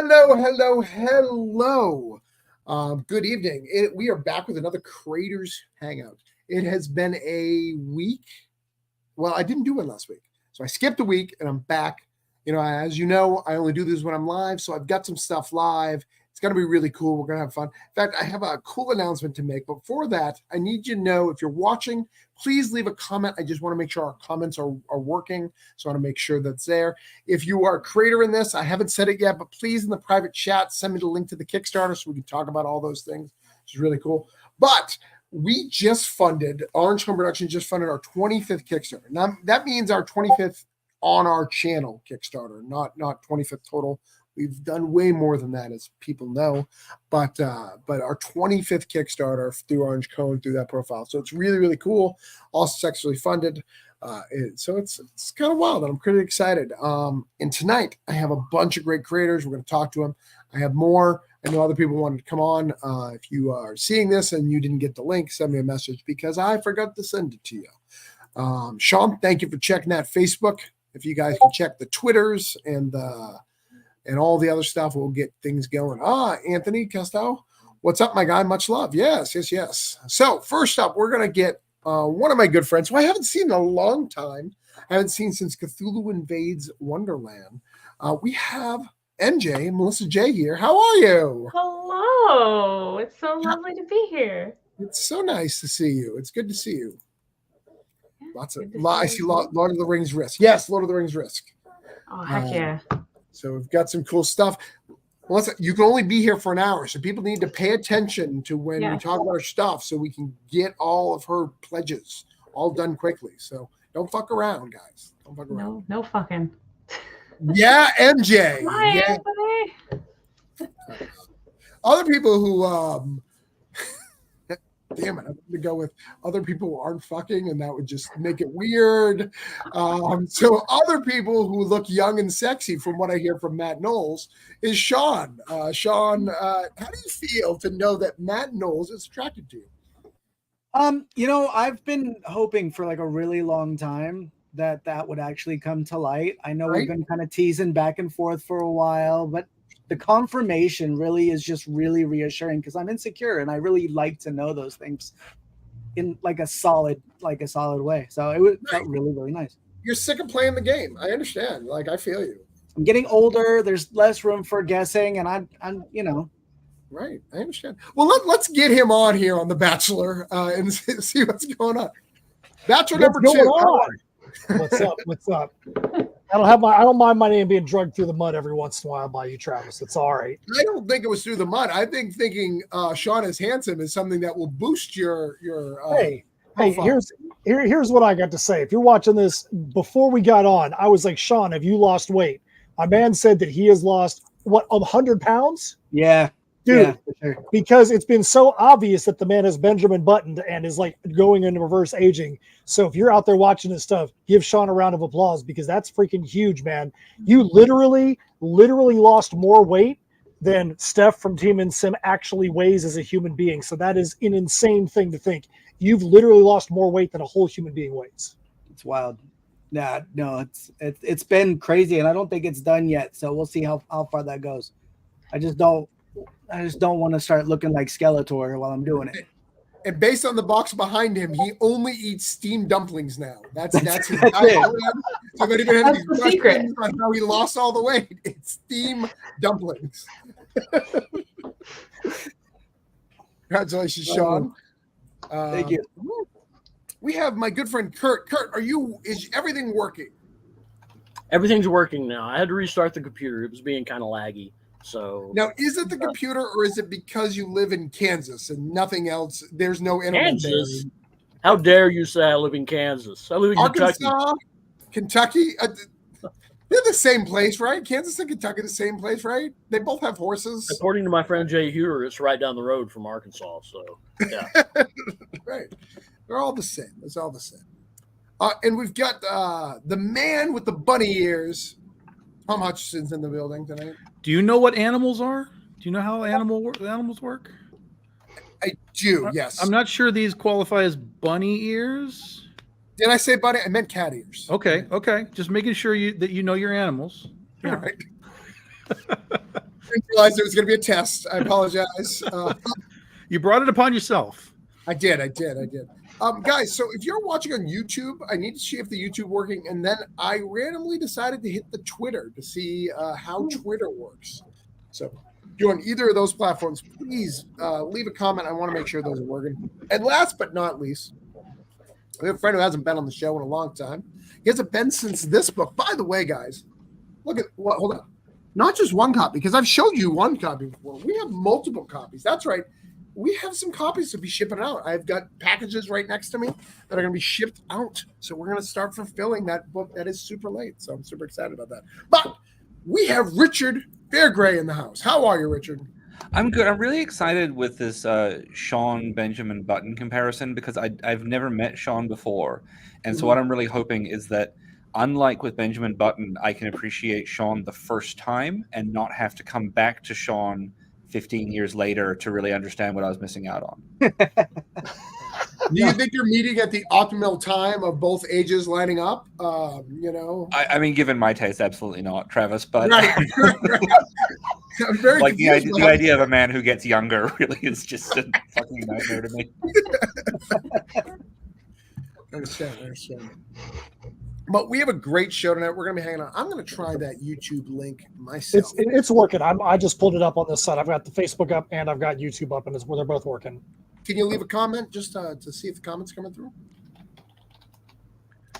Hello, hello, hello. Good evening. We are back with another Creators Hangout. It has been a week. Well, I didn't do one last week. So I skipped a week and I'm back. As you know, I only do this when I'm live. So I've got some stuff live. It's going to be really cool. We're going to have fun. In fact, I have a cool announcement to make. But before that, I need you to know if you're watching, please leave a comment. I just want to make sure our comments are working. So I want to make sure that's there. If you are a creator in this, I haven't said it yet, but please in the private chat, send me the link to the Kickstarter so we can talk about all those things, which is really cool. But we just funded, Orange Home Productions just funded our 25th Kickstarter. Now, that means our 25th on our channel Kickstarter, not 25th total. We've done way more than that, as people know, but our 25th Kickstarter through Orange Cone, through that profile. So it's really, really cool. Also sexually funded. So it's kind of wild, and I'm pretty excited. And tonight I have a bunch of great creators. We're going to talk to them. I have more. I know other people wanted to come on. If you are seeing this and you didn't get the link, send me a message because I forgot to send it to you. Sean, thank you for checking that Facebook. If you guys can check the Twitters and all the other stuff, we'll get things going. Anthony Costello, what's up, my guy? Much love. Yes. So first up, we're going to get one of my good friends who I haven't seen in a long time. I haven't seen since Cthulhu Invades Wonderland. We have MJ, Melissa J here. How are you? Hello. It's so lovely to be here. It's so nice to see you. It's good to see you. I see Lord of the Rings Risk. Yes, Lord of the Rings Risk. Oh, heck yeah. So we've got some cool stuff. Melissa, you can only be here for an hour, so people need to pay attention to when we talk about our stuff so we can get all of her pledges all done quickly. So don't fuck around, guys. Don't fuck around. No fucking. Yeah, MJ. Hi, yeah. Anthony. Other people who damn it, I'm going to go with other people who aren't fucking, and that would just make it weird. So other people who look young and sexy, from what I hear from Matt Knowles, is Sean. Sean, how do you feel to know that Matt Knowles is attracted to you? I've been hoping for like a really long time that would actually come to light. I know we've been kind of teasing back and forth for a while, but the confirmation really is just really reassuring because I'm insecure and I really like to know those things in like a solid way. So it felt really, really nice. You're sick of playing the game. I understand. Like, I feel you. I'm getting older. There's less room for guessing, and I'm Right. I understand. Well, let's get him on here on The Bachelor and see what's going on. Bachelor number 2. What's up? I don't mind my name being dragged through the mud every once in a while by you, Travis. It's all right. I don't think it was through the mud. I think thinking Sean is handsome is something that will boost your Hey, here's what I got to say. If you're watching this before we got on, I was like, Sean, have you lost weight? My man said that he has lost 100 pounds? Yeah. Dude, because it's been so obvious that the man has Benjamin buttoned and is like going into reverse aging. So if you're out there watching this stuff, give Sean a round of applause because that's freaking huge, man. You literally lost more weight than Steph from Team and Sim actually weighs as a human being. So that is an insane thing to think. You've literally lost more weight than a whole human being weighs. It's wild. No, it's been crazy, and I don't think it's done yet. So we'll see how far that goes. I just don't want to start looking like Skeletor while I'm doing it. And based on the box behind him, he only eats steamed dumplings now. That's his diet. So if anybody has any questions on how he lost all the weight, it's steamed dumplings. Congratulations, Sean. Thank you. We have my good friend Kurt. Kurt, is everything working? Everything's working now. I had to restart the computer. It was being kind of laggy. So now, is it the computer or is it because you live in Kansas and nothing else? There's no internet Kansas? There. How dare you say I live in Kansas? I live in Arkansas, Kentucky. They're the same place, right? Kansas and Kentucky, the same place, right? They both have horses. According to my friend Jay Hewer, it's right down the road from Arkansas. So, yeah. Right. They're all the same. It's all the same. And we've got the man with the bunny ears. Tom Hutchinson's in the building tonight. Do you know what animals are? Do you know how animals work? I do, yes. I'm not sure these qualify as bunny ears. Did I say bunny? I meant cat ears. Okay. Just making sure that you know your animals. Yeah. Right. didn't realize there was going to be a test. I apologize. You brought it upon yourself. I did. Guys, so if you're watching on YouTube, I need to see if the YouTube working, and then I randomly decided to hit the Twitter to see how Twitter works. So if you're on either of those platforms, please leave a comment. I want to make sure those are working. And last but not least, we have a friend who hasn't been on the show in a long time. He hasn't been since this book. By the way, guys, look at what. Hold on, not just one copy, because I've showed you one copy before. We have multiple copies. That's right. We have some copies to be shipping out. I've got packages right next to me that are going to be shipped out. So we're going to start fulfilling that book that is super late. So I'm super excited about that. But we have Richard Fairgray in the house. How are you, Richard? I'm good. I'm really excited with this Sean Benjamin Button comparison because I've never met Sean before. And so what I'm really hoping is that unlike with Benjamin Button, I can appreciate Sean the first time and not have to come back to Sean 15 years later to really understand what I was missing out on. Do you think you're meeting at the optimal time of both ages lining up? I mean, given my taste, absolutely not, Travis. But right. I'm very like the confused idea of a man who gets younger really is just a fucking nightmare to me. I understand. But we have a great show tonight. We're going to be hanging out. I'm going to try that YouTube link myself. It's working. I just pulled it up on this side. I've got the Facebook up and I've got YouTube up, and they're both working. Can you leave a comment just to see if the comments coming through?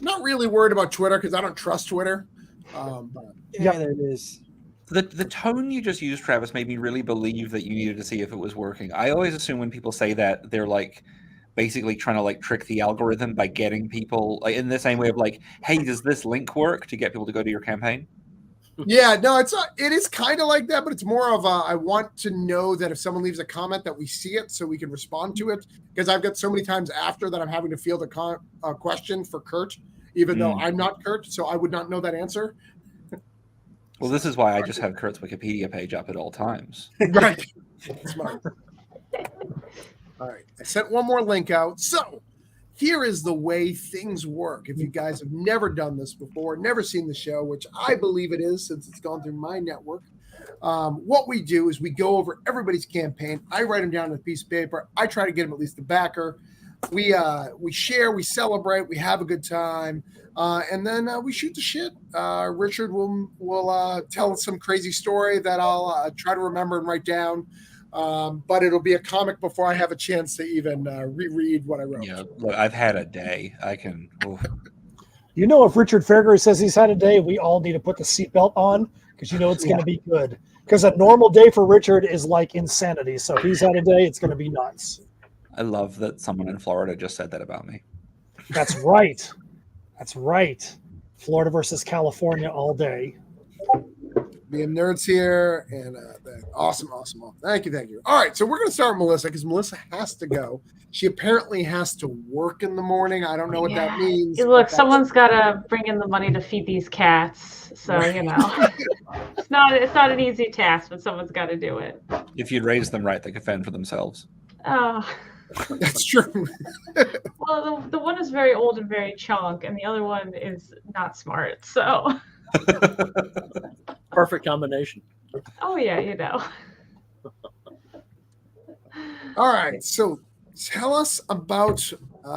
Not really worried about Twitter because I don't trust Twitter. Yeah, there it is. The tone you just used, Travis, made me really believe that you needed to see if it was working. I always assume when people say that, they're like basically trying to like trick the algorithm by getting people like in the same way of like, hey, does this link work to get people to go to your campaign? Yeah, no, it is kind of like that, but it's more of I want to know that if someone leaves a comment that we see it so we can respond to it, because I've got so many times after that I'm having to field a question for Kurt, even though I'm not Kurt, so I would not know that answer. Well, this is why I just have Kurt's Wikipedia page up at all times. Right. Smart. All right. I sent one more link out. So here is the way things work. If you guys have never done this before, never seen the show, which I believe it is since it's gone through my network, what we do is we go over everybody's campaign. I write them down on a piece of paper. I try to get them at least a backer. We share, we celebrate, we have a good time, and then we shoot the shit. Richard will tell some crazy story that I'll try to remember and write down. But it'll be a comic before I have a chance to even reread what I wrote. Yeah, look, I've had a day. I can. If Richard Fairgray says he's had a day, we all need to put the seatbelt on because it's going to be good. Because a normal day for Richard is like insanity. So if he's had a day, it's going to be nuts. I love that someone in Florida just said that about me. That's right. Florida versus California all day. Being nerds here, and awesome. Thank you. All right, so we're going to start with Melissa because Melissa has to go. She apparently has to work in the morning. I don't know what that means. Look, someone's got to bring in the money to feed these cats. So, it's not an easy task, but someone's got to do it. If you'd raise them right, they could fend for themselves. Oh. That's true. Well, the one is very old and very chunk, and the other one is not smart. So. Perfect combination. Oh, yeah, All right, so tell us about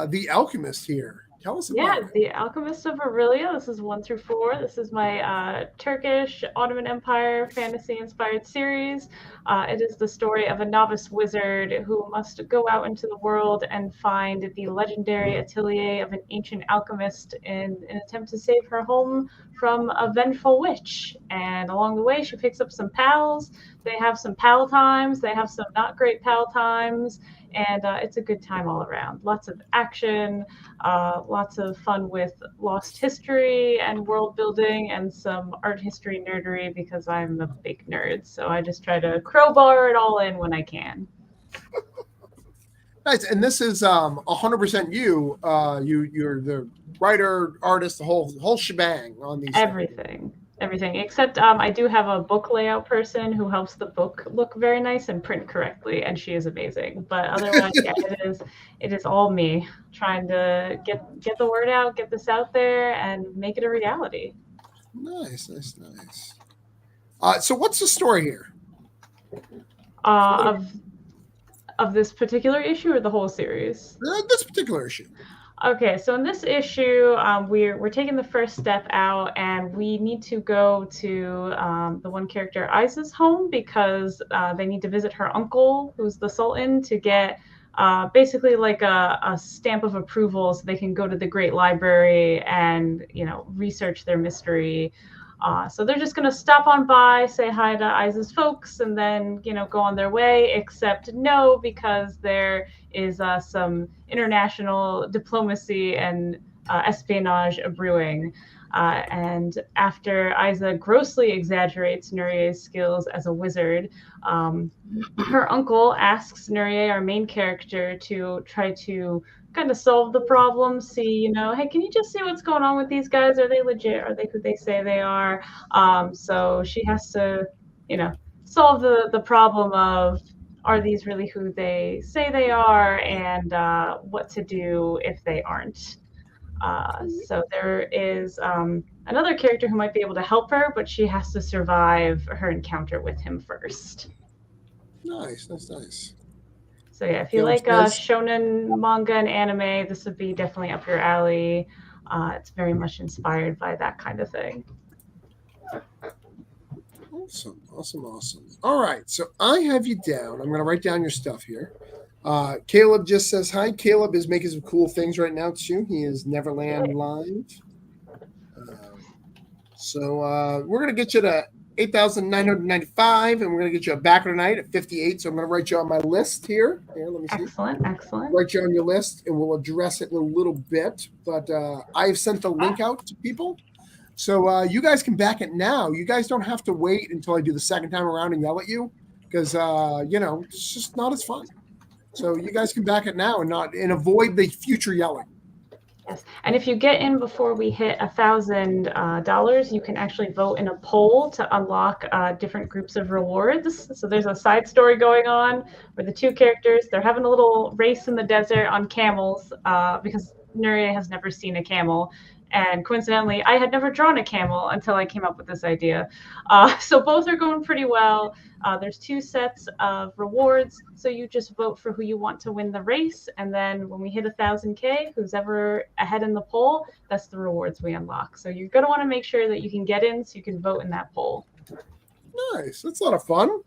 The Alchemist here. Tell us about it. The Alchemist of Aurelia. This is 1 through 4. This is my Turkish Ottoman Empire fantasy-inspired series. It is the story of a novice wizard who must go out into the world and find the legendary atelier of an ancient alchemist in an attempt to save her home from a vengeful witch. And along the way, she picks up some pals. They have some pal times. They have some not great pal times. And it's a good time all around. Lots of action, lots of fun with lost history and world building, and some art history nerdery because I'm a big nerd. So I just try to crowbar it all in when I can. Nice. And this is 100% you. You're the writer, artist, the whole shebang on these. Everything except I do have a book layout person who helps the book look very nice and print correctly, and she is amazing. But otherwise, it is all me trying to get the word out, get this out there, and make it a reality. Nice. So what's the story here? Of this particular issue or the whole series? This particular issue. Okay, so in this issue, we're taking the first step out, and we need to go to the one character Isa's home because they need to visit her uncle, who's the Sultan, to get basically like a stamp of approval so they can go to the Great Library and research their mystery. So they're just gonna stop on by, say hi to Isa's folks, and then go on their way. Except no, because there is some international diplomacy and espionage brewing. And after Isa grossly exaggerates Nurie's skills as a wizard, her uncle asks Nurie, our main character, to try to kind of solve the problem. See, hey, can you just see what's going on with these guys? Are they legit? Are they who they say they are? So she has to, solve the problem of, are these really who they say they are, and what to do if they aren't. So there is another character who might be able to help her, but she has to survive her encounter with him first. Nice. So yeah, if you like shonen manga and anime, this would be definitely up your alley. It's very much inspired by that kind of thing. Awesome. All right, so I have you down. I'm going to write down your stuff here. Caleb just says hi. Caleb is making some cool things right now too. He is Neverland Live. So we're going to get you to 8,995, and we're going to get you a backer tonight at 58. So I'm going to write you on my list here. Here, let me see. Excellent. Write you on your list, and we'll address it in a little bit. But I've sent the link out to people. So you guys can back it now. You guys don't have to wait until I do the second time around and yell at you because, it's just not as fun. So you guys can back it now and avoid the future yelling. Yes, and if you get in before we hit $1,000, you can actually vote in a poll to unlock different groups of rewards. So there's a side story going on where the two characters, they're having a little race in the desert on camels because Nurie has never seen a camel. And coincidentally, I had never drawn a camel until I came up with this idea. So both are going pretty well. There's two sets of rewards. So you just vote for who you want to win the race. And then when we hit 1,000K, who's ever ahead in the poll, that's the rewards we unlock. So you're going to want to make sure that you can get in so you can vote in that poll. Nice. That's a lot of fun.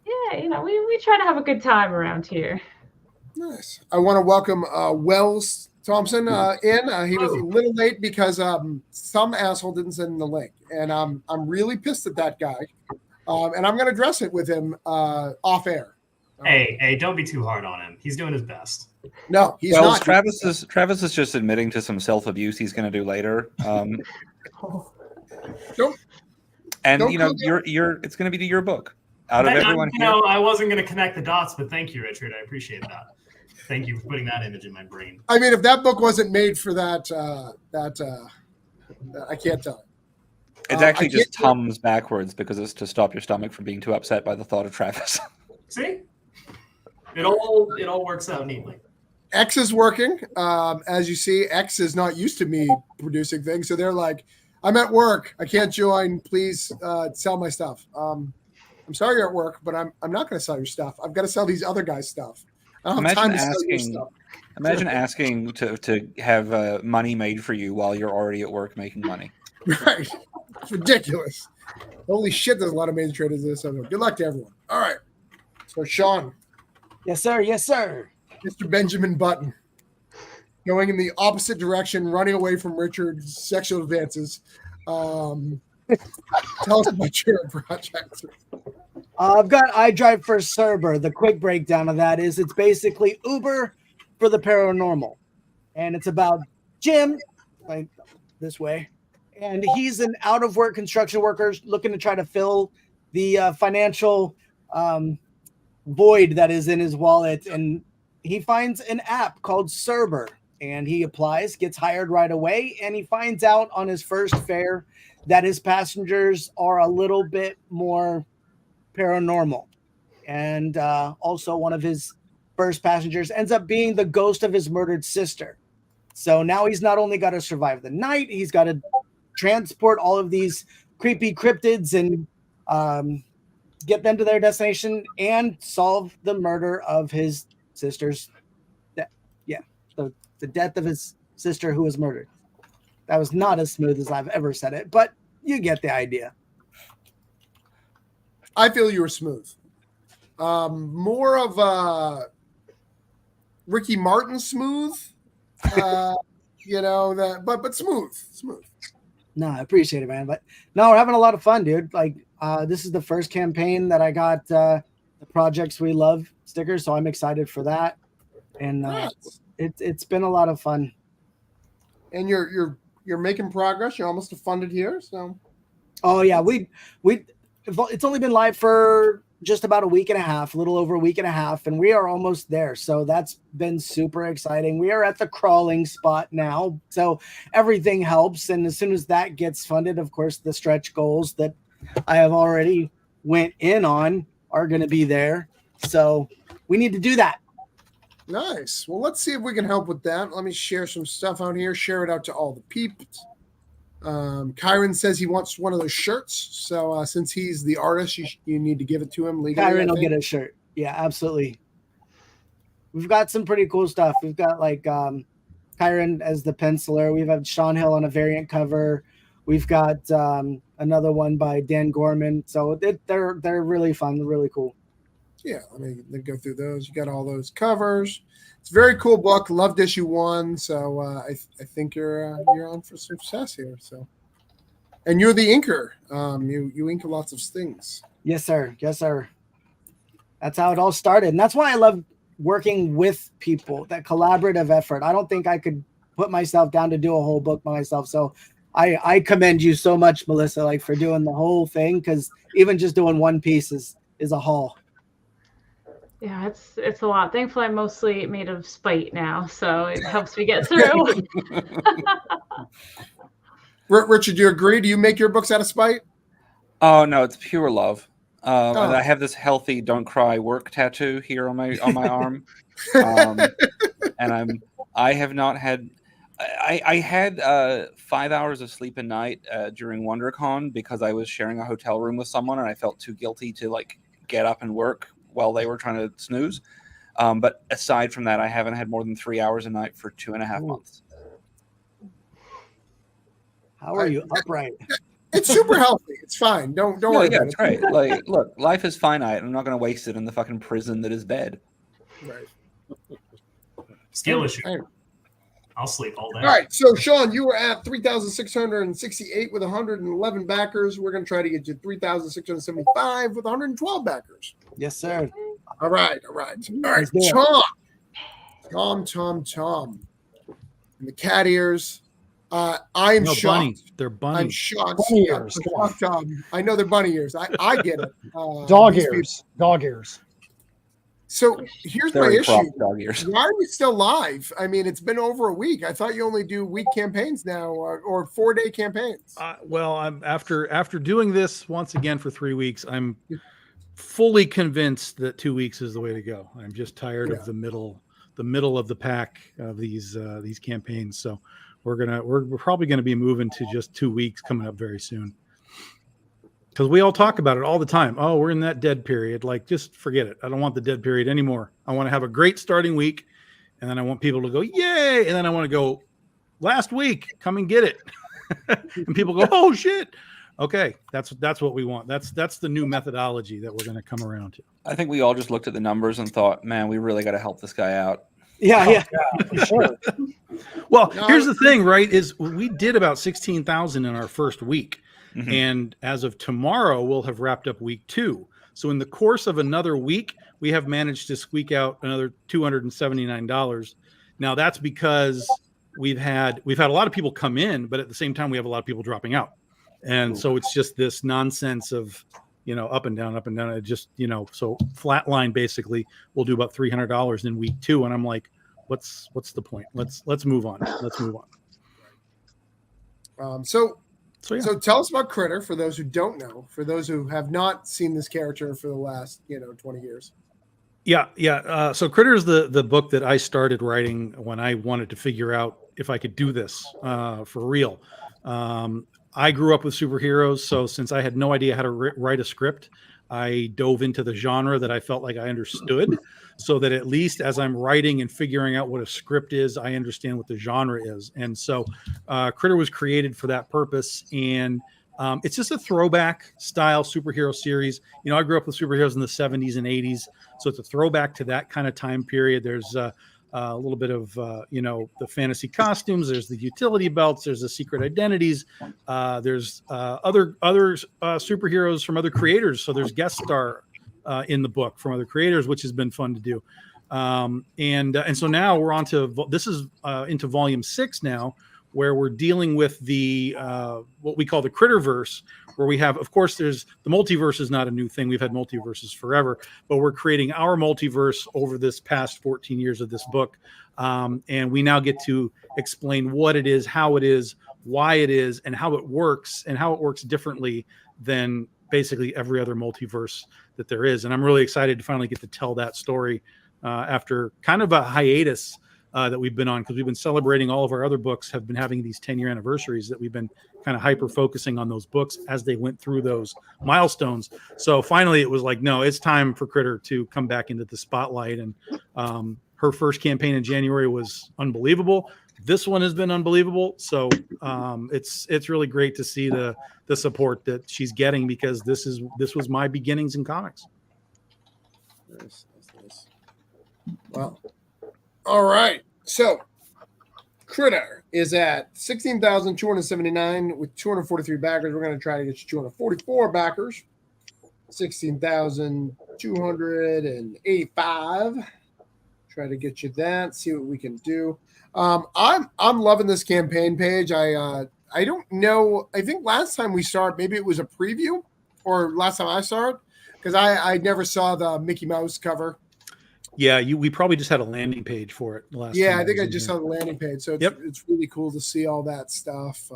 Yeah, we try to have a good time around here. Nice. I want to welcome Wells Thompson in. He was a little late because some asshole didn't send the link, and I'm really pissed at that guy. And I'm going to address it with him off air. Hey, don't be too hard on him. He's doing his best. No, he's not. Travis is just admitting to some self-abuse he's going to do later. You're it's going to be to your book. Out of everyone here. I wasn't going to connect the dots, but thank you, Richard. I appreciate that. Thank you for putting that image in my brain. I mean, if that book wasn't made for that, I can't tell it. It's actually just Tums backwards because it's to stop your stomach from being too upset by the thought of Travis. See? It all works out neatly. X is working. As you see, X is not used to me producing things. So they're like, I'm at work. I can't join. Please sell my stuff. I'm sorry you're at work, but I'm not going to sell your stuff. I've got to sell these other guys' stuff. I don't have time to sell your stuff. Imagine asking to have money made for you while you're already at work making money. Right. It's ridiculous. Holy shit, there's a lot of major traders in this episode. Good luck to everyone. All right. So, Sean. Yes, sir. Mr. Benjamin Button. Going in the opposite direction, running away from Richard's sexual advances. Tell us about your project. I've got iDrive for Cerber. The quick breakdown of that is it's basically Uber for the paranormal. And it's about Jim, like this way. And he's an out-of-work construction worker looking to try to fill the financial void that is in his wallet. And he finds an app called Cerber. And he applies, gets hired right away. And he finds out on his first fare that his passengers are a little bit more paranormal. And also one of his first passengers ends up being the ghost of his murdered sister. So now he's not only got to survive the night, he's got to transport all of these creepy cryptids and get them to their destination and solve the murder of his sister's the death of his sister who was murdered. That was not as smooth as I've ever said it, but you get the idea. I feel you were smooth. More of Ricky Martin smooth. But smooth. No, I appreciate it, man. But no, we're having a lot of fun, dude. Like, this is the first campaign that I got the Projects We Love stickers, so I'm excited for that. And it's been a lot of fun. And you're making progress. You're almost funded here, so. Oh yeah, it's only been live for just about a week and a half, a little over a week and a half, and we are almost there. So that's been super exciting. We are at the crawling spot now, so everything helps. And as soon as that gets funded, of course, the stretch goals that I have already went in on are going to be there. So we need to do that. Nice. Well, let's see if we can help with that. Let me share some stuff out here. Share it out to all the peeps. Kyron says he wants one of those shirts. So since he's the artist, you need to give it to him legally. Kyron will get a shirt. Yeah, absolutely. We've got some pretty cool stuff. We've got like Kyron as the penciler. We've had Sean Hill on a variant cover. We've got another one by Dan Gorman. So they're really fun. They're really cool. Yeah, let me go through those. You got all those covers. It's a very cool book. Loved issue 1. So I think you're on for success here. So, and you're the inker. You ink lots of things. Yes, sir. Yes, sir. That's how it all started, and that's why I love working with people. That collaborative effort. I don't think I could put myself down to do a whole book by myself. So I commend you so much, Melissa, like for doing the whole thing, because even just doing one piece is a haul. Yeah, it's a lot. Thankfully, I'm mostly made of spite now, so it helps me get through. Richard, do you agree? Do you make your books out of spite? Oh no, it's pure love. And I have this healthy "Don't Cry" work tattoo here on my arm, and I have not had. I had 5 hours of sleep a night during WonderCon because I was sharing a hotel room with someone, and I felt too guilty to like get up and work while they were trying to snooze. But aside from that, I haven't had more than 3 hours a night for 2.5 months. How are you upright? It's super healthy. It's fine. Don't worry about it. It's great. Like, look, life is finite. I'm not going to waste it in the fucking prison that is bed. Right. Skill issue. I'll sleep all day. All right. So, Sean, you were at 3,668 with 111 backers. We're going to try to get you 3,675 with 112 backers. Yes, sir. All right. Tom. And the cat ears. I'm shocked. Bunnies. They're bunnies. I'm shocked. Bunny Yeah, ears. I'm shocked, I know they're bunny ears. I get it. Dog these ears. Dog ears. So here's my Very issue. prompt dog ears. Why are we still live? I mean, it's been over a week. I thought you only do week campaigns now, or 4-day campaigns. Well, I'm after doing this once again for 3 weeks. I'm fully convinced that 2 weeks is the way to go. I'm just tired of the middle of the pack of these campaigns. So we're probably gonna be moving to just 2 weeks coming up very soon. Because we all talk about it all the time. Oh, we're in that dead period. Like, just forget it. I don't want the dead period anymore. I want to have a great starting week, and then I want people to go, yay! And then I want to go, last week, come and get it. And people go, oh shit. Okay, that's what we want. That's the new methodology that we're going to come around to. I think we all just looked at the numbers and thought, man, we really got to help this guy out. Yeah. For sure. Well, here's the thing, right? Is we did about 16,000 in our first week. Mm-hmm. And as of tomorrow, we'll have wrapped up week 2. So in the course of another week, we have managed to squeak out another $279. Now that's because we've had a lot of people come in, but at the same time, we have a lot of people dropping out. And so it's just this nonsense of, up and down. It just, so flat line, basically we'll do about $300 in week 2. And I'm like, what's the point? Let's move on. So tell us about Critter for those who don't know, for those who have not seen this character for the last 20 years. Yeah. So Critter is the book that I started writing when I wanted to figure out if I could do this for real. I grew up with superheroes, so since I had no idea how to write a script, I dove into the genre that I felt like I understood, so that at least as I'm writing and figuring out what a script is, I understand what the genre is. And so Critter was created for that purpose. And it's just a throwback style superhero series. I grew up with superheroes in the 70s and 80s. So it's a throwback to that kind of time period. There's a little bit of, the fantasy costumes. There's the utility belts. There's the secret identities. There's other superheroes from other creators. So there's guest star in the book from other creators, which has been fun to do. And so now we're on to this is into volume 6 now, where we're dealing with the what we call the Critterverse, where we have, of course, there's the multiverse is not a new thing. We've had multiverses forever, but we're creating our multiverse over this past 14 years of this book. And we now get to explain what it is, how it is, why it is, and how it works differently than basically every other multiverse that there is. And I'm really excited to finally get to tell that story after kind of a hiatus that we've been on, because we've been celebrating all of our other books have been having these 10-year anniversaries that we've been kind of hyper focusing on those books as they went through those milestones. So finally it was like, no, it's time for Critter to come back into the spotlight. And her first campaign in January was unbelievable. This one has been unbelievable. So it's really great to see the support that she's getting, because this was my beginnings in comics. Nice. Wow. All right. So Critter is at 16,279 with 243 backers. We're going to try to get you 244 backers. 16,285. Try to get you that. See what we can do. I'm loving this campaign page. I don't know. I think last time we saw it, maybe it was a preview, or last time I saw it, because I never saw the Mickey Mouse cover. Yeah, we probably just had a landing page for it last time. Yeah, I think I just saw the landing page. So it's really cool to see all that stuff.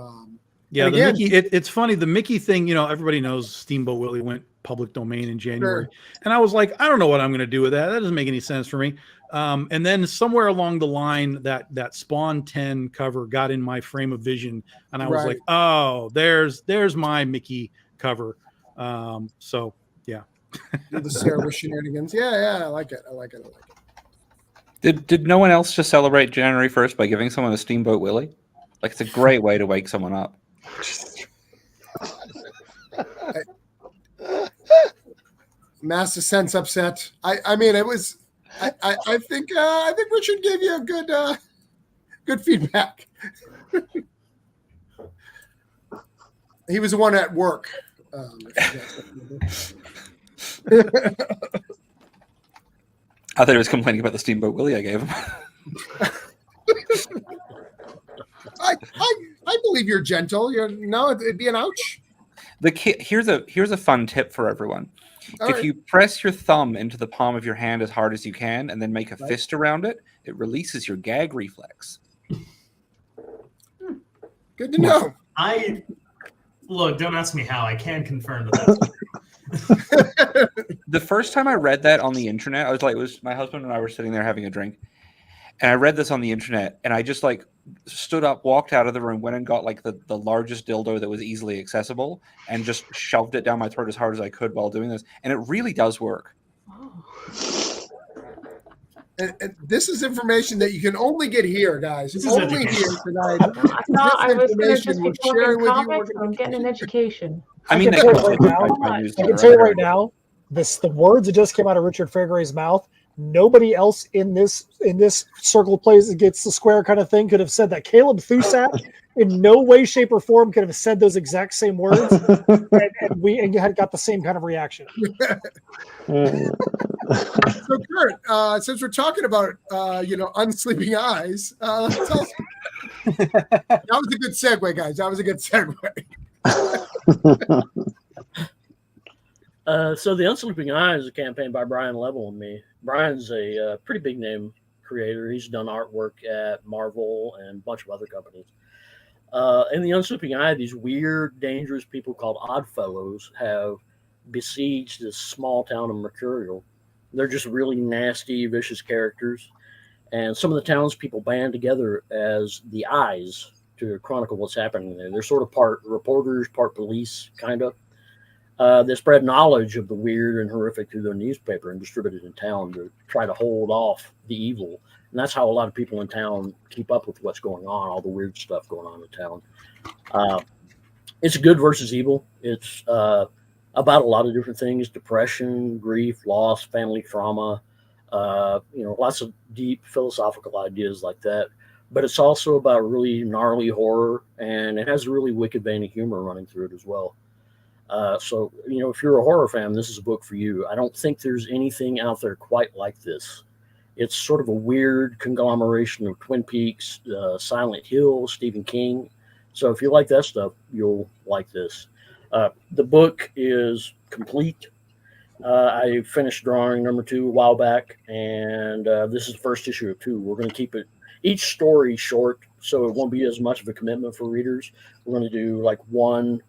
Yeah, the Mickey, it's funny. The Mickey thing, everybody knows Steamboat Willie went public domain in January. Sure. And I was like, I don't know what I'm going to do with that. That doesn't make any sense for me. And then somewhere along the line, that Spawn 10 cover got in my frame of vision. And I was like, oh, there's my Mickey cover. So, yeah. The Sarah shenanigans. Yeah, I like it. Did no one else just celebrate January 1st by giving someone a Steamboat Willie? Like, it's a great way to wake someone up. Master Sense upset. I mean, it was. I think Richard gave you a good feedback. He was the one at work. I thought he was complaining about the Steamboat Willie I gave him. I believe you're gentle. It'd be an ouch. Here's a fun tip for everyone. If you press your thumb into the palm of your hand as hard as you can and then make a fist around it, it releases your gag reflex. Good to know. Look, don't ask me how. I can confirm that. The first time I read that on the internet, I was like, it was my husband and I were sitting there having a drink, and I read this on the internet, and I just stood up, walked out of the room, went and got the largest dildo that was easily accessible, and just shoved it down my throat as hard as I could while doing this, and it really does work. Oh. And this is information that you can only get here, guys. This only here tonight. I thought I was going to just be talking comics. I'm getting an education. I can tell you right now, the words that just came out of Richard Fairgray's mouth, nobody else in this circle plays gets the square kind of thing could have said that. Caleb Thusat in no way, shape, or form could have said those exact same words, and we had got the same kind of reaction. So Kurt, since we're talking about unsleeping eyes, tell us. That was a good segue, guys. That was a good segue. So the Unsleeping Eye is a campaign by Brian Level and me. Brian's a pretty big name creator. He's done artwork at Marvel and a bunch of other companies. In the Unsleeping Eye, these weird, dangerous people called Oddfellows have besieged this small town of Mercurial. They're just really nasty, vicious characters. And some of the townspeople band together as the Eyes to chronicle what's happening there. They're sort of part reporters, part police, kind of. They spread knowledge of the weird and horrific through their newspaper and distributed in town to try to hold off the evil. And that's how a lot of people in town keep up with what's going on, all the weird stuff going on in town. It's good versus evil. It's about a lot of different things: depression, grief, loss, family trauma, lots of deep philosophical ideas like that. But it's also about really gnarly horror, and it has a really wicked vein of humor running through it as well. So, if you're a horror fan, this is a book for you. I don't think there's anything out there quite like this. It's sort of a weird conglomeration of Twin Peaks, Silent Hill, Stephen King. So if you like that stuff, you'll like this. The book is complete. I finished drawing number 2 a while back, and this is the first issue of 2. We're going to keep it each story short, so it won't be as much of a commitment for readers. We're going to do like 1,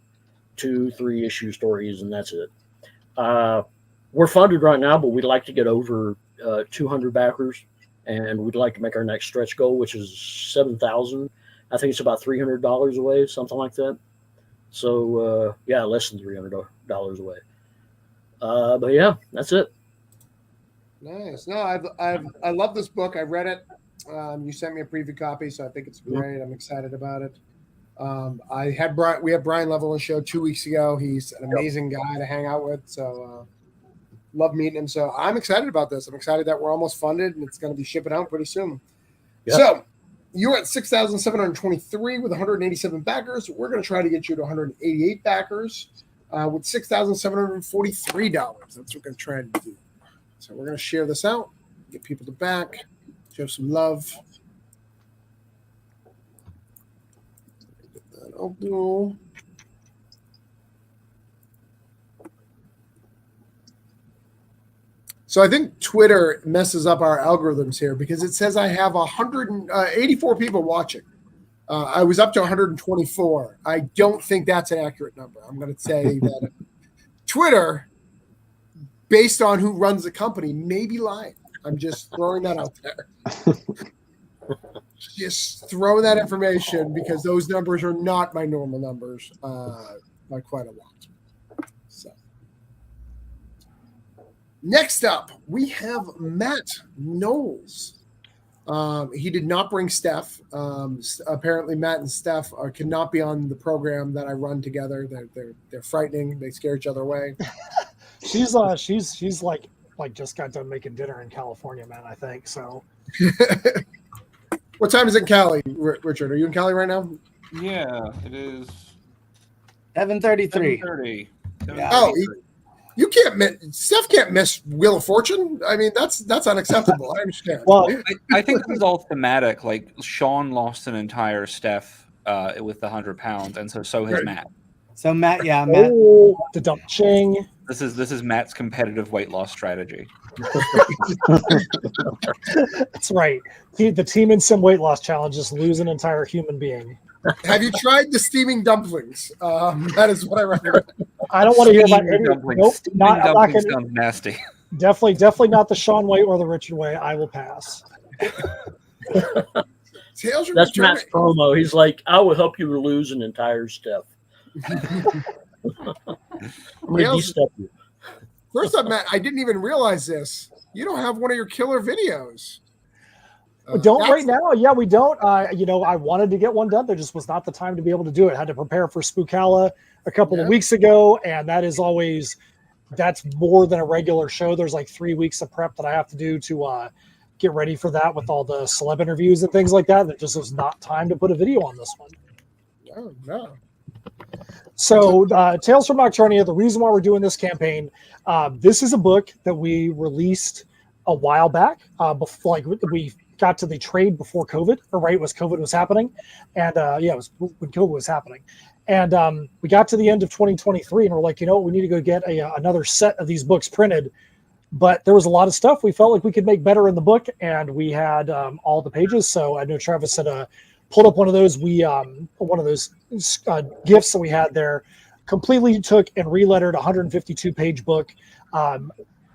2, 3 issue stories, and that's it. We're funded right now, but we'd like to get over 200 backers, and we'd like to make our next stretch goal, which is 7,000. I think it's about $300 away, something like that. So less than $300 away. But yeah, that's it. Nice. No, I love this book. I read it. You sent me a preview copy, so I think it's great. I'm excited about it. We had Brian Level on the show 2 weeks ago. He's an amazing guy to hang out with. So love meeting him. So I'm excited about this. I'm excited that we're almost funded and it's going to be shipping out pretty soon. Yep. So you're at 6,723 with 187 backers. We're going to try to get you to 188 backers with $6,743. That's what we're going to try to do. So we're going to share this out, get people to back, show some love. Get that open. So I think Twitter messes up our algorithms here because it says I have 184 people watching. I was up to 124. I don't think that's an accurate number. I'm going to say that Twitter, based on who runs the company, may be lying. I'm just throwing that out there. Just throw that information because those numbers are not my normal numbers by quite a lot. So next up, we have Matt Knowles. He did not bring Steph. Apparently, Matt and Steph cannot be on the program that I run together. They're frightening. They scare each other away. She's like just got done making dinner in California, man. I think so. What time is it in Cali, Richard? Are you in Cali right now? Yeah, it is 7:33. 7:30. Yeah. Oh, you can't miss. Steph can't miss Wheel of Fortune. I mean, that's unacceptable. I understand. Well, I think this is all thematic. Like Sean lost an entire Steph with the 100 pounds, and so has Matt. So Matt, Matt. Oh, the dump ching. This is Matt's competitive weight loss strategy. That's right. The Team in Sim weight loss challenge is lose an entire human being. Have you tried the steaming dumplings? That is what I recommend. I don't want to hear about any. Nope, not dumplings sounds nasty. Definitely not the Sean way or the Richard way. I will pass. That's Matt's promo. He's like, I will help you lose an entire step. I'm going to de-step you. First up, Matt, I didn't even realize this. You don't have one of your killer videos. We don't right now. Yeah, we don't. I wanted to get one done. There just was not the time to be able to do it. I had to prepare for Spookala a couple of weeks ago, and that's more than a regular show. There's like 3 weeks of prep that I have to do to get ready for that with all the celeb interviews and things like that. There just was not time to put a video on this one. Oh, no. So Tales from Nocturnia, the reason why we're doing this campaign, this is a book that we released a while back. Before, we got to the trade before COVID, or right, COVID was happening. And it was when COVID was happening. And we got to the end of 2023 and we're like, we need to go get another set of these books printed. But there was a lot of stuff we felt like we could make better in the book, and we had all the pages. So I know Travis had pulled up one of those. One of those gifts that we had there, completely took and relettered a 152-page book.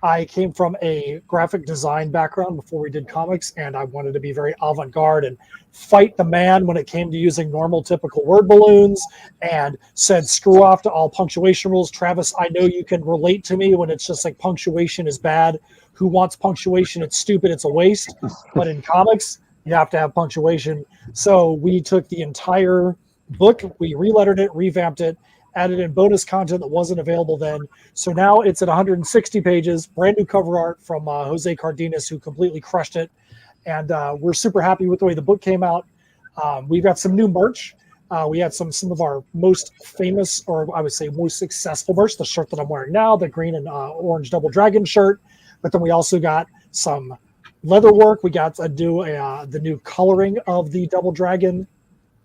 I came from a graphic design background before we did comics, and I wanted to be very avant-garde and fight the man when it came to using normal, typical word balloons, and said screw off to all punctuation rules. Travis, I know you can relate to me when it's just like punctuation is bad. Who wants punctuation? It's stupid. It's a waste. But in comics, you have to have punctuation. So we took the entire book, we relettered it, revamped it, added in bonus content that wasn't available then. So now it's at 160 pages, brand new cover art from Jose Cardenas, who completely crushed it. And we're super happy with the way the book came out. We've got some new merch. We had some of our most famous, or I would say most successful merch, the shirt that I'm wearing now, the green and orange double dragon shirt. But then we also got some leather work. We got the new coloring of the double dragon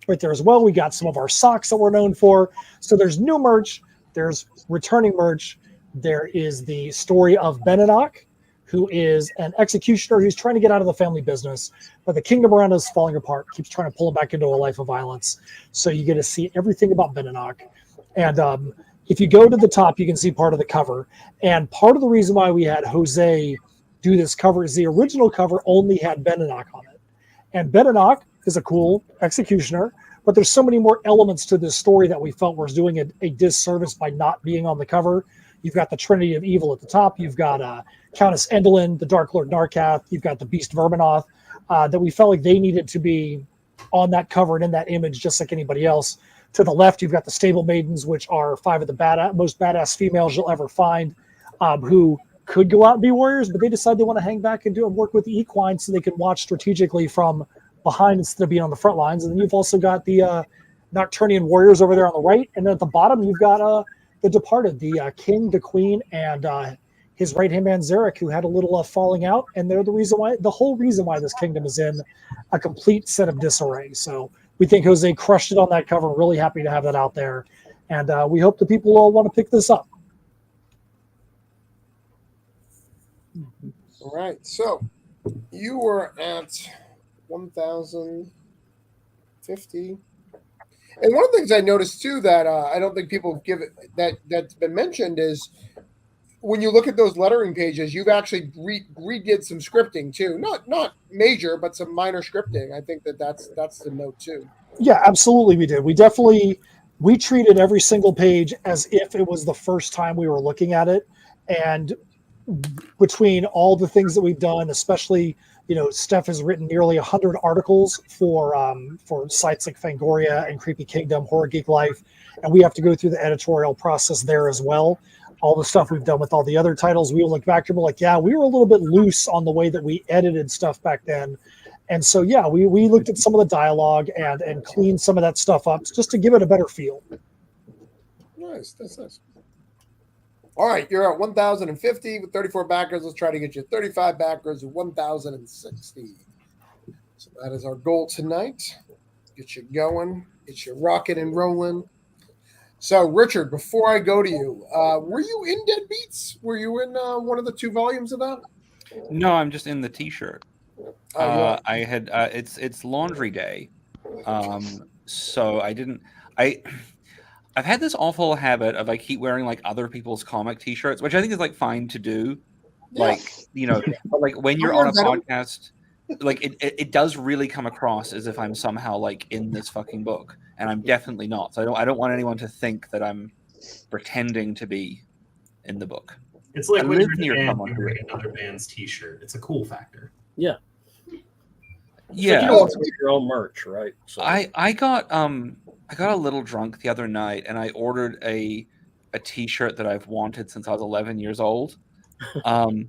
right there as well. We got some of our socks that we're known for. So there's new merch, there's returning merch. There is the story of Beninock, who is an executioner who's trying to get out of the family business, but the kingdom around us is falling apart, keeps trying to pull him back into a life of violence. So you get to see everything about Beninock. And if you go to the top, you can see part of the cover. And part of the reason why we had Jose do this cover is the original cover only had Beninock on it. And Beninock is a cool executioner, but there's so many more elements to this story that we felt was doing a disservice by not being on the cover. You've got the Trinity of Evil at the top. You've got Countess Endelin, the Dark Lord Narcath. You've got the Beast Verminoth, that we felt like they needed to be on that cover and in that image just like anybody else. To the left, you've got the Stable Maidens, which are 5 of the most badass females you'll ever find, who could go out and be warriors, but they decide they want to hang back and work with the equine so they can watch strategically from behind instead of being on the front lines. And then you've also got the Nocturnian warriors over there on the right. And then at the bottom, you've got the departed, the king, the queen, and his right-hand man, Zarek, who had a little falling out. And they're the whole reason why this kingdom is in a complete set of disarray. So we think Jose crushed it on that cover. Really happy to have that out there. And we hope the people will want to pick this up. All right. So you were at 1,050. And one of the things I noticed too that I don't think people give it that's been mentioned is when you look at those lettering pages, you've actually redid some scripting too. Not major, but some minor scripting. I think that's the note too. Yeah, absolutely, we did. We treated every single page as if it was the first time we were looking at it, and between all the things that we've done, especially, Steph has written nearly 100 articles for sites like Fangoria and Creepy Kingdom, Horror Geek Life, and we have to go through the editorial process there as well. All the stuff we've done with all the other titles, we will look back to and be like, yeah, we were a little bit loose on the way that we edited stuff back then. And so, yeah, we looked at some of the dialogue and cleaned some of that stuff up just to give it a better feel. Nice. That's nice. All right, you're at 1,050 with 34 backers. Let's try to get you 35 backers with 1,060. So that is our goal tonight. Get you going, get you rocking and rolling. So, Richard, before I go to you, were you in Dead Beats? Were you in one of the 2 volumes of that? No, I'm just in the T-shirt. Yeah. I had it's laundry day, so I didn't. I've had this awful habit of I keep wearing like other people's comic T-shirts, which I think is like fine to do. Yeah. But like when you're on a podcast, like it does really come across as if I'm somehow like in this fucking book, and I'm definitely not. So I don't want anyone to think that I'm pretending to be in the book. It's like I when live you're near in a band, someone you who- wear another band's T-shirt. It's a cool factor. Yeah. Yeah, Like you don't want to make your own merch, right? So I got a little drunk the other night, and I ordered a T-shirt that I've wanted since I was 11 years old. And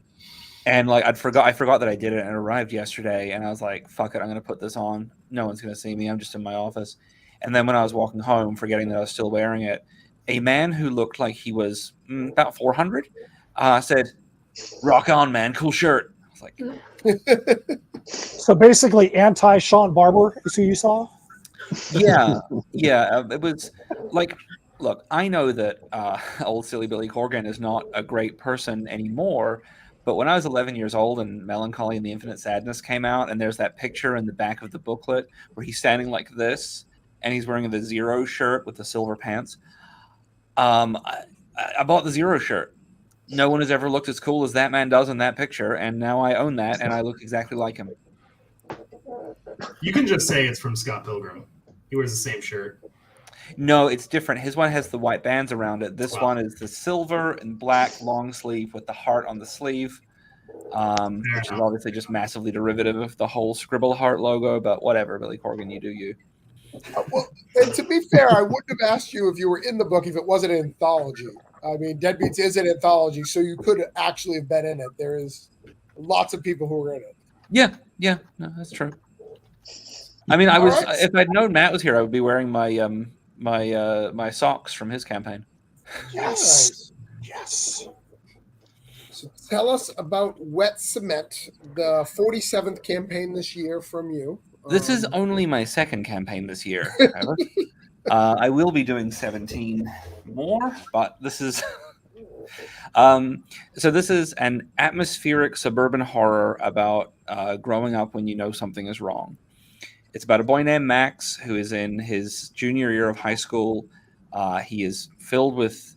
like I forgot that I did it, and it arrived yesterday, and I was like, "Fuck it, I'm gonna put this on. No one's gonna see me. I'm just in my office." And then when I was walking home, forgetting that I was still wearing it, a man who looked like he was about 400 said, "Rock on, man! Cool shirt." I was like, So basically, anti-Sean Barber is who you saw? yeah. It was like, look, I know that old silly Billy Corgan is not a great person anymore, but when I was 11 years old and Melancholy and the Infinite Sadness came out, and there's that picture in the back of the booklet where he's standing like this, and he's wearing the Zero shirt with the silver pants. I bought the Zero shirt, no one has ever looked as cool as that man does in that picture, and now I own that, and I look exactly like him. You can just say it's from Scott Pilgrim. He wears the same shirt. No, it's different. His one has the white bands around it. This Wow. one is the silver and black long sleeve with the heart on the sleeve, which is obviously just massively derivative of the whole Scribble Heart logo, but whatever, Billy Corgan, you do you. Well, and to be fair, I wouldn't have asked you if you were in the book if it wasn't an anthology. I mean, Deadbeats is an anthology, so you could actually have been in it. There is lots of people who were in it. Yeah, no, that's true. I mean, I was right. if I'd known Matt was here, I would be wearing my my socks from his campaign. Yes. Yes. So tell us about Wet Cement, the 47th campaign this year from you. This is only my second campaign this year. I will be doing 17 more, but this is so this is an atmospheric suburban horror about growing up when you know something is wrong. It's about a boy named Max who is in his junior year of high school. He is filled with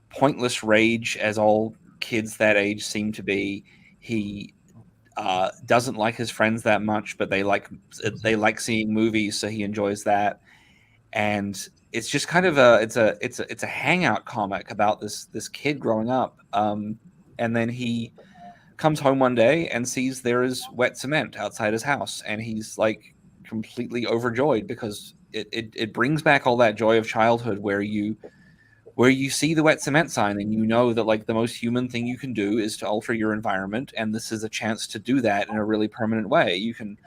pointless rage, as all kids that age seem to be. He doesn't like his friends that much, but they like seeing movies, so he enjoys that. And it's just kind of it's a hangout comic about this kid growing up. And then he comes home one day and sees there is wet cement outside his house, and he's like completely overjoyed because it brings back all that joy of childhood where you see the wet cement sign and you know that like the most human thing you can do is to alter your environment, and this is a chance to do that in a really permanent way. You can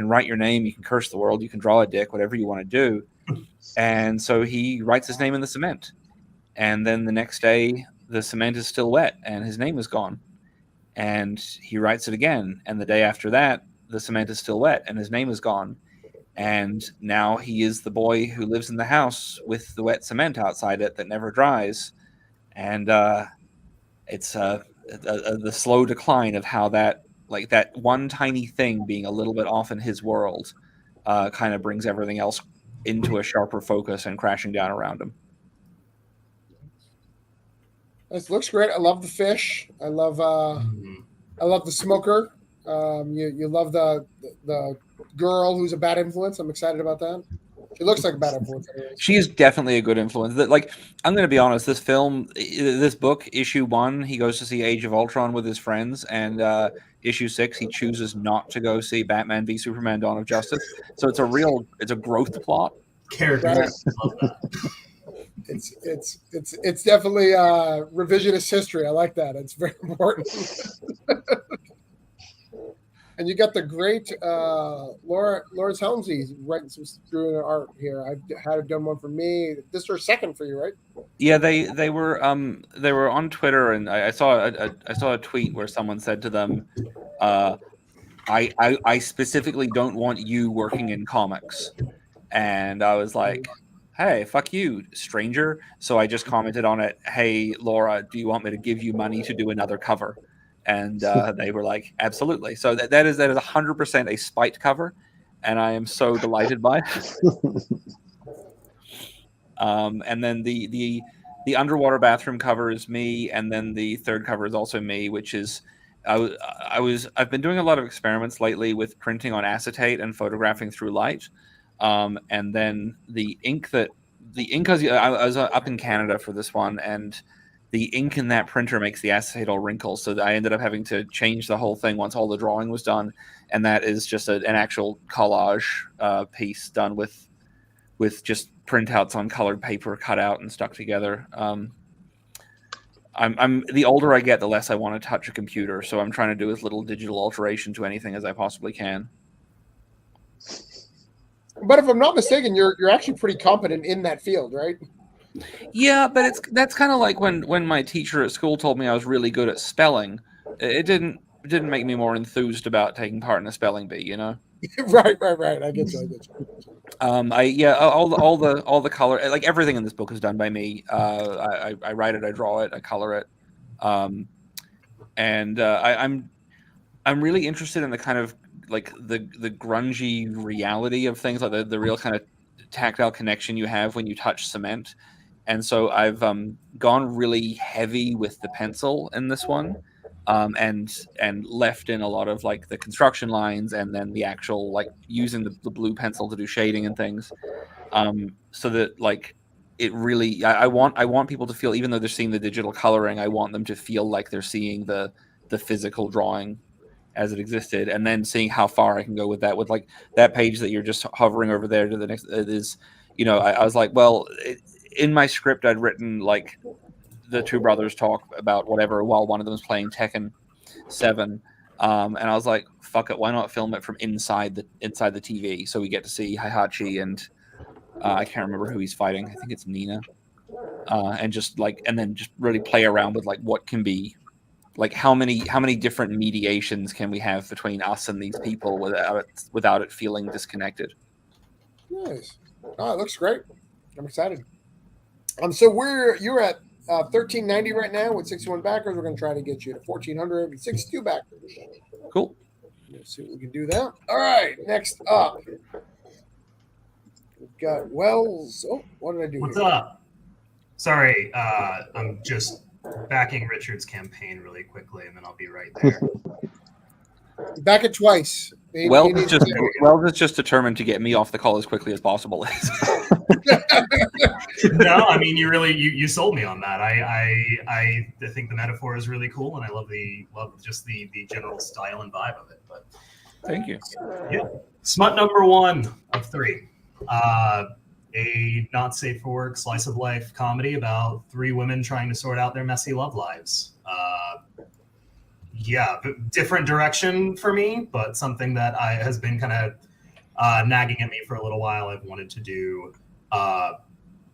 write your name, you can curse the world, you can draw a dick, whatever you want to do. And so he writes his name in the cement, and then the next day the cement is still wet and his name is gone, and he writes it again, and the day after that the cement is still wet and his name is gone. And now he is the boy who lives in the house with the wet cement outside it that never dries. And it's the slow decline of how that one tiny thing being a little bit off in his world kind of brings everything else into a sharper focus and crashing down around him. This looks great. I love the fish. I love the smoker. You love the girl who's a bad influence. I'm excited about that. She looks like a bad influence. She is definitely a good influence. Like, I'm going to be honest, this book, issue 1, he goes to see Age of Ultron with his friends, and issue 6, he chooses not to go see Batman v Superman: Dawn of Justice. So it's a growth plot. Characters love that. It's definitely revisionist history. I like that. It's very important. And you got the great Laura's Helmsley writing some doing art here. I've had her done one for me. This is her second for you, right? Yeah, they were on Twitter, and I saw a tweet where someone said to them, I specifically don't want you working in comics. And I was like, hey, fuck you, stranger. So I just commented on it, hey, Laura, do you want me to give you money to do another cover? And they were like, absolutely. So that is 100% a spite cover, and I am so delighted by it. And then the underwater bathroom cover is me, and then the third cover is also me, which is I've been doing a lot of experiments lately with printing on acetate and photographing through light. And then the ink, I was up in Canada for this one, and the ink in that printer makes the acetate all wrinkles. So I ended up having to change the whole thing once all the drawing was done. And that is just an actual collage piece done with just printouts on colored paper cut out and stuck together. I'm the older I get, the less I want to touch a computer. So I'm trying to do as little digital alteration to anything as I possibly can. But if I'm not mistaken, you're actually pretty competent in that field, right? Yeah, but that's kind of like when my teacher at school told me I was really good at spelling. It didn't make me more enthused about taking part in a spelling bee, you know? Right. I get you. All the color, like everything in this book is done by me. I write it, I draw it, I color it, and I'm really interested in the kind of like the grungy reality of things, like the real kind of tactile connection you have when you touch cement. And so I've gone really heavy with the pencil in this one, and left in a lot of like the construction lines, and then the actual like using the blue pencil to do shading and things, so that like it really I want people to feel, even though they're seeing the digital coloring, I want them to feel like they're seeing the physical drawing as it existed, and then seeing how far I can go with that. With like that page that you're just hovering over there to the next, it is, I was like, well, in my script I'd written like the two brothers talk about whatever while one of them is playing Tekken 7, and I was like, fuck it, why not film it from inside the TV, so we get to see Heihachi and I can't remember who he's fighting. I think it's Nina, and then just really play around with like what can be. Like how many different mediations can we have between us and these people without it feeling disconnected? Nice. Oh, it looks great. I'm excited. So you're at 1390 right now with 61 backers. We're going to try to get you to 1400 with 62 backers. Cool. Let's see what we can do that. All right. Next up, we've got Wells. Oh, what did I do? What's here? up? Sorry, I'm just backing Richard's campaign really quickly, and then I'll be right there. Back it twice. Wells is just determined to get me off the call as quickly as possible. No, I mean you sold me on that. I think the metaphor is really cool, and I love just the general style and vibe of it. But thank you. Yeah, smut number 1 of 3. A not safe for work slice of life comedy about 3 women trying to sort out their messy love lives. Different direction for me, but something that has been kind of nagging at me for a little while. I've wanted to do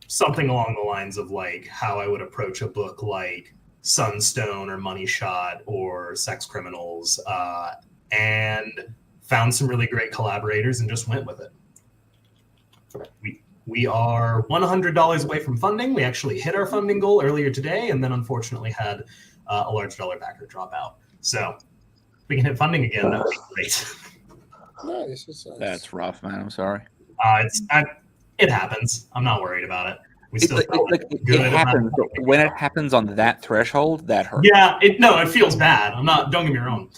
something along the lines of like how I would approach a book like Sunstone or Money Shot or Sex Criminals, and found some really great collaborators and just went with it. We are $100 away from funding. We actually hit our funding goal earlier today, and then unfortunately had a large dollar backer drop out. So if we can hit funding again, that would be great. Nice. That's rough, man. I'm sorry. It happens. I'm not worried about it. It happens. When it happens on that threshold, that hurts. Yeah, it feels bad. Don't get me wrong.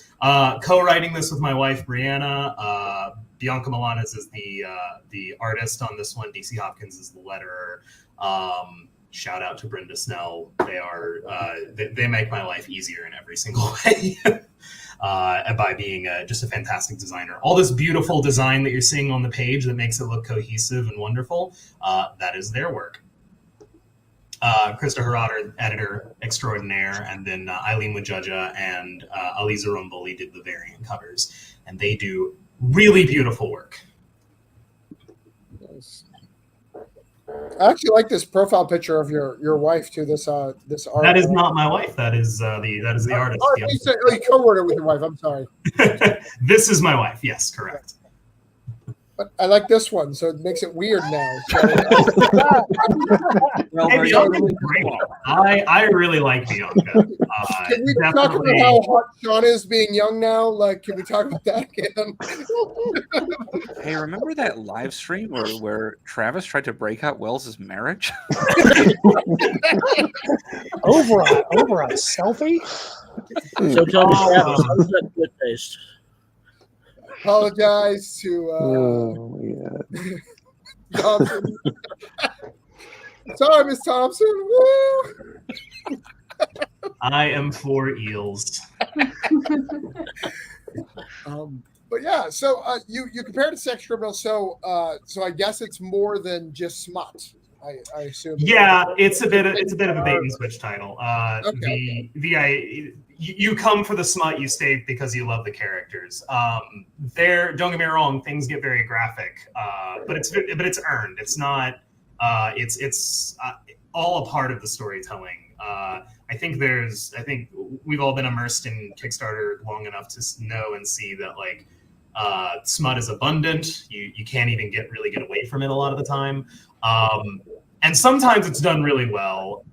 Co-writing this with my wife, Brianna. Bianca Milanes is the artist on this one. DC Hopkins is the letterer. Shout out to Brenda Snell. They are they make my life easier in every single way by being just a fantastic designer. All this beautiful design that you're seeing on the page that makes it look cohesive and wonderful, that is their work. Krista Harada, editor extraordinaire, and then Eileen Wajaja and Aliza Rumboli did the variant covers, and they do really beautiful work. Nice. I actually like this profile picture of your wife too. This art. That is not my wife. That is the artist. Oh, you co-wrote it with your wife. I'm sorry. This is my wife. Yes, correct. But I like this one, so it makes it weird now. So, I really like Bianca. Can we talk about how hot Sean is being young now? Like, can we talk about that again? Hey, remember that live stream where Travis tried to break up Wells's marriage? over a selfie? So tell me, Travis, how does that good taste? Apologize to Thompson. Sorry, Miss Thompson. Woo! I am for eels. But yeah, so you compared to Sex Criminal, so I guess it's more than just smut. I assume. Yeah, it's a bit of a bait and switch title. Okay. You come for the smut, you stay because you love the characters. Don't get me wrong, things get very graphic, but it's earned. It's not. It's all a part of the storytelling. I think we've all been immersed in Kickstarter long enough to know and see that like smut is abundant. You can't even really get away from it a lot of the time. And sometimes it's done really well,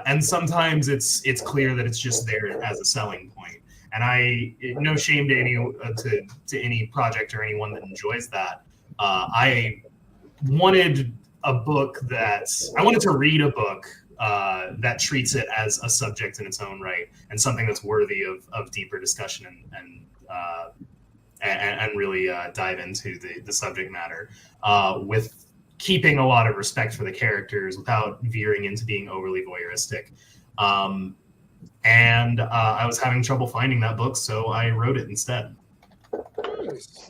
and sometimes it's clear that it's just there as a selling point. And no shame to any project or anyone that enjoys that. I wanted a book I wanted to read a book that treats it as a subject in its own right and something that's worthy of deeper discussion and really dive into the subject matter with keeping a lot of respect for the characters without veering into being overly voyeuristic. And I was having trouble finding that book, so I wrote it instead. Nice.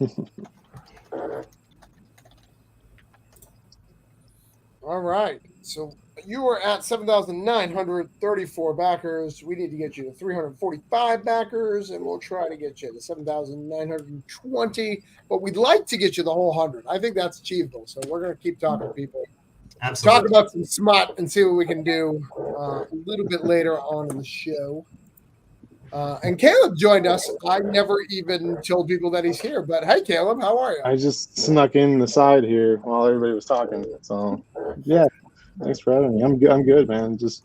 All right. So you are at 7,934 backers. We need to get you to 345 backers, and we'll try to get you to 7,920. But we'd like to get you the whole 100. I think that's achievable. So we're going to keep talking to people. Absolutely. Talk about some smut and see what we can do a little bit later on in the show. And Caleb joined us. I never even told people that he's here. But hey, Caleb, how are you? I just snuck in the side here while everybody was talking. So, yeah, thanks for having me. I'm good, man. Just,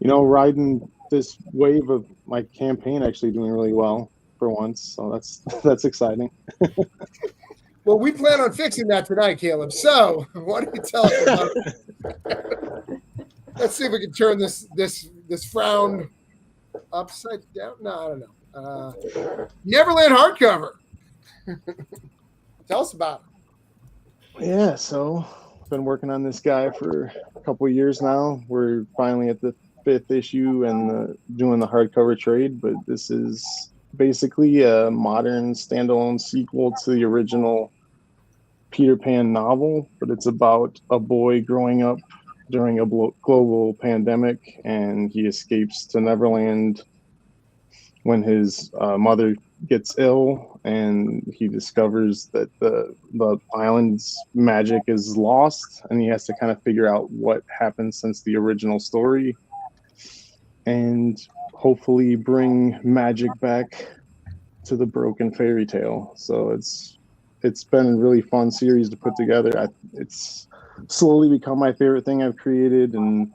riding this wave of my campaign actually doing really well for once. So that's exciting. Well, we plan on fixing that tonight, Caleb. So why don't you tell us about it? Let's see if we can turn this frown upside down. No, I don't know. Neverland hardcover. Tell us about it. Yeah, so I've been working on this guy for a couple of years now. We're finally at the 5th issue and doing the hardcover trade, but this is basically a modern standalone sequel to the original Peter Pan novel, but it's about a boy growing up during a global pandemic, and he escapes to Neverland when his mother gets ill, and he discovers that the island's magic is lost, and he has to kind of figure out what happened since the original story and hopefully bring magic back to the broken fairy tale. So it's been a really fun series to put together. It's slowly become my favorite thing I've created, and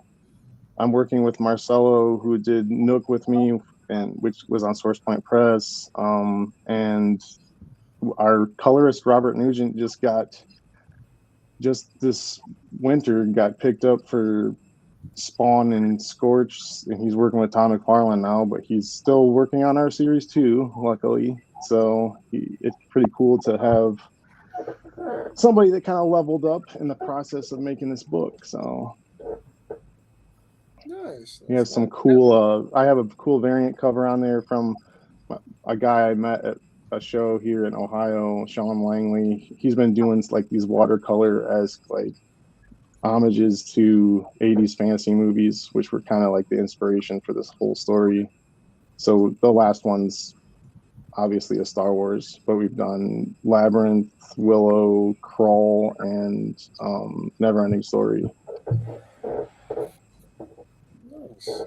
I'm working with Marcelo, who did Nook with me, and which was on Source Point Press, and our colorist Robert Nugent just this winter got picked up for Spawn and Scorch, and he's working with Tom McFarlane now, but he's still working on our series too, luckily. So it's pretty cool to have somebody that kind of leveled up in the process of making this book. So nice. we have some cool I have a cool variant cover on there from a guy I met at a show here in Ohio, Sean Langley. He's been doing like these watercolor-esque like homages to 80s fantasy movies, which were kind of like the inspiration for this whole story. So the last one's obviously a Star Wars, but we've done Labyrinth, Willow, Crawl, and Neverending Story. Nice.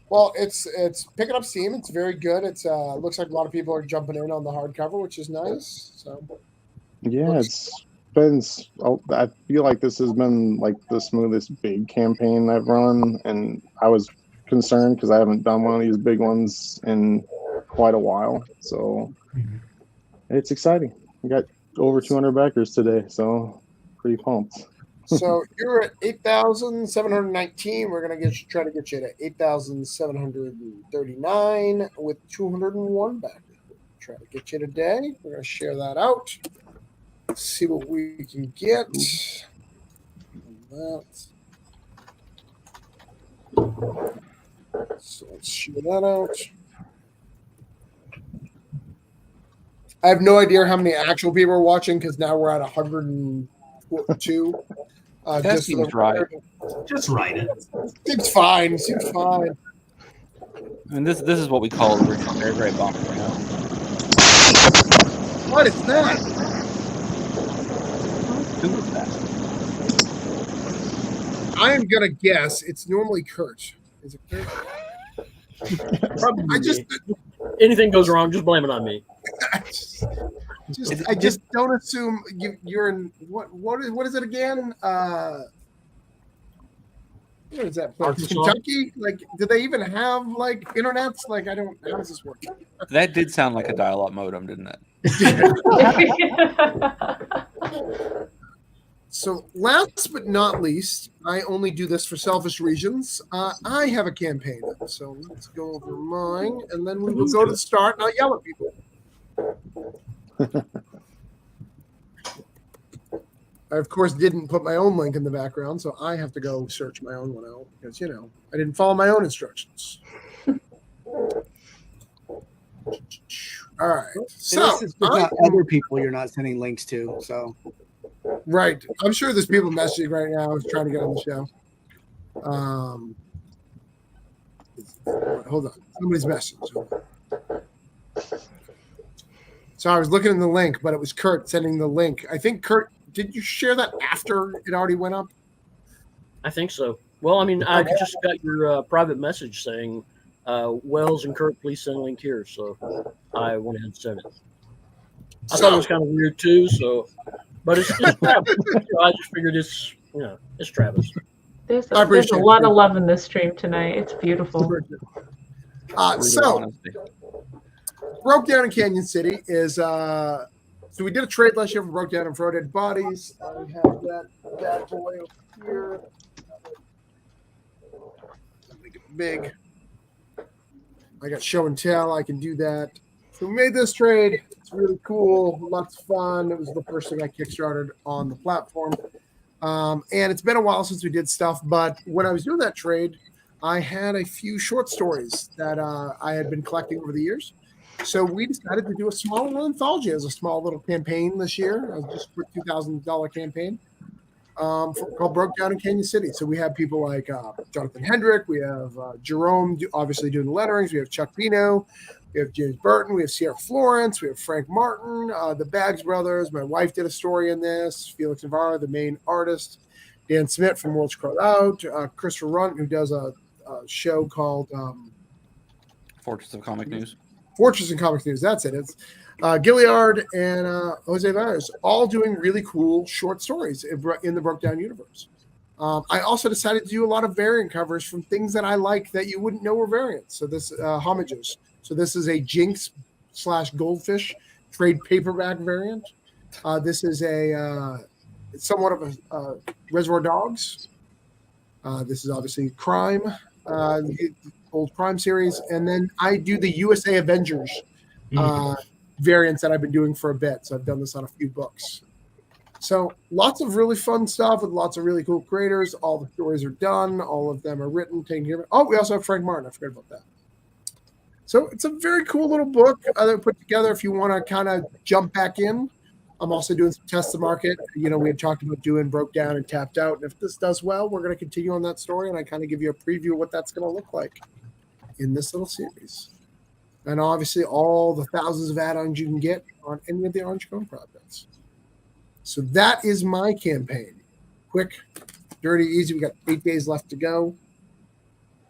Well, it's picking up steam. It's very good. It's looks like a lot of people are jumping in on the hardcover, which is nice. So yeah, it's been. I feel like this has been like the smoothest big campaign I've run, and I was concerned because I haven't done one of these big ones in quite a while. So it's exciting. We got over 200 backers today, so pretty pumped. So you're at 8,719. We're gonna try to get you to 8,739 with 201 backers. Try to get you today. We're gonna share that out. See what we can get. So let's share that out. I have no idea how many actual people are watching because now we're at 102. That seems right. Just write it. Seems fine. Seems fine. I mean, this is what we call the original Very Great Bomber. You know? What is that? Who is that? I am gonna guess it's normally Kurt. Is it Kurt? Probably. I Anything goes wrong, just blame it on me. I just don't assume you're in what is it again? What is that place? Arkansas? Kentucky? Like, do they even have like internets? Like, I don't. How does this work? That did sound like a dial-up modem, didn't it? So last but not least, I only do this for selfish reasons. I have a campaign. So let's go over mine, and then we will go to the start, not yell at people. I, of course, didn't put my own link in the background, so I have to go search my own one out because, you know, I didn't follow my own instructions. All right. So this is not other people you're not sending links to. So, right. I'm sure there's people messaging right now who's trying to get on the show. Hold on. Somebody's message. So I was looking in the link, but it was Kurt sending the link. I think, Kurt, did you share that after it already went up? I think so. Well, I mean, I just got your private message saying, Wells and Kurt, please send a link here. So I went ahead and sent it. I thought it was kind of weird too. So, but it's Travis. I just figured it's Travis. There's a lot of love in this stream tonight. It's beautiful. So Broke Down in Canyon City is so we did a trade last year for Broke Down and Fro Dead Bodies. We have that bad boy over here. Make it big. I got show and tell. I can do that. So we made this trade. It's really cool. Lots of fun. It was the first thing I kickstarted on the platform. And it's been a while since we did stuff, but when I was doing that trade, I had a few short stories that I had been collecting over the years. So we decided to do a small little anthology as a small little campaign this year. I was just a $2,000 campaign called Broke Down in Canyon City. So we have people like Jonathan Hendrick. We have Jerome, obviously doing the letterings. We have Chuck Pino. We have James Burton. We have Sierra Florence. We have Frank Martin, the Baggs brothers. My wife did a story in this. Felix Navarro, the main artist. Dan Smith from Worlds Crawled Out. Christopher Runt, who does a show called Fortress of Comic News. Fortress and Comics News. That's it. It's Gilliard and Jose Vargas, all doing really cool short stories in the Broke Down universe. I also decided to do a lot of variant covers from things that I like that you wouldn't know were variants. So this homages. So this is a Jinx / Goldfish trade paperback variant. This is it's somewhat of a Reservoir Dogs. This is obviously Crime, old Crime series, and then I do the USA Avengers variants that I've been doing for a bit. So I've done this on a few books. So lots of really fun stuff with lots of really cool creators. All the stories are done. All of them are written, taken care of. Oh, we also have Frank Martin. I forgot about that. So it's a very cool little book that I put together if you want to kind of jump back in. I'm also doing some tests of market. You know, we had talked about doing Broke Down and Tapped Out. And if this does well, we're going to continue on that story. And I kind of give you a preview of what that's going to look like in this little series. And obviously all the thousands of add-ons you can get on any of the Orange Cone projects. So that is my campaign. Quick, dirty, easy. We got 8 days left to go.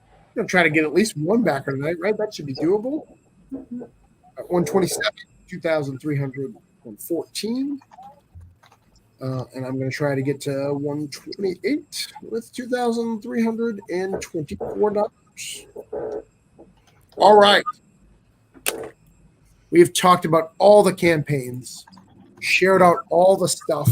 I'm going to try to get at least one backer tonight, right? That should be doable. 127, 2,314. And I'm going to try to get to 128 with $2,324. All right. We've talked about all the campaigns, shared out all the stuff.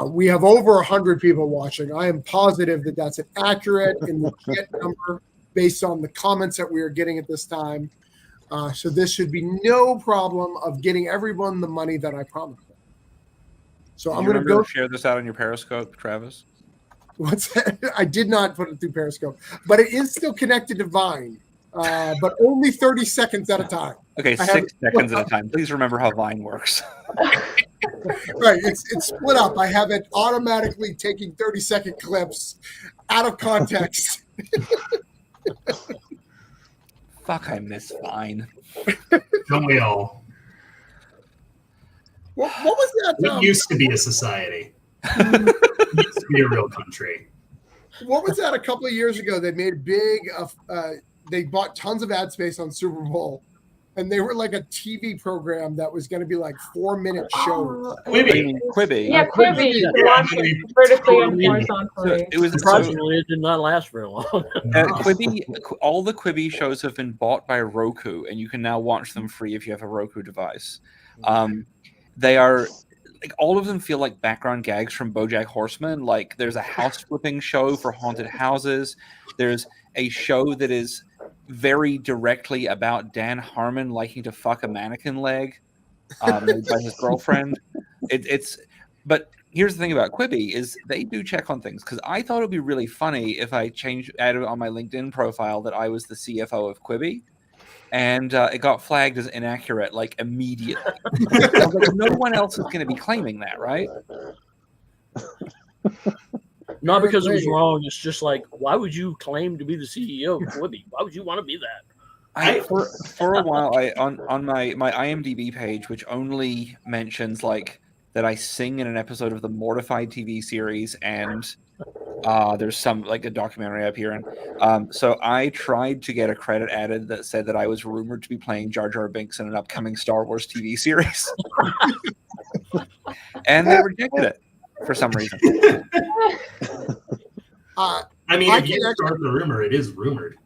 We have over 100 people watching. I am positive that that's an accurate and legit number based on the comments that we are getting at this time. So this should be no problem of getting everyone the money that I promised them. So I'm going to go share this out on your Periscope, Travis. What's that? I did not put it through Periscope, but it is still connected to Vine, but only 30 seconds at a time. Okay, 6 seconds at a time. Please remember how Vine works. Right, it's split up. I have it automatically taking 30-second clips out of context. Fuck, I miss Vine. Don't we all? What was that? It used to be a society. It used to be a real country. What was that a couple of years ago? They made big, they bought tons of ad space on Super Bowl. And they were like a TV program that was going to be like 4-minute shows. Quibi. Yeah, Quibi. Vertically and horizontally. It was Surprisingly, it did not last very long. Quibi. All the Quibi shows have been bought by Roku, and you can now watch them free if you have a Roku device. They are like all of them feel like background gags from BoJack Horseman. Like there's a house flipping show for haunted houses. There's a show that is very directly about Dan Harmon liking to fuck a mannequin leg made by his girlfriend. But here's the thing about Quibi is they do check on things, because I thought it would be really funny if I added on my LinkedIn profile that I was the CFO of Quibi. And it got flagged as inaccurate, like, immediately. I was like, no one else is going to be claiming that, right? Not because it was wrong. It's just like, why would you claim to be the CEO of Quibi? Why would you want to be that? For a while, on my IMDb page, which only mentions like that I sing in an episode of the Mortified TV series, and there's some like a documentary up here, and so I tried to get a credit added that said that I was rumored to be playing Jar Jar Binks in an upcoming Star Wars TV series, and they rejected it for some reason. I mean, if you start the rumor, it is rumored.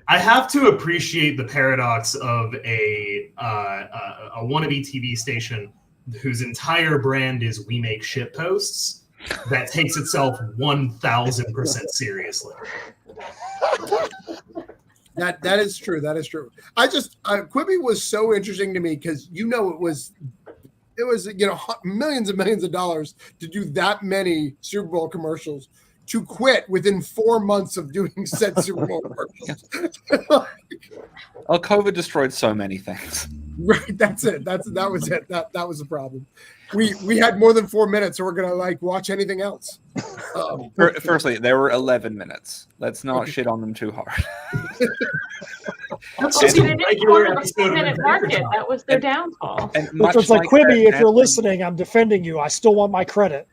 I have to appreciate the paradox of a wannabe TV station whose entire brand is "we make shit posts" that takes itself 1,000% seriously. That is true. That is true. Quibi was so interesting to me because it was millions and millions of dollars to do that many Super Bowl commercials, to quit within 4 months of doing said Super Bowl commercials. Well, COVID destroyed so many things. Right, that's it. That was it. That was the problem. We had more than 4 minutes, so we're gonna watch anything else. Firstly, there were 11 minutes. Let's not shit on them too hard. That's just a regular episode of Minute market. That was their downfall. And It's like Quibi, if you're listening, I'm defending you. I still want my credit.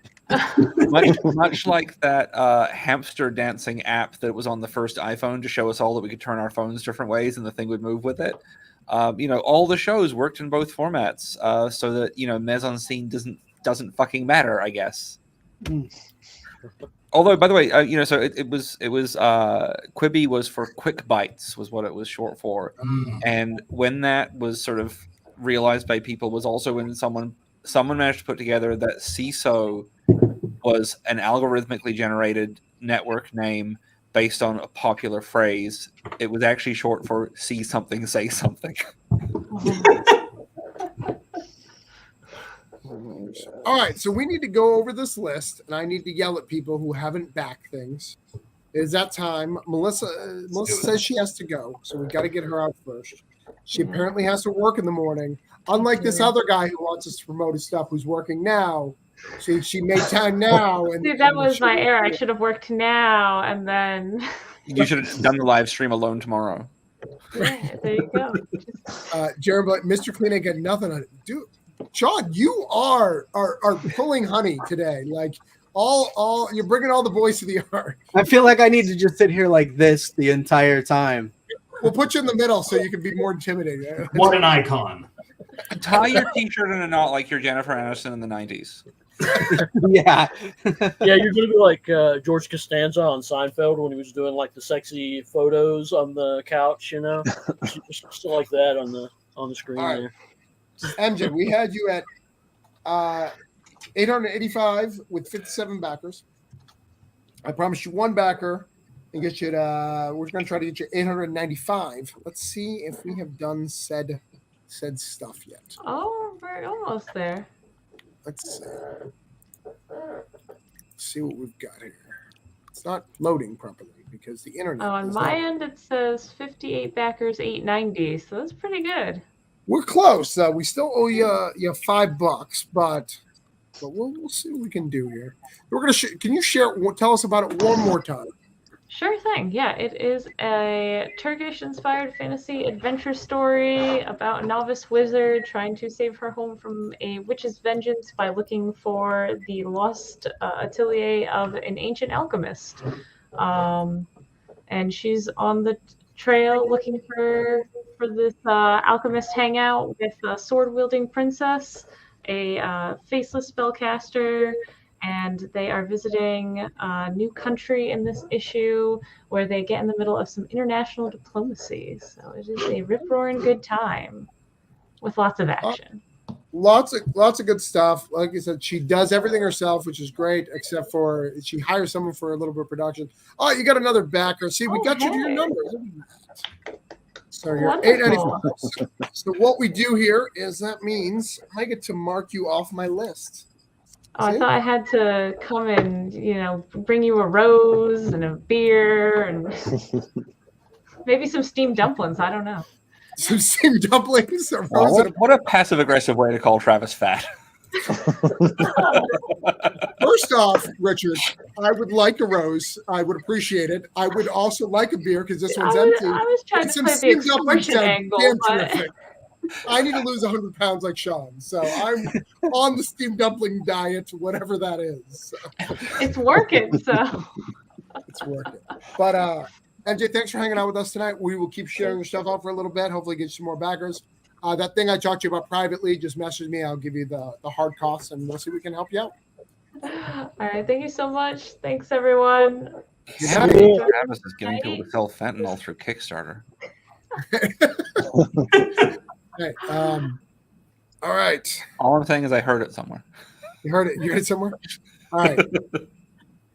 much like that hamster dancing app that was on the first iPhone to show us all that we could turn our phones different ways and the thing would move with it. All the shows worked in both formats, so that mise en scene doesn't fucking matter, I guess. Although, by the way, so it was Quibi was for Quick Bites, was what it was short for, and when that was sort of realized by people was also when someone managed to put together that CISO was an algorithmically generated network name based on a popular phrase. It was actually short for "see something, say something." All right, so we need to go over this list, and I need to yell at people who haven't backed things. It is that time. Melissa says she has to go, so we got to get her out first. She apparently has to work in the morning. Unlike this other guy who wants us to promote his stuff, who's working now. She made time now. And see, that was my error. I should have worked now, and then You should have done the live stream alone tomorrow. yeah, there you go. Jared, Mr. Clean ain't got nothing on it. Dude, Sean, you are pulling honey today. Like all you're bringing all the boys to the yard. I feel like I need to just sit here like this the entire time. We'll put you in the middle so you can be more intimidating. What an icon. Tie your t-shirt in a knot like you're Jennifer Aniston in the 90s. Yeah. Yeah, you're gonna be like George Costanza on Seinfeld when he was doing like the sexy photos on the couch, just like that on the screen. All right. There. MJ, we had you at 885 with 57 backers. I promised you one backer and get you to. We're going to try to get you 895. Let's see if we have done said stuff yet. Oh, we're almost there. Let's see what we've got here. It's not loading properly because the internet. Oh, on my end it says 58 backers, 890. So that's pretty good. We're close. We still owe you $5, but we'll see what we can do here. We're gonna. Can you tell us about it one more time? Sure thing. Yeah, it is a Turkish-inspired fantasy adventure story about a novice wizard trying to save her home from a witch's vengeance by looking for the lost atelier of an ancient alchemist. And she's on the trail looking for this alchemist hangout with a sword-wielding princess, a faceless spellcaster, and they are visiting a new country in this issue where they get in the middle of some international diplomacy. So it is a rip-roaring good time with lots of action. lots of good stuff. Like I said, she does everything herself, which is great, except for she hires someone for a little bit of production. Oh, you got another backer. See, we got you to your numbers. So you're $8.95. So what we do here is that means I get to mark you off my list. Oh, I thought I had to come and, bring you a rose and a beer and maybe some steamed dumplings. I don't know. Some steamed dumplings. What a passive aggressive way to call Travis fat. First off, Richard, I would like a rose. I would appreciate it. I would also like a beer because this one's empty. I was trying to play the extortion angle, but I need to lose 100 pounds like Sean, so I'm on the steamed dumpling diet, whatever that is. So. It's working, so it's working. But MJ, thanks for hanging out with us tonight. We will keep sharing your stuff out for a little bit. Hopefully, get you some more backers. That thing I talked to you about privately, just message me. I'll give you the hard costs, and we'll see if we can help you out. All right, thank you so much. Thanks, everyone. Yeah. Travis is getting people to sell fentanyl through Kickstarter. Hey, all right. All I'm saying is I heard it somewhere. You heard it? You heard it somewhere? All right.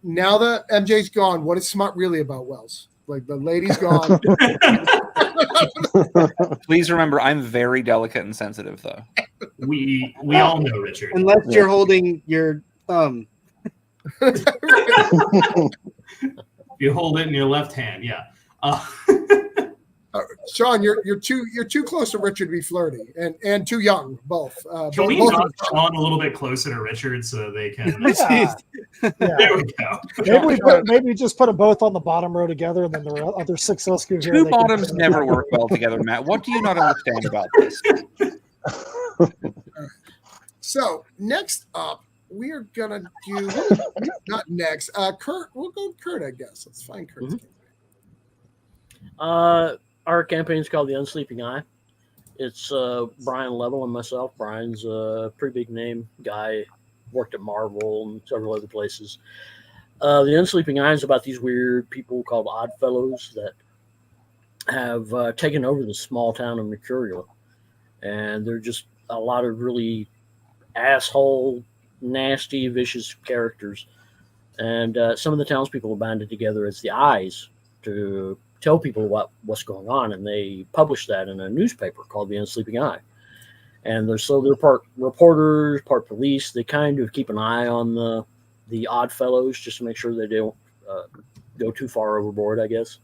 Now that MJ's gone, what is smart really about Wells? Like the lady's gone. Please remember, I'm very delicate and sensitive, though. We all know, Richard. Unless you're holding your thumb. You hold it in your left hand, yeah. Sean, you're too close to Richard to be flirty, and too young, both. Can we both knock Sean a little bit closer to Richard so they can? Yeah. There we go. Maybe just put them both on the bottom row together, and then the other 6 of us can. Two bottoms never work well together, Matt. What do you not understand about this? So next up, we are gonna do not next. Kurt, we'll go with Kurt, I guess. Let's find Kurt's Our campaign is called The Unsleeping Eye. It's Brian Level and myself. Brian's a pretty big name guy, worked at Marvel and several other places. The Unsleeping Eye is about these weird people called Oddfellows that have taken over the small town of Mercurial. And they're just a lot of really asshole, nasty, vicious characters. And some of the townspeople have banded together as the Eyes to tell people what's going on, and they publish that in a newspaper called The Unsleeping Eye. And they're part reporters, part police. They kind of keep an eye on the odd fellows just to make sure they don't go too far overboard, I guess.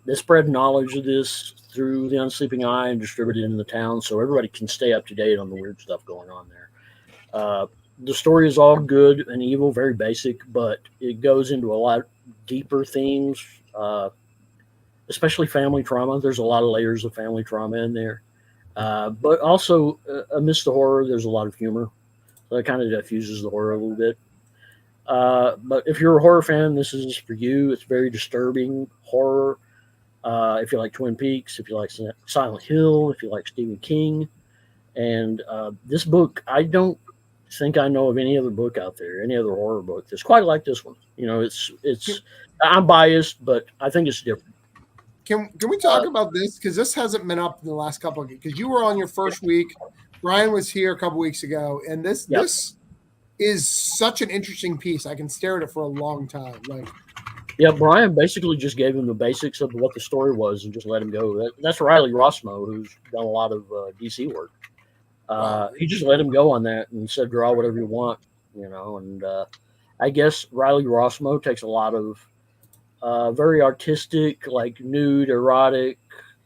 They spread knowledge of this through The Unsleeping Eye and distribute it in the town so everybody can stay up to date on the weird stuff going on there. The story is all good and evil, very basic, but it goes into a lot deeper themes, especially family trauma. There's a lot of layers of family trauma in there. But also, amidst the horror, there's a lot of humor. So it kind of diffuses the horror a little bit. But if you're a horror fan, this is for you. It's very disturbing horror. If you like Twin Peaks, if you like Silent Hill, if you like Stephen King. And this book, I don't think I know of any other book out there, any other horror book that's quite like this one. You know, it's I'm biased, but I think it's different. Can we talk about this? Because this hasn't been up in the last couple of weeks. Because you were on your first week. Brian was here a couple weeks ago. And this is such an interesting piece. I can stare at it for a long time. Yeah, Brian basically just gave him the basics of what the story was and just let him go. That's Riley Rossmo, who's done a lot of DC work. He just let him go on that and said, draw whatever you want, you know. And I guess Riley Rossmo takes a lot of very artistic, like nude, erotic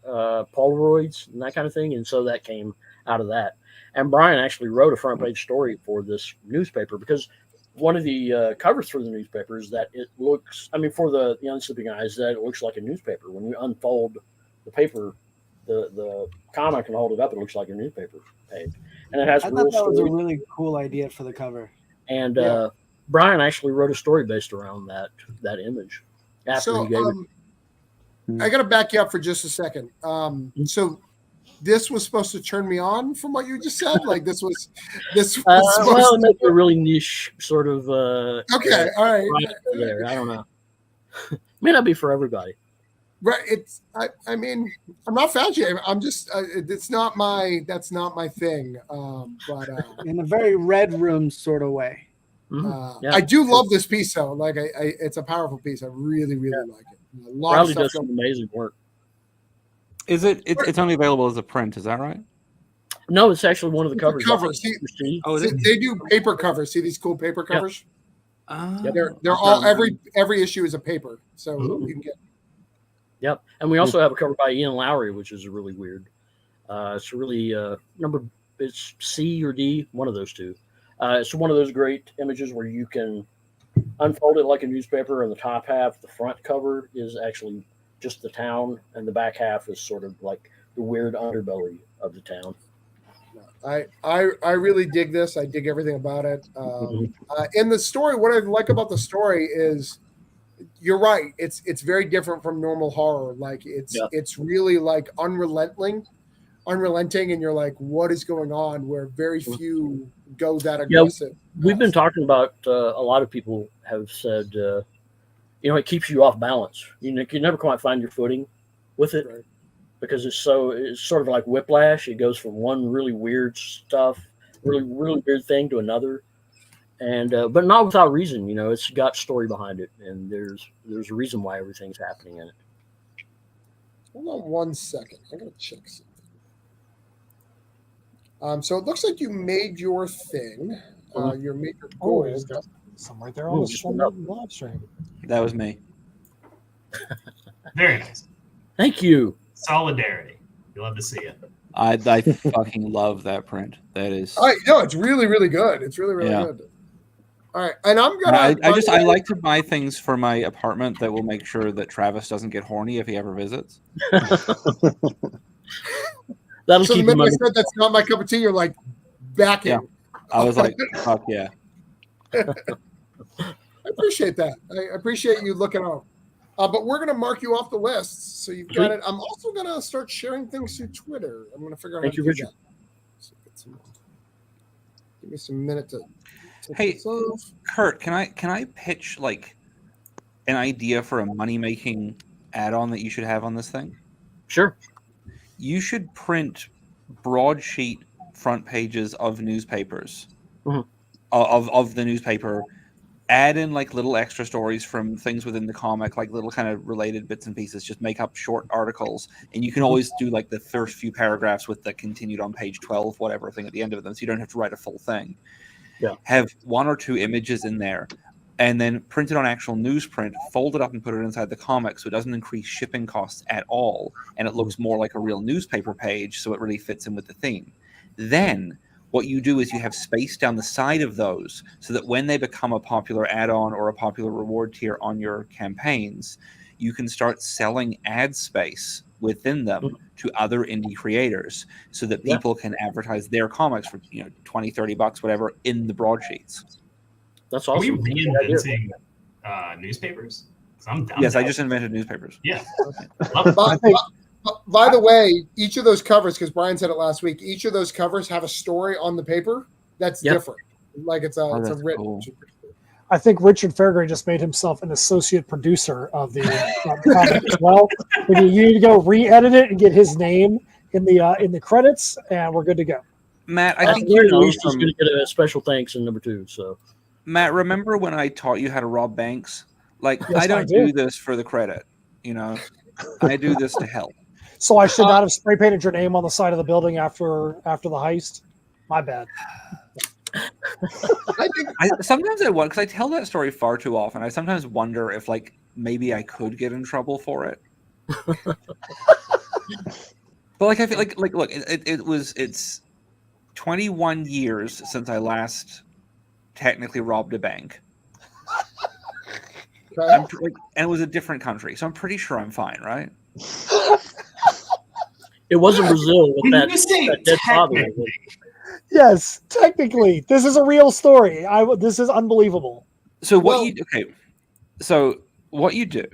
Polaroids and that kind of thing. And so that came out of that. And Brian actually wrote a front page story for this newspaper because one of the covers for the newspaper is that it looks, for the Unsleeping Eyes, that it looks like a newspaper. When you unfold the paper, the comic and hold it up, it looks like a newspaper page. And it has I thought that was a really cool idea for the cover. And Brian actually wrote a story based around that image. After he gave it. I got to back you up for just a second. So this was supposed to turn me on from what you just said? Like this was well, it a really niche sort of okay, all right. There. I don't know. May not be for everybody. Right. I mean, I'm not fan shaming. I'm just. It's not my. That's not my thing. But in a very Red Room sort of way. Yeah. I do love this piece though. Like, it's a powerful piece. I really like it. A lot Riley of stuff does some amazing work. Is it? It's only available as a print. Is that right? No, it's actually one of the It's a covers. cover. See? They do paper covers. See these cool paper covers? Yep. They're all every issue is a paper, so you can get. Yep, and we also have a cover by Ian Lowry, which is really weird. It's really it's C or D, one of those two. It's one of those great images where you can unfold it like a newspaper, and the top half, the front cover, is actually just the town, and the back half is sort of like the weird underbelly of the town. I really dig this. I dig everything about it. In the story, what I like about the story is, you're right. It's very different from normal horror. Like it's really like unrelenting, and you're like, what is going on? Where very few go that aggressive. We've been talking about a lot of people have said, it keeps you off balance. You never quite find your footing with it. Right. Because it's sort of like whiplash. It goes from one really weird really weird thing to another, and but not without reason. It's got story behind it, and there's a reason why everything's happening in it. Hold on 1 second. I gotta check something. So it looks like you made your thing. Your major goal. Some right there on the live stream. That was me. Very nice. Thank you. Solidarity. You love to see it. I fucking love that print. That is. It's really, really good. It's really, really good. All right, and I'm gonna. I like to buy things for my apartment that will make sure that Travis doesn't get horny if he ever visits. That'll so keep the him. minute I said that's not my cup of tea, you're like backing. Yeah. I was like, fuck yeah. I appreciate that. I appreciate you looking out. But we're going to mark you off the list, so you've got it. I'm also going to start sharing things through Twitter. I'm going to figure out how to do that. So give me some minute to. Hey, Kurt, can I pitch like an idea for a money-making add-on that you should have on this thing? Sure. You should print broadsheet front pages of newspapers, of the newspaper. Add in like little extra stories from things within the comic, like little kind of related bits and pieces. Just make up short articles, and you can always do like the first few paragraphs with the continued on page 12, whatever thing at the end of them, so you don't have to write a full thing. Yeah. Have one or two images in there, and then print it on actual newsprint, fold it up and put it inside the comic so it doesn't increase shipping costs at all, and it looks more like a real newspaper page, so it really fits in with the theme. Then what you do is you have space down the side of those so that when they become a popular add-on or a popular reward tier on your campaigns, you can start selling ad space within them to other indie creators so that people can advertise their comics for $20, $30, whatever, in the broadsheets. That's awesome. Are we reinventing newspapers? I'm down. Yes, I just invented newspapers. Yeah. By the way, each of those covers, because Brian said it last week, each of those covers have a story on the paper that's different. Like it's a written. Cool. I think Richard Fairgray just made himself an associate producer of the comic as well. You need to go re-edit it and get his name in the credits, and we're good to go. Matt, I think he's going to get a special thanks in number 2. So, Matt, remember when I taught you how to rob banks? Like, yes, I don't do this for the credit. I do this to help. So I should not have spray painted your name on the side of the building after the heist. My bad. Sometimes I wonder, because I tell that story far too often. I sometimes wonder if, like, maybe I could get in trouble for it. But like, I feel like look, it's 21 years since I last technically robbed a bank. And it was a different country, so I'm pretty sure I'm fine, right? It wasn't Brazil with that dead father. Yes, technically, this is a real story. This is unbelievable. So what you do,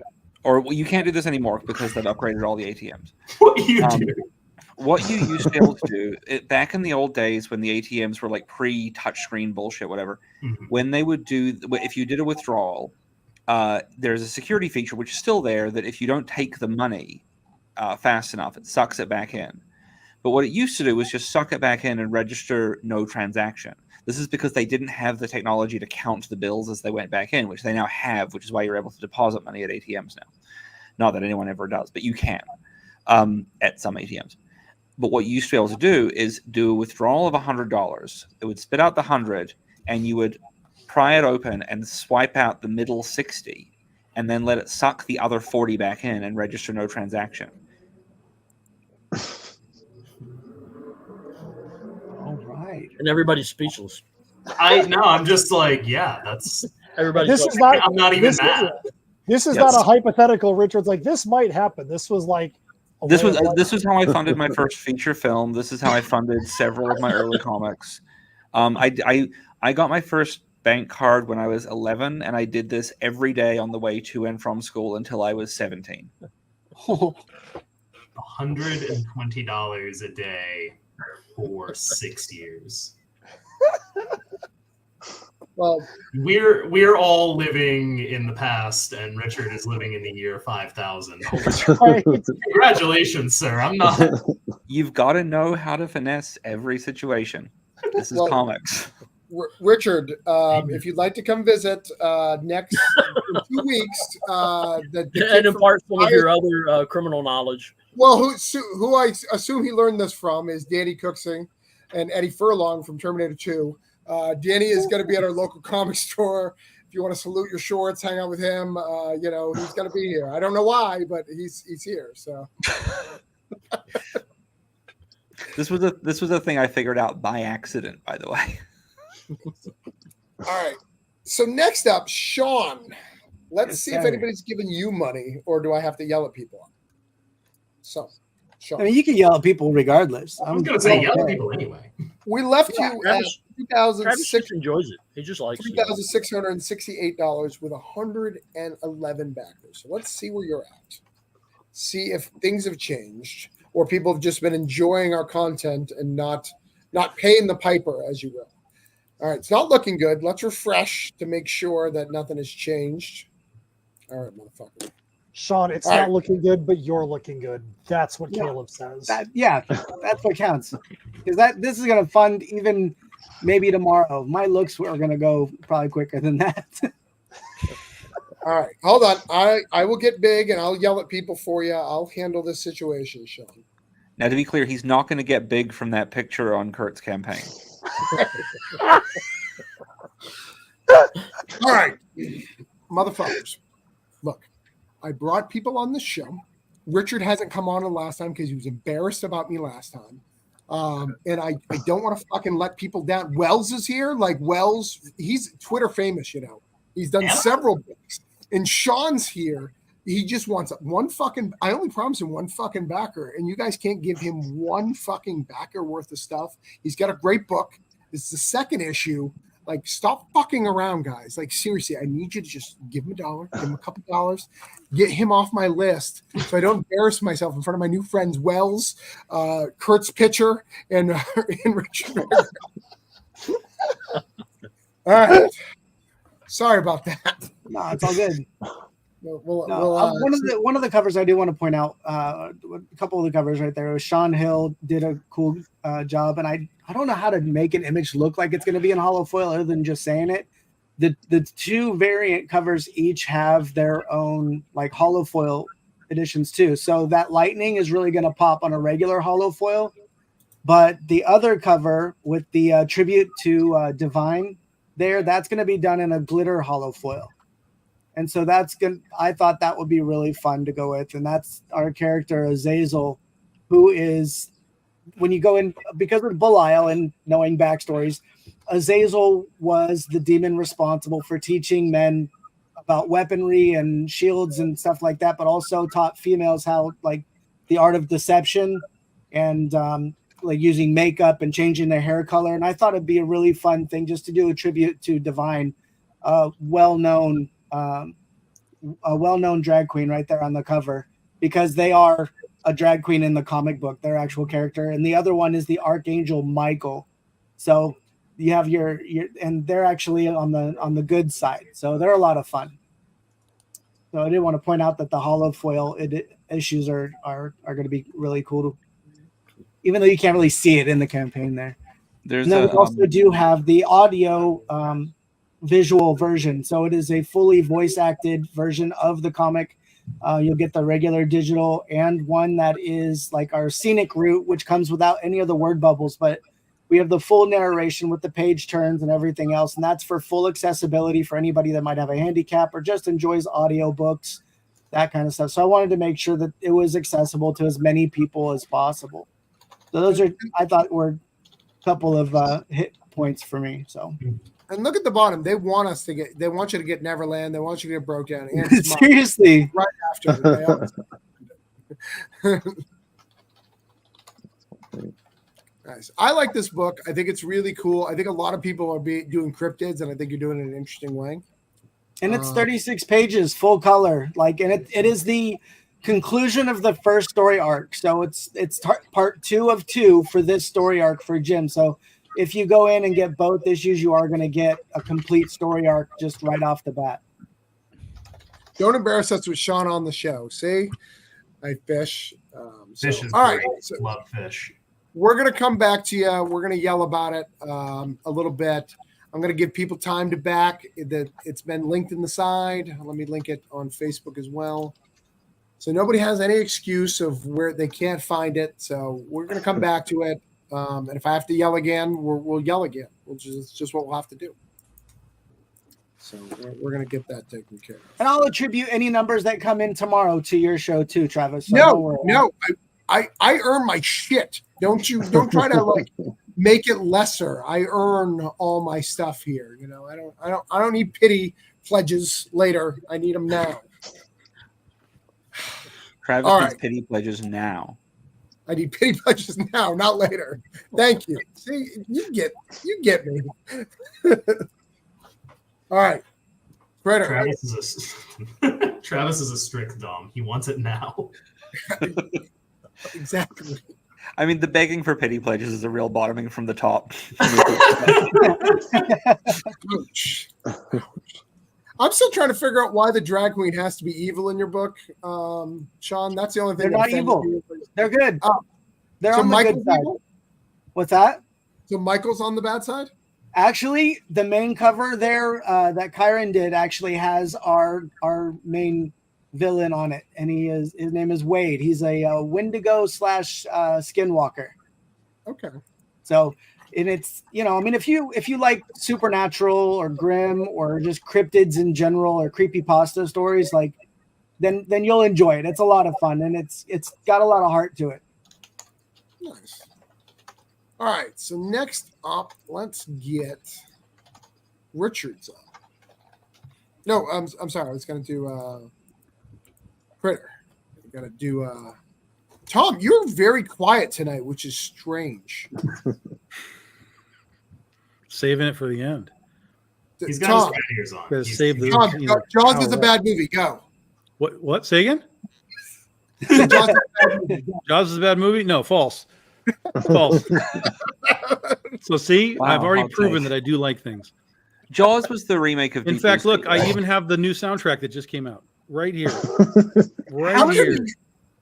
or you can't do this anymore because they've upgraded all the ATMs. What you do? What you used to be able to do back in the old days when the ATMs were like pre-touchscreen bullshit, whatever. When they would do, if you did a withdrawal, there's a security feature which is still there that if you don't take the money fast enough, it sucks it back in. But what it used to do was just suck it back in and register no transaction. This is because they didn't have the technology to count the bills as they went back in, which they now have, which is why you're able to deposit money at ATMs now. Not that anyone ever does, but you can at some ATMs. But what you used to be able to do is do a withdrawal of $100. It would spit out the 100, and you would pry it open and swipe out the middle 60, and then let it suck the other 40 back in and register no transaction. All right. And everybody's speechless. I'm just like, yeah, that's Everybody's This like, is not. I'm not even this, mad. This is Yes. not a hypothetical. Richard's like, this might happen. This was like. This was how I funded my first feature film. This is how I funded several of my early comics. I got my first bank card when I was 11, and I did this every day on the way to and from school until I was 17. $120 a day for 6 years. Well, We're all living in the past, and Richard is living in the year 5000. Congratulations, sir. I'm not. You've got to know how to finesse every situation. This is Well, comics. Richard, if you'd like to come visit next in 2 weeks, the kid and from impart some of I- your other criminal knowledge. Well, who I assume he learned this from is Danny Cooksing and Eddie Furlong from Terminator 2. Danny is going to be at our local comic store. If you want to salute your shorts, hang out with him, he's going to be here. I don't know why, but he's here. So This was a thing I figured out by accident, by the way. all right. So next up, Sean. Let's see if sir. anybody's giving you money, or do I have to yell at people? So, Sean, I mean, you can yell at people regardless. I was going to say yell at okay. people anyway. we left Yeah, you Travis- at Travis just enjoys it. He just likes it. $3,668 with 111 backers. So let's see where you're at. See if things have changed, or people have just been enjoying our content and not paying the piper, as you will. All right, it's not looking good. Let's refresh to make sure that nothing has changed. All right, motherfucker. Sean, it's All not right. looking good, but you're looking good. That's what Yeah. Caleb says. That's what counts. Because this is gonna fund even maybe tomorrow. My looks are gonna go probably quicker than that. All right, hold on. I will get big and I'll yell at people for you. I'll handle this situation, Sean. Now, to be clear, he's not going to get big from that picture on Kurt's campaign. All right, motherfuckers. Look, I brought people on the show. Richard hasn't come on the last time because he was embarrassed about me last time. And I don't want to fucking let people down. Wells is here. Like Wells, he's Twitter famous, He's done several books. And Sean's here. He just wants one fucking, I only promised him one fucking backer. And you guys can't give him one fucking backer worth of stuff. He's got a great book. This is the second issue. Like, stop fucking around, guys. Like, seriously, I need you to just give him $1, give him a couple dollars, get him off my list so I don't embarrass myself in front of my new friends, Wells, Kurt's pitcher, and Richard. All right. Sorry about that. No, it's all good. We'll, One of the covers I do want to point out, a couple of the covers right there. Sean Hill did a cool job, and I don't know how to make an image look like it's going to be in hollow foil other than just saying it. The two variant covers each have their own like hollow foil editions too. So that lightning is really going to pop on a regular hollow foil, but the other cover with the tribute to Divine there, that's going to be done in a glitter hollow foil. And so I thought that would be really fun to go with. And that's our character, Azazel, who is, when you go in, because of Belial and knowing backstories, Azazel was the demon responsible for teaching men about weaponry and shields and stuff like that, but also taught females how, like, the art of deception and like using makeup and changing their hair color. And I thought it'd be a really fun thing just to do a tribute to Divine, a well-known drag queen right there on the cover, because they are a drag queen in the comic book, their actual character. And the other one is the Archangel Michael. So you have your and they're actually on the good side. So they're a lot of fun. So I did want to point out that the hollow foil issues are going to be really cool, even though you can't really see it in the campaign there. There's and then we also do have the audio visual version. So it is a fully voice acted version of the comic. You'll get the regular digital and one that is like our scenic route, which comes without any of the word bubbles, but we have the full narration with the page turns and everything else. And that's for full accessibility for anybody that might have a handicap or just enjoys audiobooks, that kind of stuff. So I wanted to make sure that it was accessible to as many people as possible. So those are, I thought, were a couple of hit points for me. So. And look at the bottom. They want you to get Neverland. They want you to get Broke Down. And Seriously. right after. Nice. I like this book. I think it's really cool. I think a lot of people are doing cryptids, and I think you're doing it in an interesting way. And it's 36 pages, full color. Like, and it is the conclusion of the first story arc. So it's part 2 of 2 for this story arc for Jim. So if you go in and get both issues, you are going to get a complete story arc just right off the bat. Don't embarrass us with Sean on the show. See, I fish. Fish is all great. right. So love fish. we're going to come back to you. We're going to yell about it a little bit. I'm going to give people time to back. It's been linked in the side. Let me link it on Facebook as well. So nobody has any excuse of where they can't find it. So we're going to come back to it. And if I have to yell again, we'll yell again. It's just what we'll have to do. So we're going to get that taken care of. And I'll attribute any numbers that come in tomorrow to your show too, Travis. So no. I earn my shit. Don't try to like make it lesser. I earn all my stuff here. You know, I don't need pity pledges later. I need them now. Travis needs pity pledges now. I need pity pledges now, not later. Thank you. See, you get me. All right. Critter. Travis is a strict dom. He wants it now. Exactly. I mean, the begging for pity pledges is a real bottoming from the top. Ouch. I'm still trying to figure out why the drag queen has to be evil in your book, Sean. That's the only thing. They're not evil. They're good. They're so on the good side. What's that? So Michael's on the bad side? Actually, the main cover there that Kyron did actually has our main villain on it, and his name is Wade. He's a Wendigo / Skinwalker. Okay. So, and it's, you know, I mean, if you like supernatural or grim or just cryptids in general or creepypasta stories, like then you'll enjoy it. It's a lot of fun, and it's got a lot of heart to it. Nice. All right. So next up, let's get Richard's up. No, I'm sorry. I was going to do Critter. I got to do Tom. You're very quiet tonight, which is strange. Saving it for the end. He's got Tom, his cat ears on. Gotta save the Tom, Jaws is a bad movie. Go. What? Say again? Jaws is a bad movie? No, false. False. So see, Wow, I've already hot proven take. that I do like things. Jaws was the remake of. In Deep fact, Blue look, Sea, right? I even have the new soundtrack that just came out right here. How is Right here. it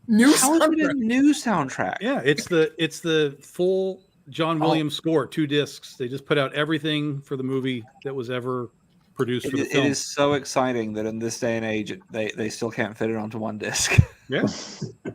new How is it a soundtrack? new soundtrack? Yeah, it's the full John Williams score, 2 discs. They just put out everything for the movie that was ever produced for the It film. is so exciting that in this day and age, they still can't fit it onto one disc. Yeah.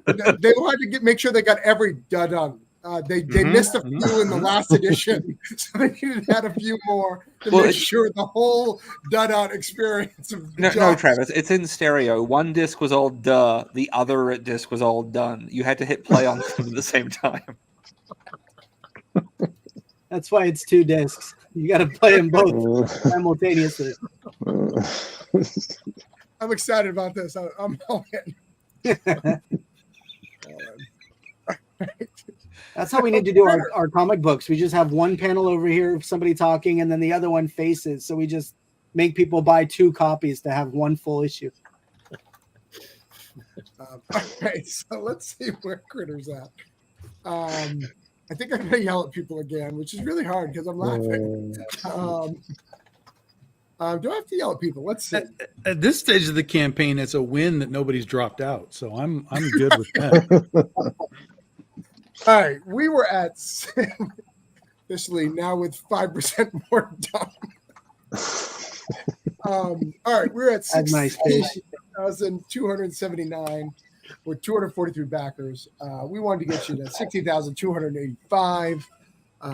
They wanted to make sure they got every done. They missed a few in the last edition, so they needed to add a few more to make sure the whole done experience of No, Jaws. Travis, it's in stereo. One disc was all duh, the other disc was all done. You had to hit play on them at the same time. That's why it's 2 discs. You got to play them both simultaneously. I'm excited about this. I'm all in. That's how we need to do our comic books. We just have one panel over here of somebody talking, and then the other one faces. So we just make people buy 2 copies to have one full issue. All right, so let's see where Critter's at. I think I'm going to yell at people again, which is really hard because I'm laughing. Do I have to yell at people? Let's see. At this stage of the campaign, it's a win that nobody's dropped out. So I'm good with that. All right, we were at officially now with 5% more done. All right, we're at 16,279 with 243 backers. We wanted to get you to 16,285.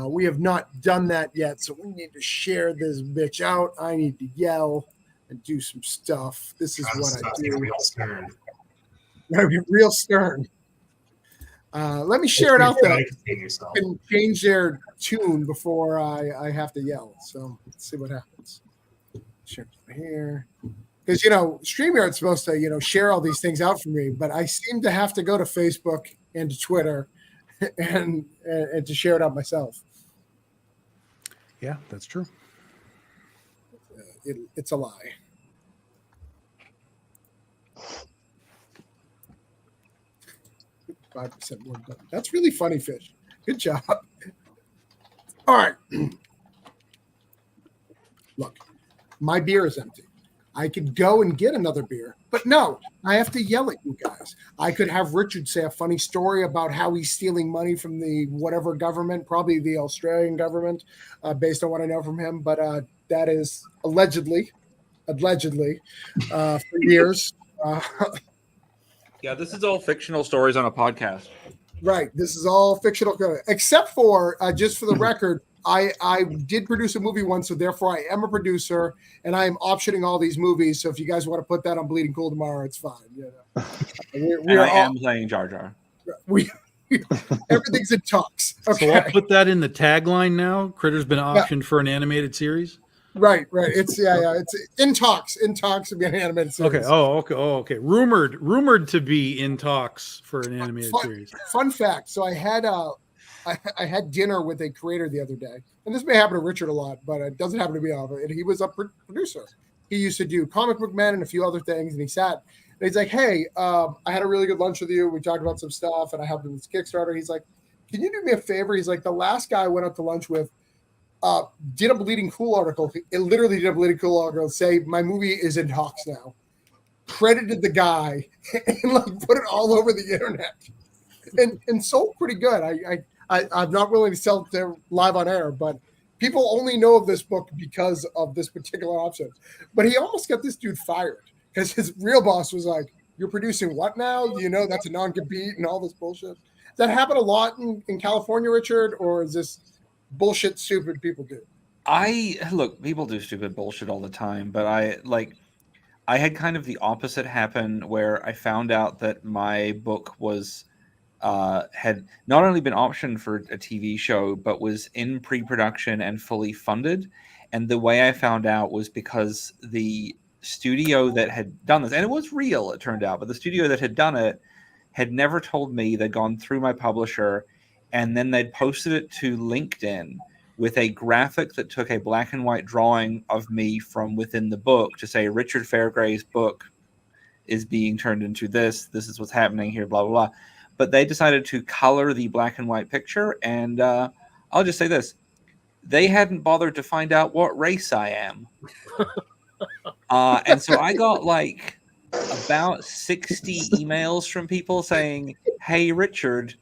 We have not done that yet, so we need to share this bitch out. I need to yell and do some stuff. This is what I do. Real stern. Gotta be real stern. Let me share it out though. And change their tune before I have to yell. So let's see what happens. Share here. Because StreamYard's supposed to, share all these things out for me, but I seem to have to go to Facebook and to Twitter and to share it out myself. Yeah, that's true. It's a lie. $5% more done. That's really funny, Fish. Good job. All right. Look, my beer is empty. I could go and get another beer, but no, I have to yell at you guys. I could have Richard say a funny story about how he's stealing money from the whatever government, probably the Australian government, based on what I know from him. But that is allegedly, for years. Yeah, this is all fictional stories on a podcast. Right. This is all fictional, except for, just for the record, I did produce a movie once, so therefore I am a producer, and I am optioning all these movies. So if you guys want to put that on Bleeding Cool tomorrow, it's fine. I am playing Jar Jar. Everything's in talks. Okay. So I'll put that in the tagline now. Critter's been optioned for an animated series. Right. It's it's in talks to be an animated series. Okay. Rumored to be in talks for an animated series. Fun fact. So I had dinner with a creator the other day, and this may happen to Richard a lot, but it doesn't happen to me often. And he was a producer. He used to do Comic Book Men and a few other things, and he sat and he's like, "Hey, I had a really good lunch with you. We talked about some stuff, and I helped him with Kickstarter." He's like, "Can you do me a favor?" He's like, "The last guy I went out to lunch with did a Bleeding Cool article. It literally did a Bleeding Cool article say my movie is in talks now." Credited the guy and put it all over the internet, and sold pretty good. I'm not willing to sell it live on air, but people only know of this book because of this particular option. But he almost got this dude fired because his real boss was like, "You're producing what now? That's a non-compete and all this bullshit." Does that happen a lot in California, Richard, or is this bullshit stupid people do? Look, people do stupid bullshit all the time, but I had kind of the opposite happen where I found out that my book was had not only been optioned for a TV show, but was in pre-production and fully funded. And the way I found out was because the studio that had done this, and it was real, it turned out, but the studio that had done it had never told me. They'd gone through my publisher, and then they'd posted it to LinkedIn with a graphic that took a black and white drawing of me from within the book to say Richard Fairgray's book is being turned into this. This is what's happening here, blah, blah, blah. But they decided to color the black and white picture. And I'll just say this. They hadn't bothered to find out what race I am. And so I got about 60 emails from people saying, "Hey, Richard,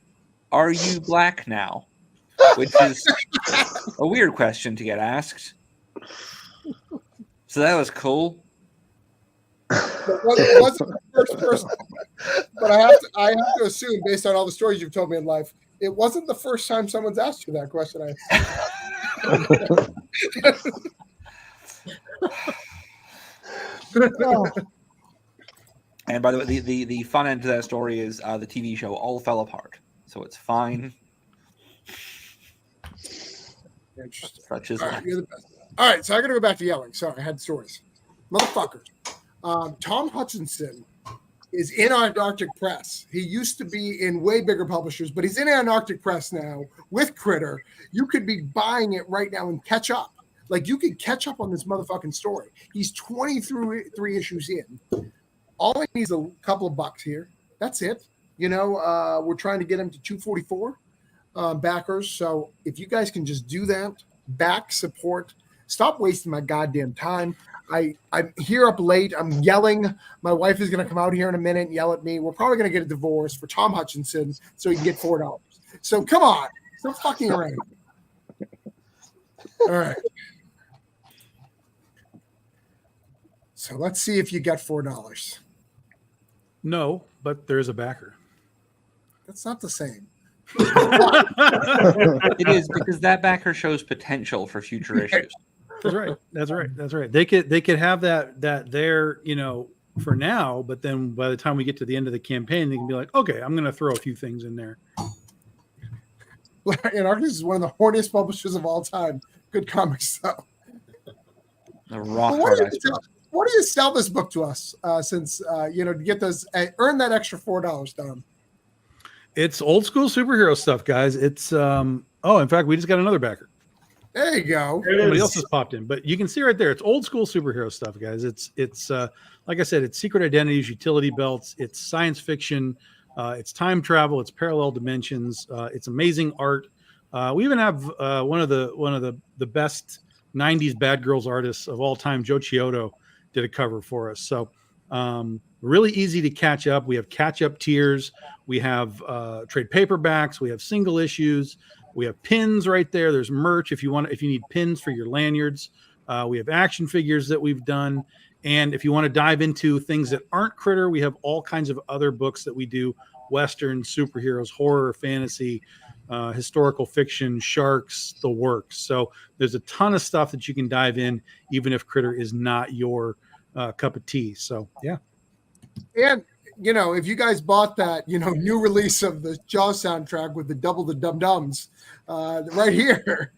are you black now?" Which is a weird question to get asked. So that was cool. It wasn't the first person, but I have to assume, based on all the stories you've told me in life, it wasn't the first time someone's asked you that question. And by the way, the fun end to that story is the TV show all fell apart, so it's fine. Interesting. Such is all right, you're the best. All right, so I got to go back to yelling. Sorry, I had stories. Motherfuckers. Tom Hutchinson is in Antarctic Press. He used to be in way bigger publishers, but he's in Antarctic Press now with Critter. You could be buying it right now and catch up. You could catch up on this motherfucking story. He's 23 issues in. All I need is a couple of bucks here. That's it. We're trying to get him to 244 backers. So if you guys can just do that, back, support, Stop wasting my goddamn time. I'm here up late. I'm yelling. My wife is going to come out here in a minute and yell at me. We're probably going to get a divorce for Tom Hutchinson so he can get $4. So come on. Stop fucking around. All right. So let's see if you got $4. No, but there's a backer. That's not the same. It is, because that backer shows potential for future issues. That's right. That's right. That's right. They could have that there, for now, but then by the time we get to the end of the campaign, they can be like, okay, I'm going to throw a few things in there. Anarchist is one of the horniest publishers of all time. Good comics, though. The rock Well, hard why do you sell this book to us? Since to get those, earn that extra $4, Dom. It's old school superhero stuff, guys. It's in fact, we just got another backer. There you go. Somebody else has popped in, but you can see right there. It's old school superhero stuff, guys. It's like I said, it's secret identities, utility belts, it's science fiction, it's time travel, it's parallel dimensions, it's amazing art. We even have one of the best '90s bad girls artists of all time, Joe Chiodo, did a cover for us. So really easy to catch up. We have catch up tiers. We have trade paperbacks. We have single issues. We have pins right there. There's merch if you need pins for your lanyards. We have action figures that we've done. And if you want to dive into things that aren't Critter, we have all kinds of other books that we do: Western, superheroes, horror, fantasy, historical fiction, sharks, the works. So there's a ton of stuff that you can dive in, even if Critter is not your cup of tea. So yeah. And if you guys bought that, new release of the Jaws soundtrack with the double the dum dums, right here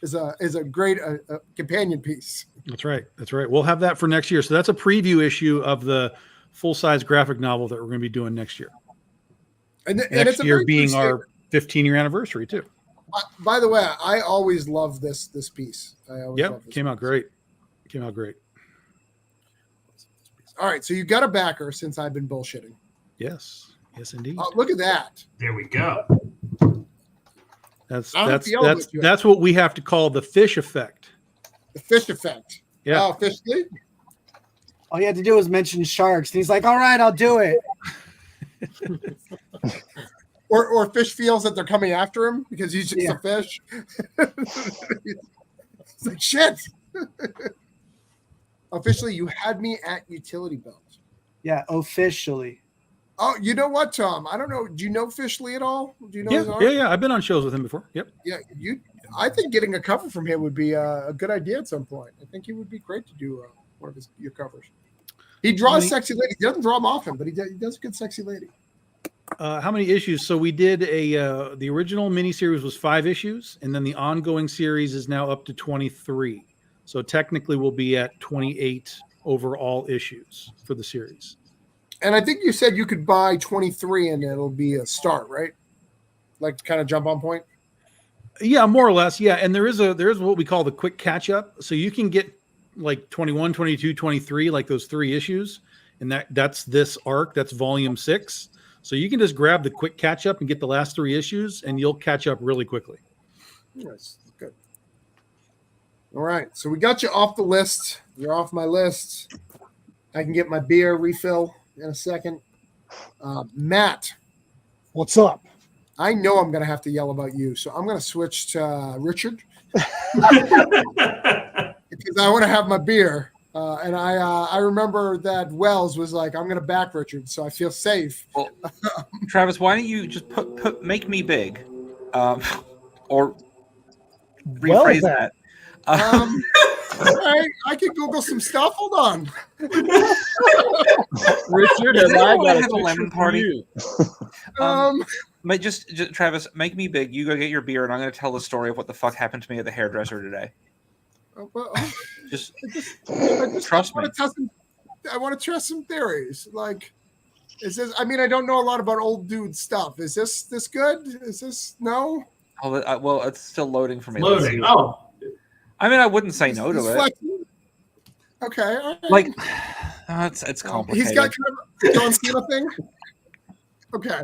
is a great companion piece. That's right. That's right. We'll have that for next year. So that's a preview issue of the full-size graphic novel that we're going to be doing next year. And next year being our 15-year anniversary too. By the way, I always love this piece. Came out great. All right, so you got a backer since I've been bullshitting. Yes, indeed. Oh, look at that. There we go. That's what we have to call the fish effect. The fish effect. Yeah. Oh, fish lead? All you had to do was mention sharks, and he's like, "All right, I'll do it." or fish feels that they're coming after him because he's just a fish. It's like shit. Officially, you had me at utility belt. Yeah, officially. Oh, you know what, Tom? I don't know. Do you know Fish Lee at all? Do you know his art? Yeah. I've been on shows with him before. Yep. Yeah, I think getting a cover from him would be a good idea at some point. I think he would be great to do one of your covers. He draws sexy ladies. He doesn't draw them often, but he does a good sexy lady. How many issues? So we did the original miniseries was 5 issues, and then the ongoing series is now up to 23. So technically we'll be at 28 overall issues for the series. And I think you said you could buy 23 and it'll be a start, right? Like kind of jump on point? Yeah, more or less. Yeah. And there is what we call the quick catch up. So you can get like 21, 22, 23, like those 3 issues. And that's this arc. That's volume 6. So you can just grab the quick catch up and get the last 3 issues and you'll catch up really quickly. Yes. Good. All right. So we got you off the list. You're off my list. I can get my beer refill in a second. Matt. What's up? I know I'm going to have to yell about you, so I'm going to switch to Richard because I want to have my beer. And I remember that Wells was like, "I'm going to back Richard," so I feel safe. Well, Travis, why don't you just make me big, or rephrase that? All right, I can Google some stuff. Hold on. Richard, Does have I anyone got have a lemon party? Just Travis, make me big. You go get your beer, and I'm going to tell the story of what the fuck happened to me at the hairdresser today. Just trust me. I want to test some theories. Like, is this? I mean, I don't know a lot about old dude stuff. Is this good? Is this no? Oh, well, it's still loading for me. Loading. Oh. I mean, I wouldn't say no to it. Okay. All right. Like, it's complicated. He's got kind of a John Cena thing. Okay.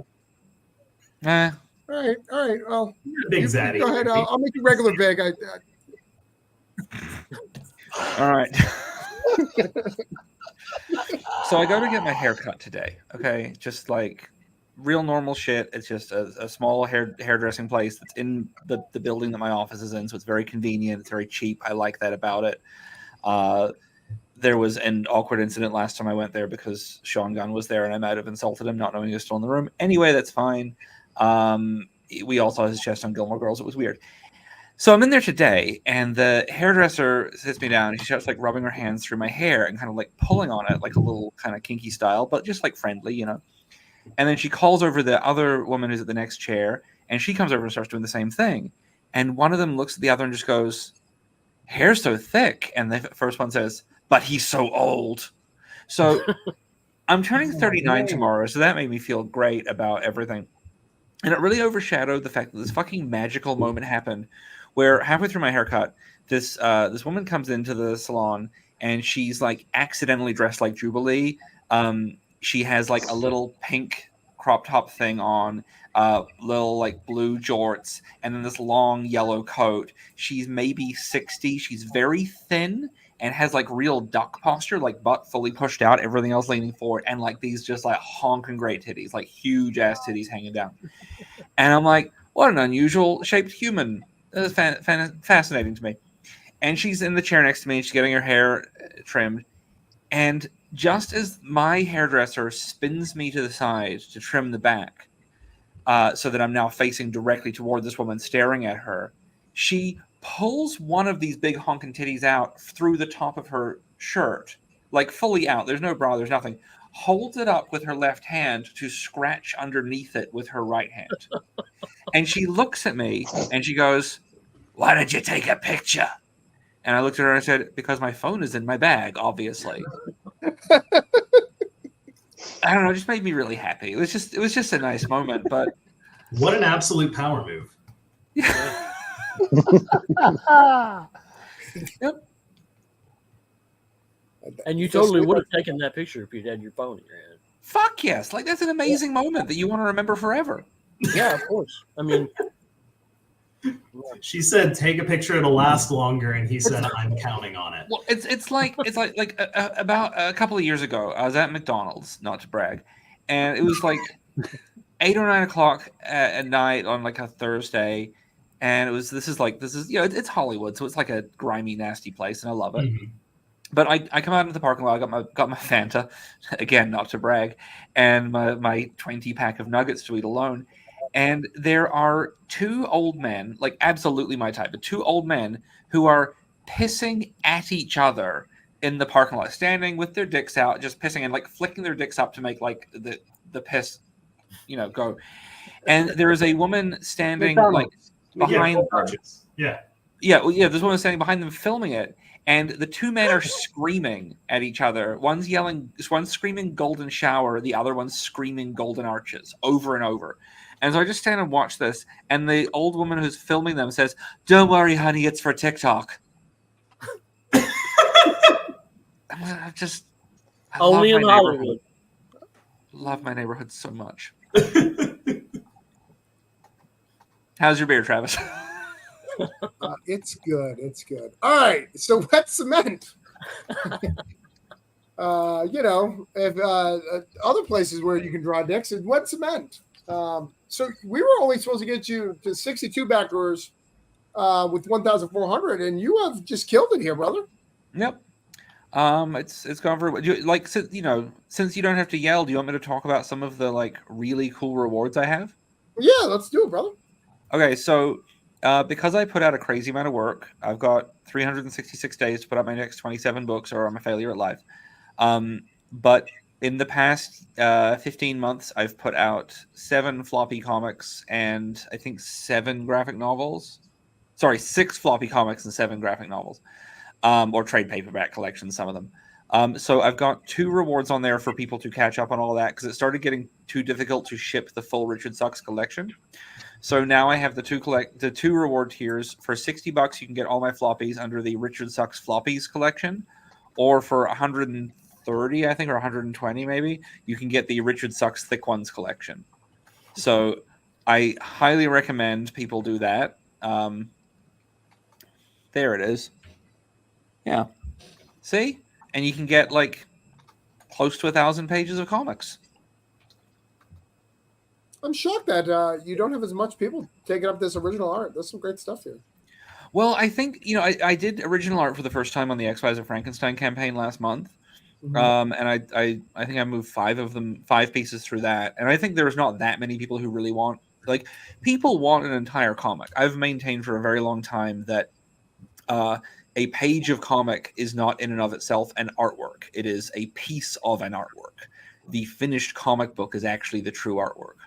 All right. Well, big zaddy. Go ahead. I'll make you regular big. All right. So I go to get my hair cut today. Okay, just like real normal shit. It's just a small hairdressing place that's in the building that my office is in, so it's very convenient. It's very cheap. I like that about it. There was an awkward incident last time I went there because Sean Gunn was there and I might have insulted him, not knowing he was still in the room. Anyway, that's fine. We all saw his chest on Gilmore Girls. It was weird. So I'm in there today, and the hairdresser sits me down, and she starts like rubbing her hands through my hair and kind of like pulling on it, like a little kind of kinky style, but just like friendly, you know. And then she calls over the other woman who's at the next chair, and she comes over and starts doing the same thing. And one of them looks at the other and just goes, "Hair's so thick." And the first one says, "But he's so old." So I'm turning 39 tomorrow, so that made me feel great about everything. And it really overshadowed the fact that this fucking magical moment happened where halfway through my haircut, this woman comes into the salon and she's like accidentally dressed like Jubilee. She has like a little pink crop top thing on, little like blue jorts, and then this long yellow coat. She's maybe 60. She's very thin and has like real duck posture, like butt fully pushed out, everything else leaning forward, and like these just like honking great titties, like huge ass titties hanging down. And I'm like, what an unusual shaped human. That was fascinating to me. And she's in the chair next to me, and she's getting her hair trimmed. And just as my hairdresser spins me to the side to trim the back, so that I'm now facing directly toward this woman staring at her, she pulls one of these big honking titties out through the top of her shirt, like fully out. There's no bra, there's nothing. Holds it up with her left hand to scratch underneath it with her right hand. And she looks at me and she goes, "Why did you take a picture?" And I looked at her and I said, "Because my phone is in my bag, obviously." I don't know, it just made me really happy. It was just a nice moment, but what an absolute power move. Yeah. Yep. And you totally would have taken that picture if you'd had your phone in your hand. Fuck yes. Like, that's an amazing moment that you want to remember forever. Yeah, of course. I mean, she said, "Take a picture; it'll last longer," and he said, "I'm counting on it." Well, it's like about a couple of years ago, I was at McDonald's, not to brag, and it was like 8 or 9 o'clock at night on like a Thursday, and this is it's Hollywood, so it's like a grimy, nasty place, and I love it. Mm-hmm. But I come out into the parking lot. I got my Fanta, again, not to brag, and my 20-pack of nuggets to eat alone. And there are two old men, like absolutely my type, but two old men who are pissing at each other in the parking lot, standing with their dicks out, just pissing and like flicking their dicks up to make like the piss, go. And there is a woman standing like behind them. Yeah. There's a woman standing behind them filming it. And the two men are screaming at each other. One's screaming golden shower, the other one's screaming golden arches over and over. And so I just stand and watch this, and the old woman who's filming them says, "Don't worry, honey, it's for TikTok." Only in Hollywood. Love my neighborhood so much. How's your beer, Travis? It's good. It's good. All right. So wet cement. If other places where you can draw dicks is wet cement. So we were only supposed to get you to 62 backers with 1,400, and you have just killed it here, brother. Yep. It's gone for since you don't have to yell. Do you want me to talk about some of the like really cool rewards I have? Yeah, let's do it, brother. Okay, so because I put out a crazy amount of work, I've got 366 days to put out my next 27 books, or I'm a failure at life. But in the past 15 months, I've put out 7 floppy comics and I think 7 graphic novels. Sorry, 6 floppy comics and 7 graphic novels, or trade paperback collections, some of them. So I've got 2 rewards on there for people to catch up on all that because it started getting too difficult to ship the full Richard Sucks collection. So now I have the two reward tiers. For $60, you can get all my floppies under the Richard Sucks Floppies collection, or for 130, I think, or 120 maybe, you can get the Richard Sucks Thick Ones collection. So I highly recommend people do that. There it is. Yeah. See? And you can get like close to 1,000 pages of comics. I'm shocked that you don't have as much people taking up this original art. There's some great stuff here. Well, I think, I did original art for the first time on the X-Files of Frankenstein campaign last month. Mhm. And I think I moved 5 pieces through that. And I think there's not that many people who really want, like, people want an entire comic. I've maintained for a very long time that a page of comic is not in and of itself an artwork. It is a piece of an artwork. The finished comic book is actually the true artwork.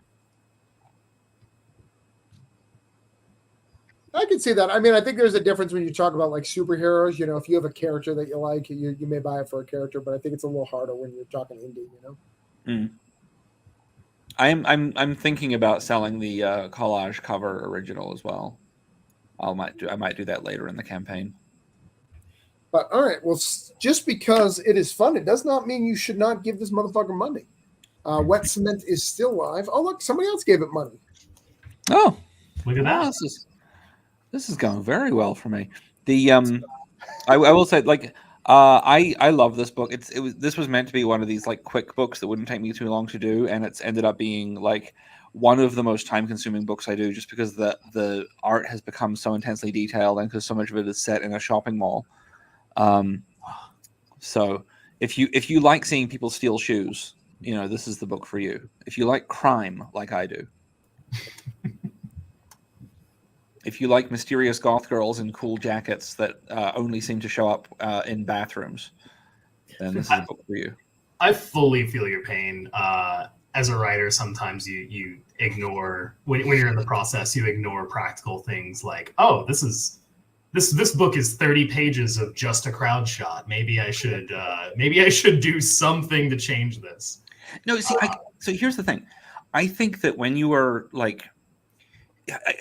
I can see that. I mean, I think there's a difference when you talk about like superheroes. You know, if you have a character that you like, you may buy it for a character, but I think it's a little harder when you're talking indie. You know. I'm thinking about selling the collage cover original as well. I might do that later in the campaign. But all right, well, just because it is fun, it does not mean you should not give this motherfucker money. Wet Cement is still live. Oh, look, somebody else gave it money. Oh, look at that! This is going very well for me. The I will say, like, I love this book. This was meant to be one of these like quick books that wouldn't take me too long to do, and it's ended up being like one of the most time-consuming books I do, just because the art has become so intensely detailed and because so much of it is set in a shopping mall. So if you like seeing people steal shoes, this is the book for you. If you like crime like I do. If you like mysterious goth girls in cool jackets that only seem to show up in bathrooms, then this is a book for you. I fully feel your pain. As a writer, sometimes you ignore, when you're in the process, you ignore practical things like, oh, this book is 30 pages of just a crowd shot. Maybe I should do something to change this. No, see, so here's the thing. I think that when you are like,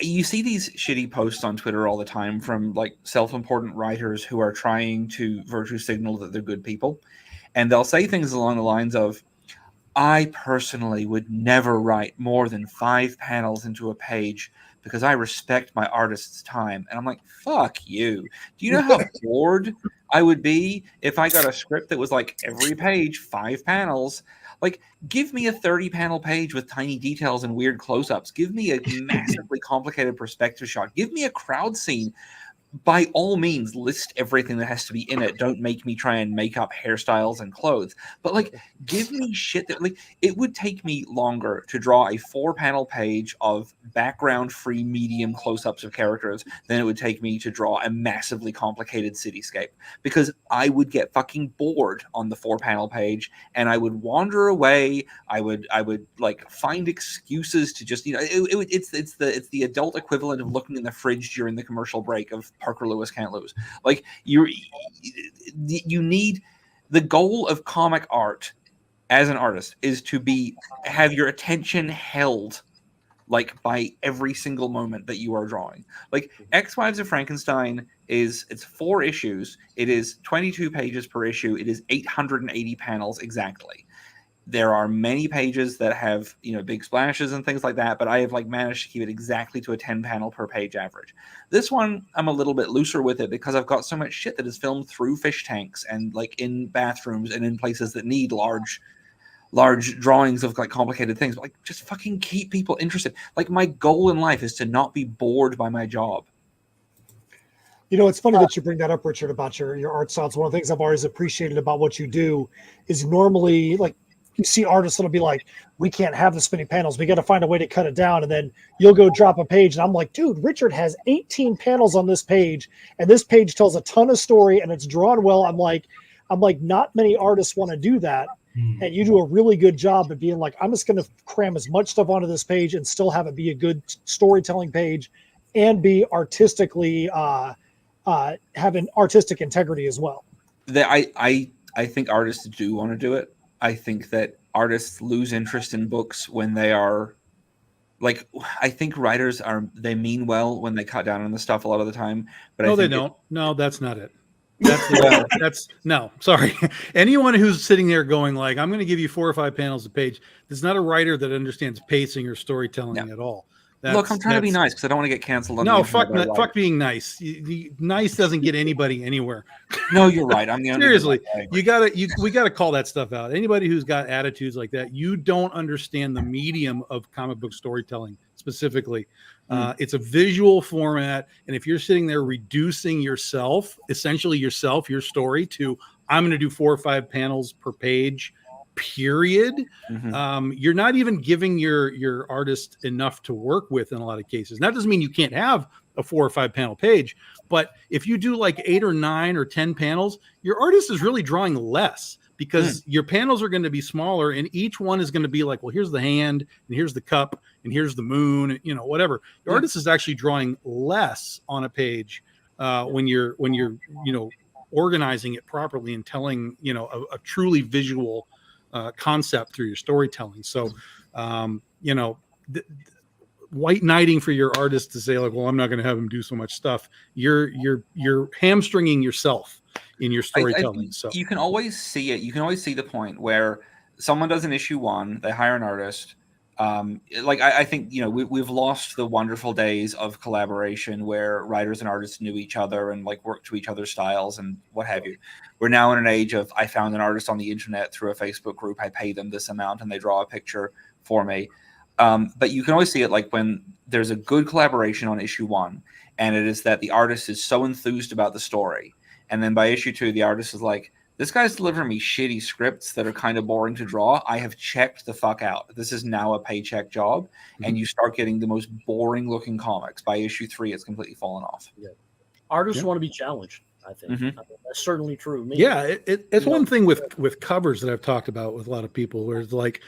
you see these shitty posts on Twitter all the time from like self-important writers who are trying to virtue signal that they're good people. And they'll say things along the lines of, I personally would never write more than 5 panels into a page because I respect my artist's time. And I'm like, fuck you. Do you know how bored I would be if I got a script that was like every page 5 panels? Like, give me a 30-panel page with tiny details and weird close-ups. Give me a massively complicated perspective shot. Give me a crowd scene. By all means, list everything that has to be in it. Don't make me try and make up hairstyles and clothes. But like, give me shit that like it would take me longer to draw a 4-panel page of background-free medium close-ups of characters than it would take me to draw a massively complicated cityscape. Because I would get fucking bored on the 4-panel page, and I would wander away. I would like find excuses to just it's the adult equivalent of looking in the fridge during the commercial break of Parker Lewis Can't Lose. Like you need, the goal of comic art as an artist is to have your attention held like by every single moment that you are drawing. Like X-Wives of Frankenstein it's 4 issues. It is 22 pages per issue. It is 880 panels exactly. There are many pages that have, big splashes and things like that, but I have like managed to keep it exactly to a 10-panel per page average. This one, I'm a little bit looser with it because I've got so much shit that is filmed through fish tanks and like in bathrooms and in places that need large drawings of like complicated things. But like, just fucking keep people interested. Like, my goal in life is to not be bored by my job. It's funny that you bring that up, Richard, about your art styles. One of the things I've always appreciated about what you do is normally like, you see artists that'll be like, we can't have this many panels. We got to find a way to cut it down. And then you'll go drop a page. And I'm like, dude, Richard has 18 panels on this page. And this page tells a ton of story and it's drawn well. I'm like, not many artists want to do that. And you do a really good job of being like, I'm just going to cram as much stuff onto this page and still have it be a good storytelling page and be artistically, have an artistic integrity as well. I think artists do want to do it. I think that artists lose interest in books when they are like, I think writers they mean well when they cut down on the stuff a lot of the time, but no, they don't. No, that's not it. That's no, sorry. Anyone who's sitting there going like, I'm going to give you 4 or 5 panels a page, there's not a writer that understands pacing or storytelling at all. Look, I'm trying to be nice because I don't want to get canceled. On no, the fuck, internet, fuck being nice. Nice doesn't get anybody anywhere. No, you're right. I'm the only Seriously, we gotta call that stuff out. Anybody who's got attitudes like that, you don't understand the medium of comic book storytelling specifically. It's a visual format, and if you're sitting there reducing yourself, essentially yourself, your story to, I'm going to do 4 or 5 panels per page, period. You're not even giving your artist enough to work with in a lot of cases. And that doesn't mean you can't have a 4 or 5 panel page, but if you do like 8 or 9 or 10 panels, your artist is really drawing less because your panels are going to be smaller, and each one is going to be like, well, here's the hand, and here's the cup, and here's the moon, you know, whatever. Your artist is actually drawing less on a page when you're organizing it properly and telling, you know, a truly visual concept through your storytelling. So, white knighting for your artist to say like, well, I'm not going to have him do so much stuff. You're hamstringing yourself in your storytelling. So you can always see it. You can always see the point where someone does an issue 1, they hire an artist. I think, you know, we've lost the wonderful days of collaboration where writers and artists knew each other and like worked to each other's styles and what have you. We're now in an age of, I found an artist on the internet through a Facebook group. I pay them this amount and they draw a picture for me. But you can always see it like when there's a good collaboration on issue 1, and it is that the artist is so enthused about the story. And then by issue 2, the artist is like, this guy's delivering me shitty scripts that are kind of boring to draw. I have checked the fuck out. This is now a paycheck job. And you start getting the most boring looking comics. By issue 3, it's completely fallen off. Yeah. Artists want to be challenged, I think. That's certainly true of me. Yeah, it's one thing with covers that I've talked about with a lot of people where it's like,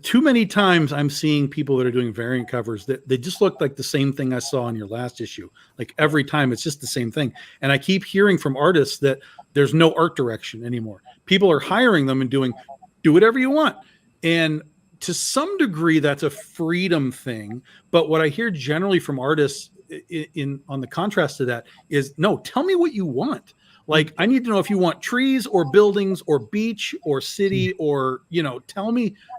too many times I'm seeing people that are doing variant covers that they just look like the same thing I saw in your last issue. Like every time it's just the same thing. And I keep hearing from artists that there's no art direction anymore. People are hiring them and do whatever you want. And to some degree, that's a freedom thing. But what I hear generally from artists on the contrast to that is, no, tell me what you want. Like, I need to know if you want trees or buildings or beach or city or, you know,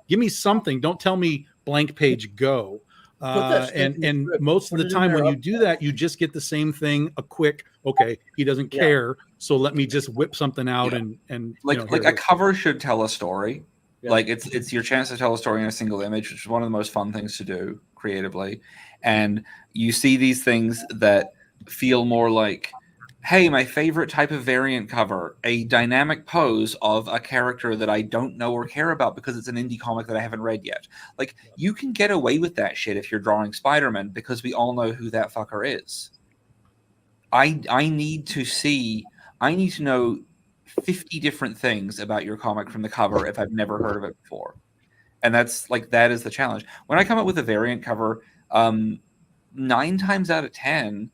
give me something. Don't tell me blank page, go. And most of the time when you do that, you just get the same thing, a quick, okay, he doesn't care. So let me just whip something out and like a cover should tell a story. Yeah. Like it's your chance to tell a story in a single image, which is one of the most fun things to do creatively. And you see these things that feel more like, hey, my favorite type of variant cover, a dynamic pose of a character that I don't know or care about because it's an indie comic that I haven't read yet. Like, you can get away with that shit if you're drawing Spider-Man because we all know who that fucker is. I need to know 50 different things about your comic from the cover if I've never heard of it before. And that is the challenge. When I come up with a variant cover, 9 times out of 10,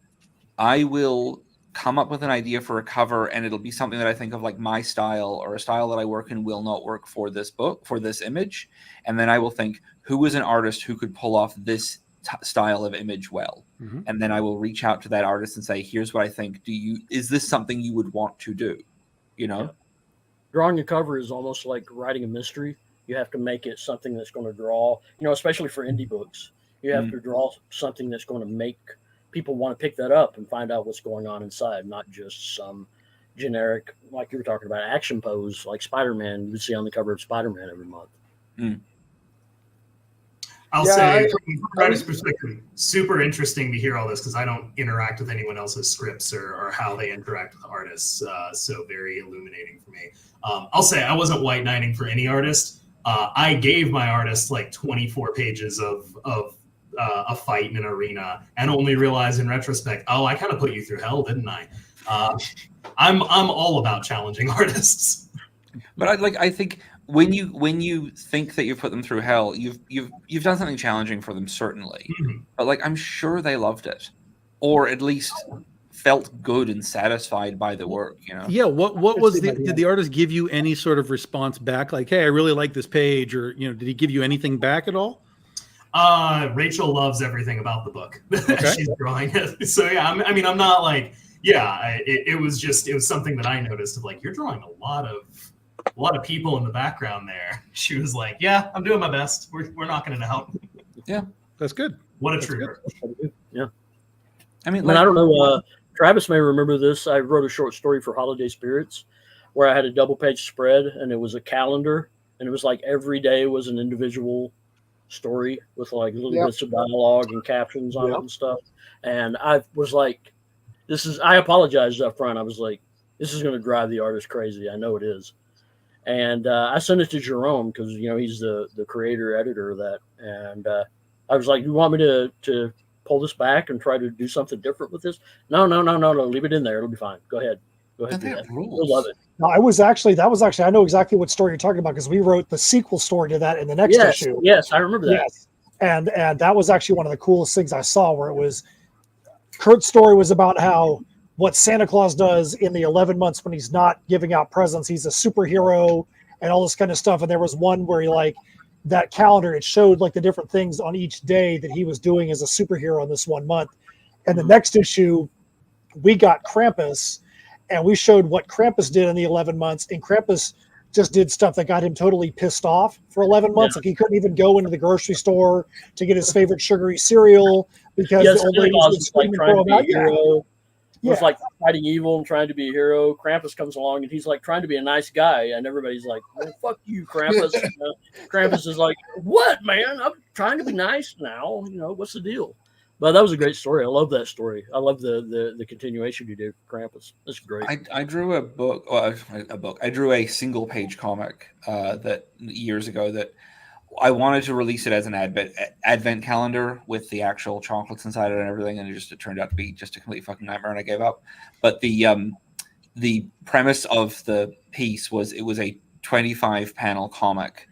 I will come up with an idea for a cover, and it'll be something that I think of like my style or a style that I work in will not work for this book, for this image. And then I will think, who is an artist who could pull off this style of image well? And then I will reach out to that artist and say, here's what I think. Is this something you would want to do? You know? Yeah. Drawing a cover is almost like writing a mystery. You have to make it something that's going to draw, you know, especially for indie books. You have to draw something that's going to make people want to pick that up and find out what's going on inside, not just some generic, like you were talking about, action pose like Spider-Man you would see on the cover of Spider-Man every month. I'll say, from a writer's perspective, super interesting to hear all this because I don't interact with anyone else's scripts or how they interact with artists. So very illuminating for me. I'll say I wasn't white knighting for any artist. I gave my artist like 24 pages of a fight in an arena and only realized in retrospect, oh, I kind of put you through hell, didn't I? I'm all about challenging artists. But I think when you think that you've put them through hell, you've done something challenging for them, certainly. But like, I'm sure they loved it, or at least felt good and satisfied by the work, you know? Yeah. What was did the artist give you any sort of response back? Like, hey, I really like this page, or, you know, did he give you anything back at all? Rachel loves everything about the book. Okay. She's drawing it. So yeah, I mean, I'm not like, yeah, it was something that I noticed of like, you're drawing a lot of people in the background there. She was like, yeah, I'm doing my best. We're knocking it out. Yeah, that's good. What a true. Yeah. I mean, I don't know. Travis may remember this. I wrote a short story for Holiday Spirits where I had a double page spread, and it was a calendar, and it was like every day was an individual story with like little bits of dialogue and captions on it and stuff. And I was like, I apologized up front. I was like, this is going to drive the artist crazy. I know it is. And I sent it to Jerome because, he's the creator editor of that. And I was like, you want me to pull this back and try to do something different with this? No. Leave it in there. It'll be fine. Go ahead. Do that. You'll love it. No, that was actually, I know exactly what story you're talking about because we wrote the sequel story to that in the next issue. Yes, I remember that. Yes. And that was actually one of the coolest things I saw where it was, Kurt's story was about how what Santa Claus does in the 11 months when he's not giving out presents, he's a superhero and all this kind of stuff. And there was one where he that calendar, it showed like the different things on each day that he was doing as a superhero in this 1 month. And the next issue, we got Krampus and we showed what Krampus did in the 11 months. And Krampus just did stuff that got him totally pissed off for 11 months. Like he couldn't even go into the grocery store to get his favorite sugary cereal because the old lady was like trying to be a hero. Was like fighting evil and trying to be a hero. Krampus comes along and he's like trying to be a nice guy, and everybody's like, well, "Fuck you, Krampus." Krampus is like, "What, man? I'm trying to be nice now. What's the deal?" But that was a great story. I love that story. I love the continuation you did for Krampus. That's great. I drew a book. I drew a single page comic that years ago that I wanted to release it as an advent calendar with the actual chocolates inside it and everything, and it turned out to be just a complete fucking nightmare, and I gave up. But the premise of the piece was it was a 25 panel comic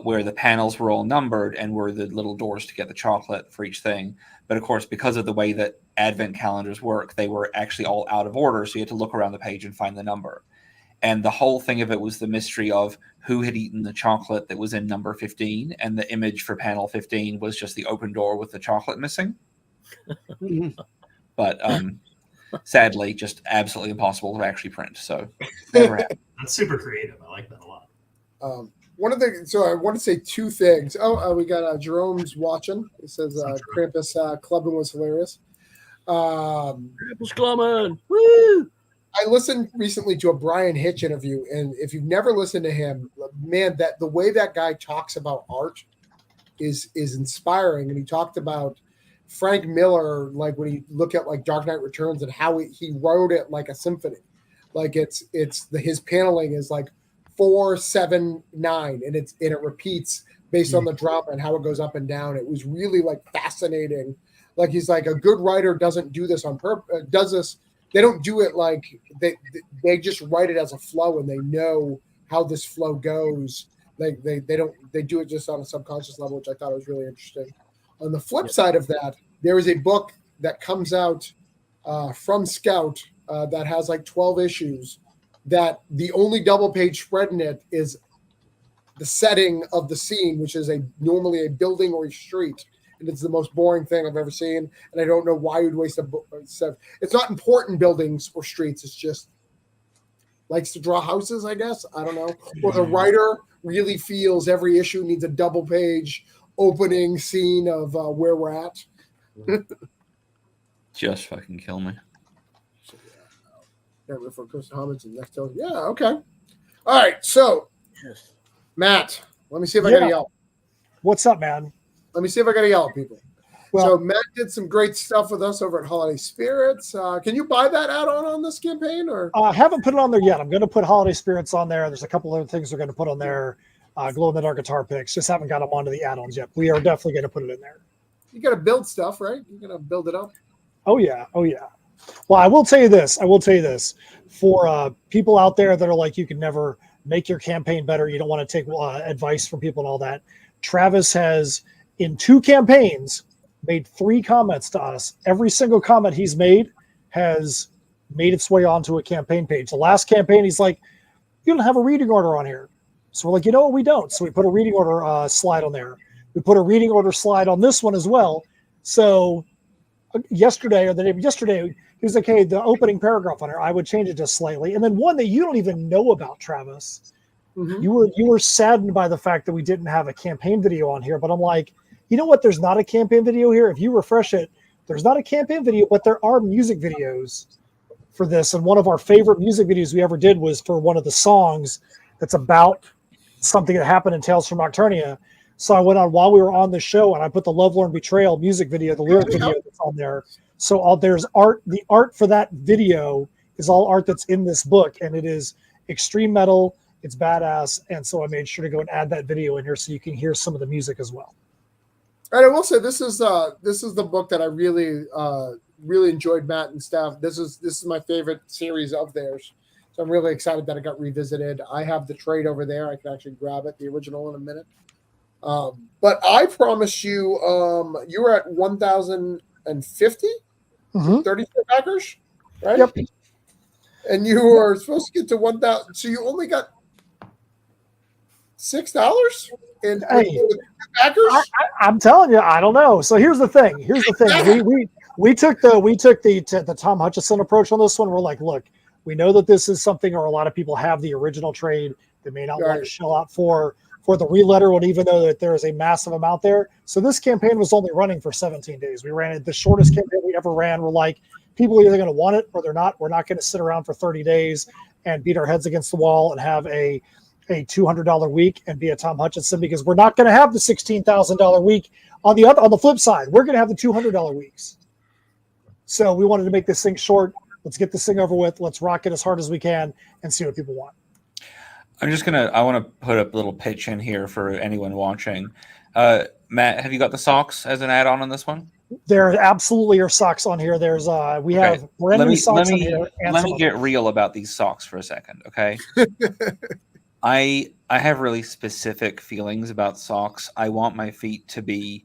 where the panels were all numbered and were the little doors to get the chocolate for each thing. But of course, because of the way that advent calendars work, they were actually all out of order, so you had to look around the page and find the number. And the whole thing of it was the mystery of who had eaten the chocolate that was in number 15. And the image for panel 15 was just the open door with the chocolate missing. But sadly, just absolutely impossible to actually print. So never happened. That's super creative. I like that a lot. So I want to say two things. We got Jerome's watching. He says Krampus clubbing was hilarious. Krampus clubbing. Woo! I listened recently to a Brian Hitch interview, and if you've never listened to him, man, that the way that guy talks about art is inspiring. And he talked about Frank Miller, like when you look at like Dark Knight Returns and how he wrote it like a symphony. Like his paneling is like 4, 7, 9, and it repeats based on the drama and how it goes up and down. It was really like fascinating. Like he's like, a good writer doesn't do this on purpose. Does this? They don't do it like they just write it as a flow and they know how this flow goes. They do it just on a subconscious level, which I thought was really interesting. On the flip side of that, there is a book that comes out from Scout that has like 12 issues that the only double page spread in it is the setting of the scene, which is normally a building or a street. And it's the most boring thing I've ever seen. And I don't know why you'd waste a book. It's not important buildings or streets. It's just likes to draw houses, I guess. I don't know. Or the writer really feels every issue needs a double page opening scene of where we're at. Just fucking kill me. For Kristen Hobbins and next. Yeah, okay. All right. So, Matt, let me see if I got to yell. What's up, man? Let me see if I got to yell at people. So Matt did some great stuff with us over at Holiday Spirits. Can you buy that add-on on this campaign? Or I haven't put it on there yet. I'm going to put Holiday Spirits on there. There's a couple other things we're going to put on there. Glow-in-the-dark guitar picks. Just haven't got them onto the add-ons yet. We are definitely going to put it in there. You got to build stuff, right? You're going to build it up. Oh, yeah. Well, I will tell you this. For people out there that are like, you can never make your campaign better. You don't want to take advice from people and all that. Travis has, in 2 campaigns, made 3 comments to us. Every single comment he's made has made its way onto a campaign page. The last campaign, he's like, you don't have a reading order on here. So we're like, you know what, we don't. So we put a reading order slide on there. We put a reading order slide on this one as well. So yesterday, he was like, hey, the opening paragraph on here, I would change it just slightly. And then one that you don't even know about, Travis. Mm-hmm. You were saddened by the fact that we didn't have a campaign video on here, but I'm like, You know what? There's not a campaign video here. If you refresh it, there's not a campaign video, but there are music videos for this. And one of our favorite music videos we ever did was for one of the songs that's about something that happened in Tales from Nocturnia. So I went on while we were on the show and I put the Lovelorn Betrayal music video, the lyric video that's on there. So there's art. The art for that video is all art that's in this book, and it is extreme metal. It's badass. And so I made sure to go and add that video in here so you can hear some of the music as well. And I will say this is the book that I really enjoyed, Matt and Steph. This is my favorite series of theirs. So I'm really excited that it got revisited. I have the trade over there. I can actually grab it, the original, in a minute. But I promise you, you were at 1,050, 34 backers, right? Yep. And you were supposed to get to 1,000. So you only got $6 in backers. I'm telling you, I don't know. So here's the thing. We took the Tom Hutchison approach on this one. We're like, look, we know that this is something, or a lot of people have the original trade. They may not want to shell out for the re-letter one, even though that there is a massive amount there. So this campaign was only running for 17 days. We ran it the shortest campaign we ever ran. We're like, people are either going to want it or they're not. We're not going to sit around for 30 days and beat our heads against the wall and have a $200 week and be a Tom Hutchinson, because we're not going to have the $16,000 week on the flip side. We're going to have the $200 weeks. So we wanted to make this thing short. Let's get this thing over with. Let's rock it as hard as we can and see what people want. I want to put a little pitch in here for anyone watching. Matt, have you got the socks as an add-on on this one? There absolutely are socks on here. There's we have brand new socks on here. Let me get real about these socks for a second, okay? I have really specific feelings about socks. I want my feet to be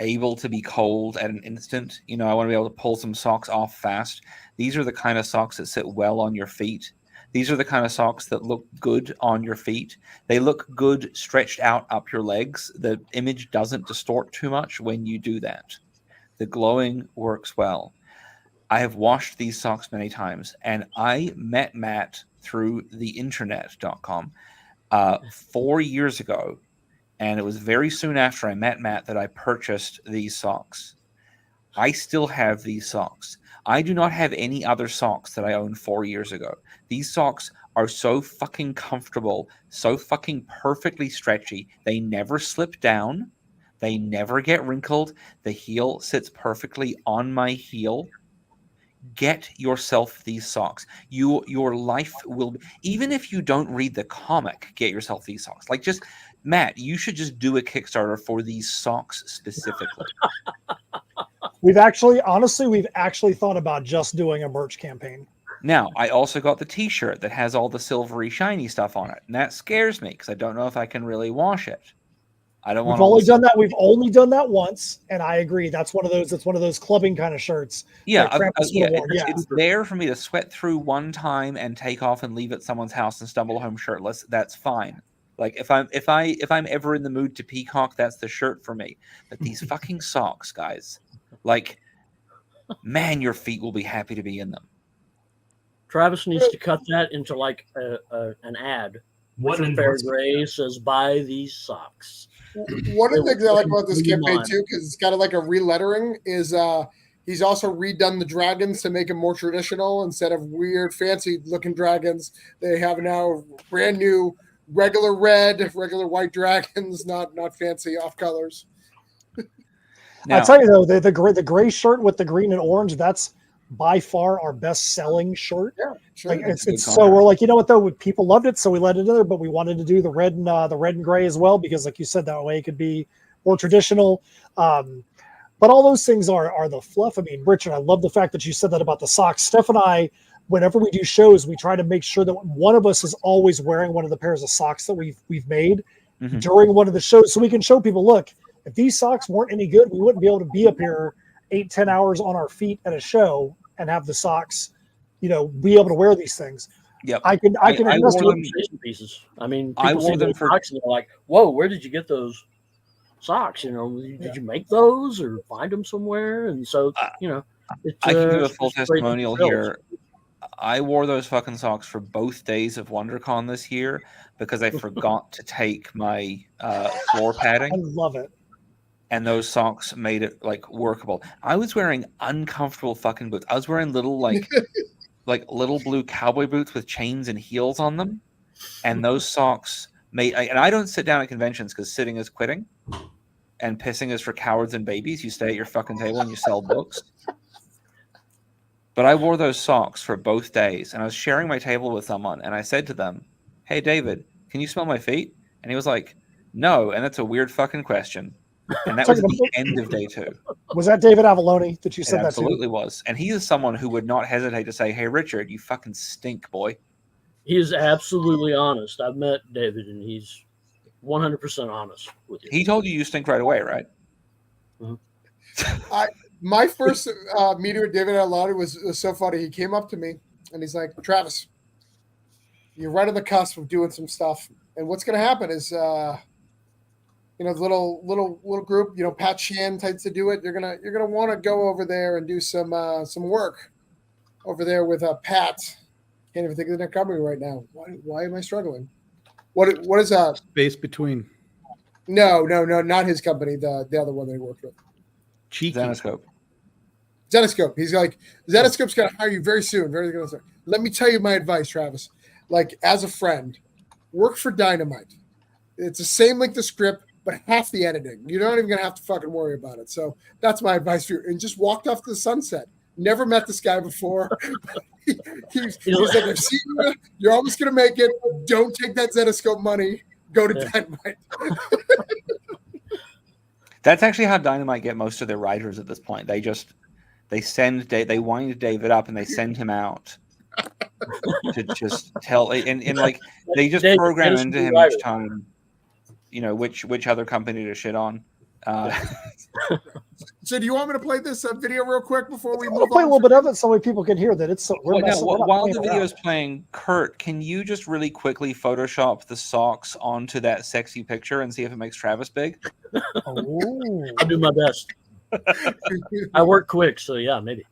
able to be cold at an instant. You know, I want to be able to pull some socks off fast. These are the kind of socks that sit well on your feet. These are the kind of socks that look good on your feet. They look good stretched out up your legs. The image doesn't distort too much when you do that. The glowing works well. I have washed these socks many times, and I met Matt through the internet.com 4 years ago, and it was very soon after I met Matt that I purchased these socks. I still have these socks. I do not have any other socks that I owned 4 years ago. These socks are so fucking comfortable, so fucking perfectly stretchy. They never slip down. They never get wrinkled. The heel sits perfectly on my heel. Get yourself these socks. Your life will be, even if you don't read the comic, get yourself these socks. Like, just, Matt, you should just do a Kickstarter for these socks specifically. We've actually thought about just doing a merch campaign. Now, I also got the t-shirt that has all the silvery shiny stuff on it, and that scares me because I don't know if I can really wash it. I don't want. We've only done that once, and I agree. That's one of those clubbing kind of shirts. Yeah, it's there for me to sweat through one time and take off and leave at someone's house and stumble home shirtless. That's fine. Like, if I'm ever in the mood to peacock, that's the shirt for me. But these fucking socks, guys, like, man, your feet will be happy to be in them. Travis needs to cut that into like an ad. What Fair Gray says, buy these socks. One of the things I like about this campaign too, because it's kind of like a relettering, is he's also redone the dragons to make them more traditional. Instead of weird, fancy looking dragons, they have now brand new regular red, regular white dragons, not fancy off colors. I'll tell you though, the gray shirt with the green and orange, that's by far our best selling shirt. Yeah, sure. Like it's so we're like, you know what though, people loved it, so we let it in there, but we wanted to do the red and gray as well, because like you said, that way it could be more traditional. But all those things are the fluff. I mean, Richard, I love the fact that you said that about the socks. Steph and I, whenever we do shows, we try to make sure that one of us is always wearing one of the pairs of socks that we've made during one of the shows, so we can show people, look, if these socks weren't any good, we wouldn't be able to be up here 8-10 hours on our feet at a show and have the socks, be able to wear these things. Yep. I can invest in pieces. I mean, people see them for socks and they're like, "Whoa, where did you get those socks? Did you make those or find them somewhere?" And so, I can do a full testimonial here. Bills. I wore those fucking socks for both days of WonderCon this year because I forgot to take my floor padding. I love it. and those socks made it like workable. I was wearing uncomfortable fucking boots. I was wearing little like little blue cowboy boots with chains and heels on them, and those socks made. And I don't sit down at conventions because sitting is quitting, and pissing is for cowards and babies. You stay at your fucking table and you sell books. But I wore those socks for both days, and I was sharing my table with someone, and I said to them, "Hey, David, can you smell my feet?" And he was like, "No," and that's a weird fucking question. And that was at the end of day 2. Was that David Avalone that you said It that absolutely to? was. And he is someone who would not hesitate to say, "Hey, Richard, you fucking stink, boy." He is absolutely honest. I've met David, and he's 100% honest with you. He told you stink right away, right? My first meeting with David Avalone was so funny. He came up to me and he's like, "Travis, you're right on the cusp of doing some stuff, and what's going to happen is, the little group, Pat Shan types to do it. You're gonna want to go over there and do some work over there with Pat. Can't even think of their company right now. Why am I struggling? What is Space Between? No, not his company. The other one they worked with. Cheeky. Zenoscope. He's like, Zenoscope's going to hire you very soon. Let me tell you my advice, Travis. Like, as a friend, work for Dynamite. It's the same length of script, but half the editing. You're not even going to have to fucking worry about it. So that's my advice for you. And just walked off to the sunset. Never met this guy before. he's like, I've seen you. You're almost going to make it. Don't take that Zenoscope money. Go to Dynamite. That's actually how Dynamite get most of their writers at this point. They wind David up and they send him out to just tell, and like they just program into him each time, which other company to shit on. So do you want me to play this video real quick before we move on? Play a little bit of it so people can hear that it's. While the video is playing, Kurt, can you just really quickly Photoshop the socks onto that sexy picture and see if it makes Travis big? Oh. I'll do my best. I work quick, so yeah, maybe.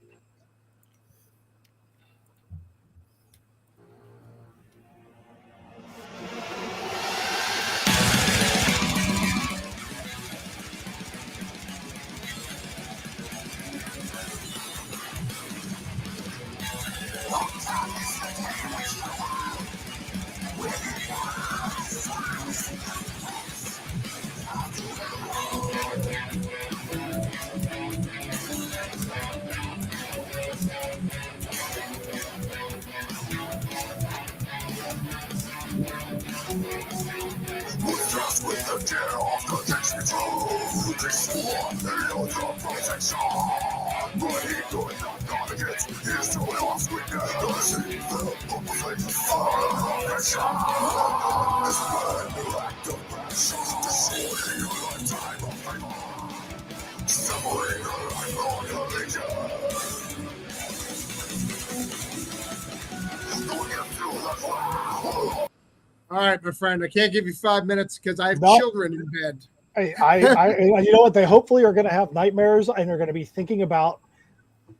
All right, my friend. I can't give you 5 minutes because I have children in bed. I you know what? They hopefully are going to have nightmares and they're going to be thinking about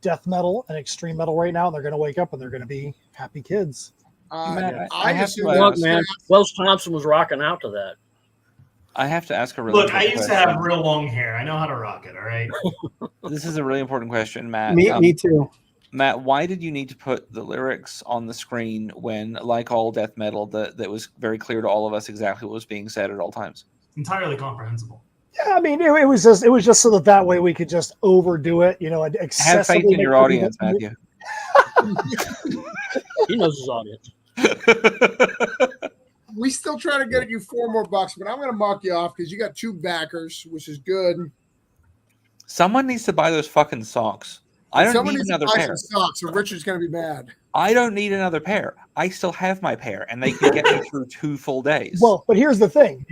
death metal and extreme metal right now. And they're going to wake up and they're going to be happy kids. I have to look, man. Wells Thompson was rocking out to that. I have to ask a really. Look, I used to have real long hair. I know how to rock it. All right. This is a really important question, Matt. Me too. Matt, why did you need to put the lyrics on the screen when, like all death metal, that was very clear to all of us exactly what was being said at all times? Entirely comprehensible. Yeah, I mean, it was just so that way we could just overdo it, and have faith in your audience, Matthew. He knows his audience. We still try to get you $4 more, but I'm going to mark you off because you got 2 backers, which is good. Someone needs to buy those fucking socks. I don't need another pair. Socks, or Richard's going to be mad. I don't need another pair. I still have my pair, and they can get me through 2 full days. Well, but here's the thing.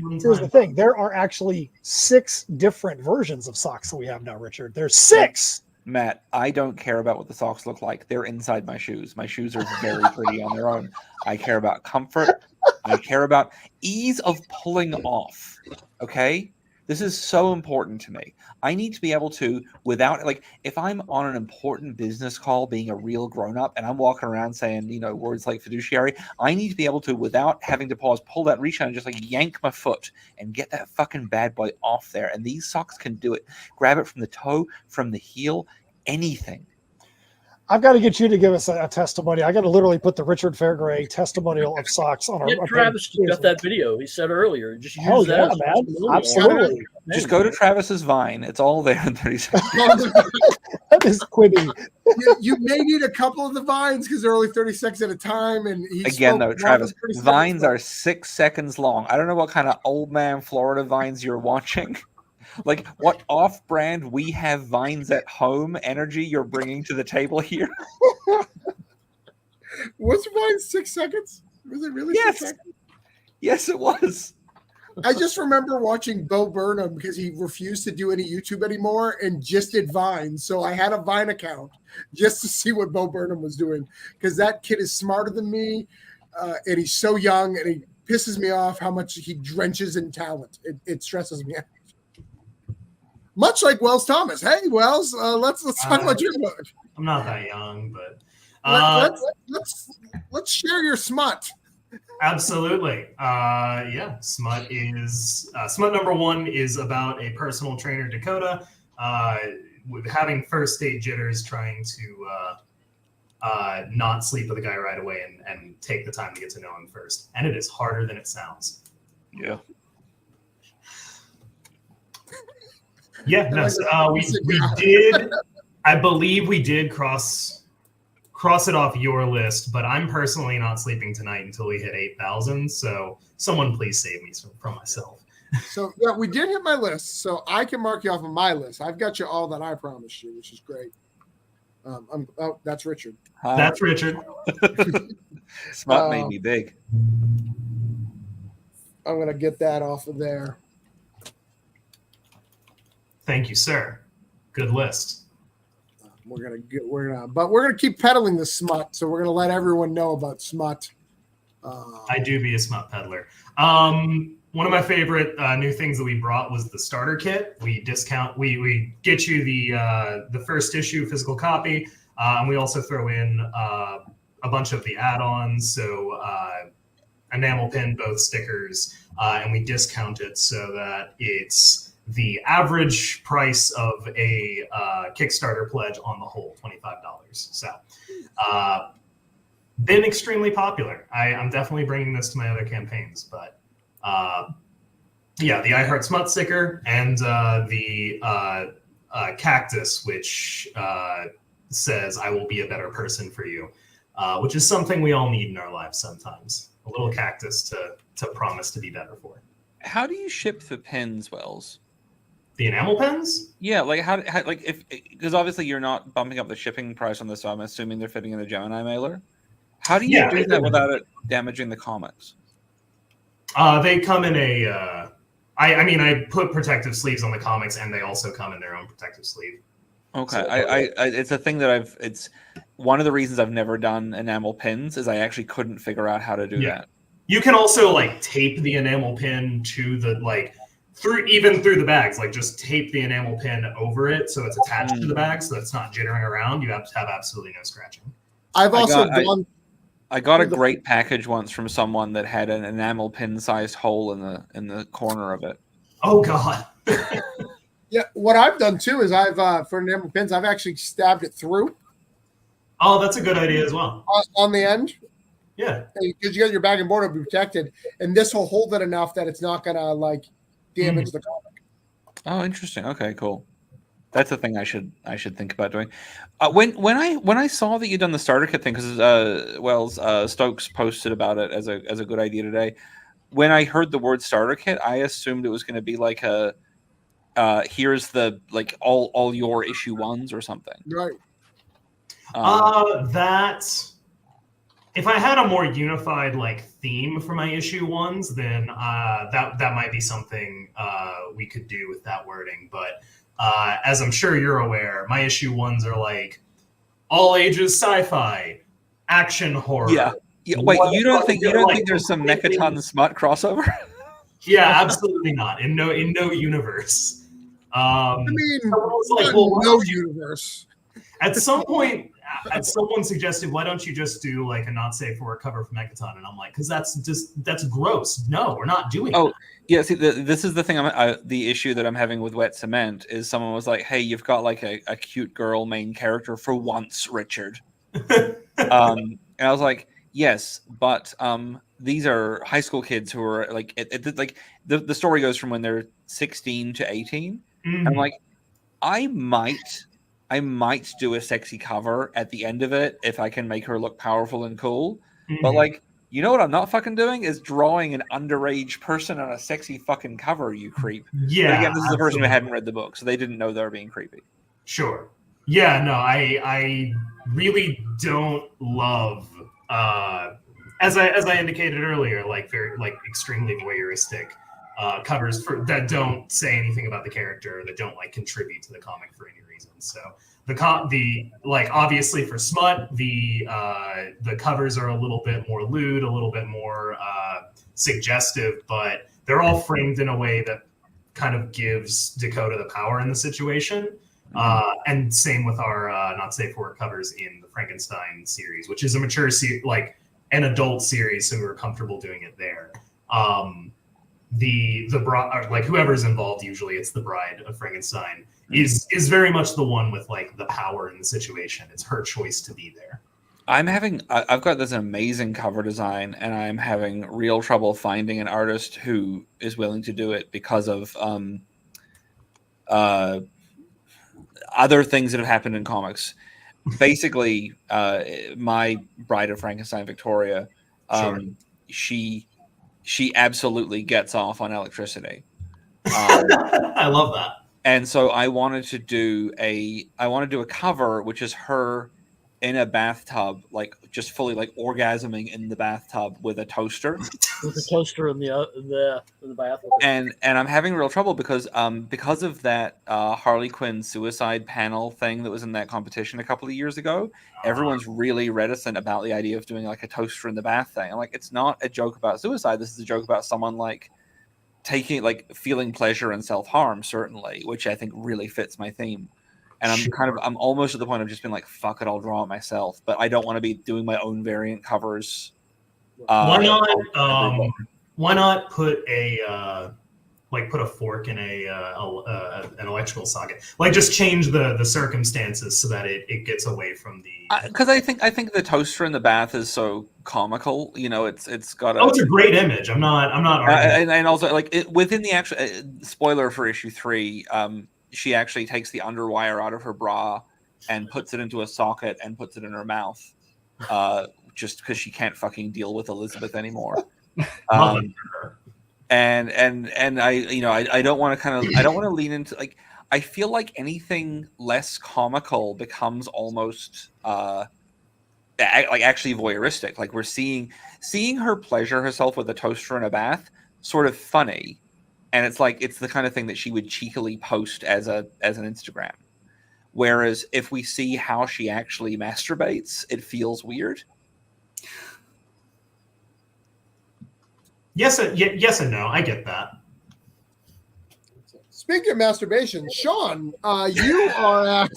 There are actually 6 different versions of socks that we have now, Richard. There's 6. Matt, I don't care about what the socks look like. They're inside my shoes. My shoes are very pretty on their own. I care about comfort. I care about ease of pulling off. Okay? This is so important to me. I need to be able to, without, like, if I'm on an important business call, being a real grown-up, and I'm walking around saying, words like fiduciary, I need to be able to, without having to pause, pull that reach out and just, like, yank my foot and get that fucking bad boy off there. And these socks can do it. Grab it from the toe, from the heel, anything. I've got to get you to give us a testimony. I got to literally put the Richard Fairgray testimonial of socks on our. Yeah, Travis got that video. He said earlier. Just use Hell that yeah, as a man! testimonial. Absolutely. Just go to Travis's Vine. It's all there in 30 seconds. That is quitting. You may need a couple of the vines because they're only 30 seconds at a time. And again, though, Travis, vines are 6 seconds long. I don't know what kind of old man Florida vines you're watching. Like, what off-brand we have vines at home energy you're bringing to the table here? Was Vine 6 seconds? Was it really 6 seconds? Yes, it was. I just remember watching Bo Burnham because he refused to do any YouTube anymore and just did Vine. So I had a Vine account just to see what Bo Burnham was doing because that kid is smarter than me and he's so young and he pisses me off how much he drenches in talent. It stresses me out. Much like Wells Thomas. Hey, Wells, let's talk about your book. I'm not that young, but let's share your smut. Absolutely. Yeah, smut is smut number 1 is about a personal trainer, Dakota, with having first date jitters, trying to not sleep with a guy right away and take the time to get to know him first. And it is harder than it sounds. Yeah. Yeah, no, so, we did. I believe we did cross it off your list, but I'm personally not sleeping tonight until we hit 8,000. So someone please save me from myself. So yeah, we did hit my list, so I can mark you off of my list. I've got you all that I promised you, which is great. That's Richard. Hi. That's Richard. Smut made me big. I'm gonna get that off of there. Thank you, sir. Good list. We're gonna keep peddling the smut, so we're gonna let everyone know about smut. I do be a smut peddler. One of my favorite new things that we brought was the starter kit. We get you the first issue physical copy, and we also throw in a bunch of the add-ons. So enamel pin, both stickers, and we discount it so that it's the average price of a Kickstarter pledge on the whole, $25. So been extremely popular. I'm definitely bringing this to my other campaigns, but yeah, the I Heart Smut sticker and the cactus, which says I will be a better person for you, which is something we all need in our lives sometimes. A little cactus to promise to be better for. How do you ship the pins, Wells? The enamel pens? Yeah, like how if because obviously you're not bumping up the shipping price on this, so I'm assuming they're fitting in the Gemini mailer. How do you do that without it damaging the comics? They come in a. I put protective sleeves on the comics, and they also come in their own protective sleeve. Okay, so, it's a thing that it's one of the reasons I've never done enamel pins is I actually couldn't figure out how to do that. You can also tape the enamel pin to the through the bags, just tape the enamel pin over it so it's attached to the bag so it's not jittering around. You have to have absolutely no scratching. I got a great package once from someone that had an enamel pin sized hole in the corner of it. Oh God. Yeah, what I've done too is for enamel pins, I've actually stabbed it through. Oh, that's a good idea as well. On the end. Yeah. Because you got your bag and board will be protected, and this will hold it enough that it's not gonna damage the comic. Oh, interesting. Okay, cool. That's the thing I should think about doing. When I saw that you'd done the starter kit thing, because Stokes posted about it as a good idea today. When I heard the word starter kit, I assumed it was going to be like a here's the all your issue ones or something. Right. That if I had a more unified theme for my issue ones, then that might be something we could do with that wording. But as I'm sure you're aware, my issue ones are all ages sci-fi, action horror. Yeah. Wait, you don't think there's some Mechaton Smut crossover? Yeah, absolutely not. In no universe. I mean, someone was like, not well, why no don't you- universe. At some point, someone suggested, why don't you just do like a not safe for work cover for Mechaton? And I'm like, because that's gross. No, we're not doing that. Yeah, see, this is the thing. The issue that I'm having with Wet Cement is someone was like, "Hey, you've got like a cute girl main character for once, Richard." And I was like, "Yes, but these are high school kids who are like, like the story goes from when they're 16 to 18." Mm. I'm like, I might do a sexy cover at the end of it if I can make her look powerful and cool, but like. You know what I'm not fucking doing is drawing an underage person on a sexy fucking cover, you creep. Yeah. But again, this is a person who absolutely. hadn't read the book, so they didn't know they were being creepy. Sure. Yeah, no, I really don't love as I indicated earlier, like very like extremely voyeuristic covers that don't say anything about the character, that don't like contribute to the comic for any reason. So the like obviously for smut, the covers are a little bit more lewd, a little bit more suggestive, but they're all framed in a way that kind of gives Dakota the power in the situation. And same with our not safe for work covers in the Frankenstein series, which is a mature like an adult series, so we were comfortable doing it there. The bride, like whoever's involved, usually it's the bride of Frankenstein, is very much the one with like the power in the situation. It's her choice to be there. I've got this amazing cover design, and I'm having real trouble finding an artist who is willing to do it because of other things that have happened in comics. Basically, my Bride of Frankenstein, Victoria, she absolutely gets off on electricity. I love that. And so I wanted to do a cover which is her in a bathtub, like just fully like orgasming in the bathtub with a toaster. With a toaster in the bathroom. And I'm having real trouble because of that Harley Quinn suicide panel thing that was in that competition a couple of years ago. Everyone's really reticent about the idea of doing like a toaster in the bath thing. I'm like, it's not a joke about suicide. This is a joke about someone like feeling pleasure and self-harm, certainly, which I think really fits my theme. And I'm almost at the point of just being like, fuck it, I'll draw it myself. But I don't want to be doing my own variant covers. Why not put a fork in an electrical socket? Like just change the circumstances so that it gets away from the. Because I think the toaster in the bath is so comical. You know, it's got. It's a great image. I'm not arguing. And also like within the actual spoiler for issue 3. She actually takes the underwire out of her bra and puts it into a socket and puts it in her mouth, just because she can't fucking deal with Elizabeth anymore. And I don't want to lean into like, I feel like anything less comical becomes almost like actually voyeuristic. Like we're seeing her pleasure herself with a toaster in a bath, sort of funny. And it's like it's the kind of thing that she would cheekily post as an Instagram. Whereas if we see how she actually masturbates, it feels weird. Yes and no. I get that. Speaking of masturbation, Sean, you are at.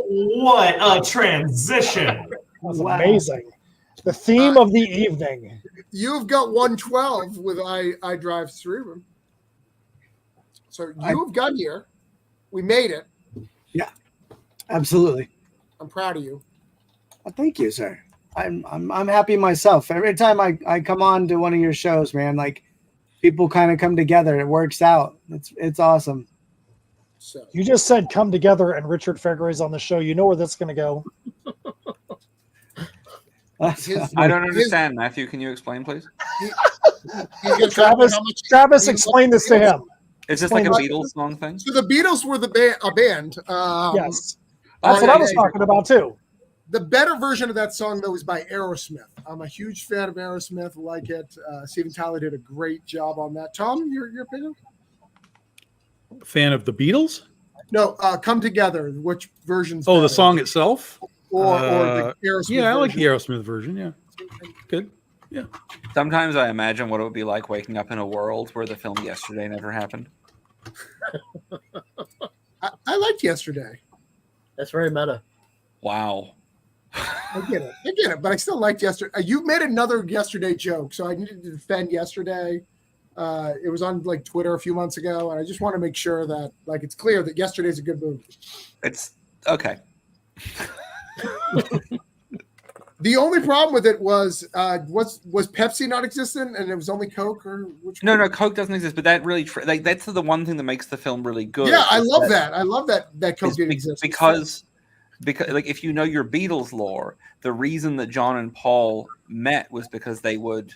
What a transition! That's amazing. The theme of the evening. You've got 112 with I Drive Through. So you've got here. We made it. Yeah, absolutely. I'm proud of you. Thank you, sir. I'm happy myself. Every time I come on to one of your shows, man, like people kind of come together. It works out. It's awesome. So You just said come together and Richard Fairgray's on the show. You know where that's going to go. I don't understand, Matthew. Can you explain, please? Travis, explain this to him. Is this like a Beatles song thing? So the Beatles were a band. Yes. That's what I was talking about, too. The better version of that song, though, is by Aerosmith. I'm a huge fan of Aerosmith. Like it. Steven Tyler did a great job on that. Tom, your opinion? Fan of the Beatles? No, Come Together. Which version's Oh, better? the song itself? Or the Aerosmith Yeah, I like version? the Aerosmith version. Yeah, good. Yeah. Sometimes I imagine what it would be like waking up in a world where the film yesterday never happened. I liked yesterday. That's very meta. Wow. I get it, but I still liked yesterday. You made another yesterday joke, so I needed to defend yesterday. It was on like Twitter a few months ago, and I just want to make sure that like it's clear that yesterday's a good movie. It's okay. The only problem with it was Pepsi not existent, and it was only Coke, or which? No, Coke doesn't exist, but that really like that's the one thing that makes the film really good. Yeah, I love that. I love that Coke didn't exist because like if you know your Beatles lore, the reason that John and Paul met was because they would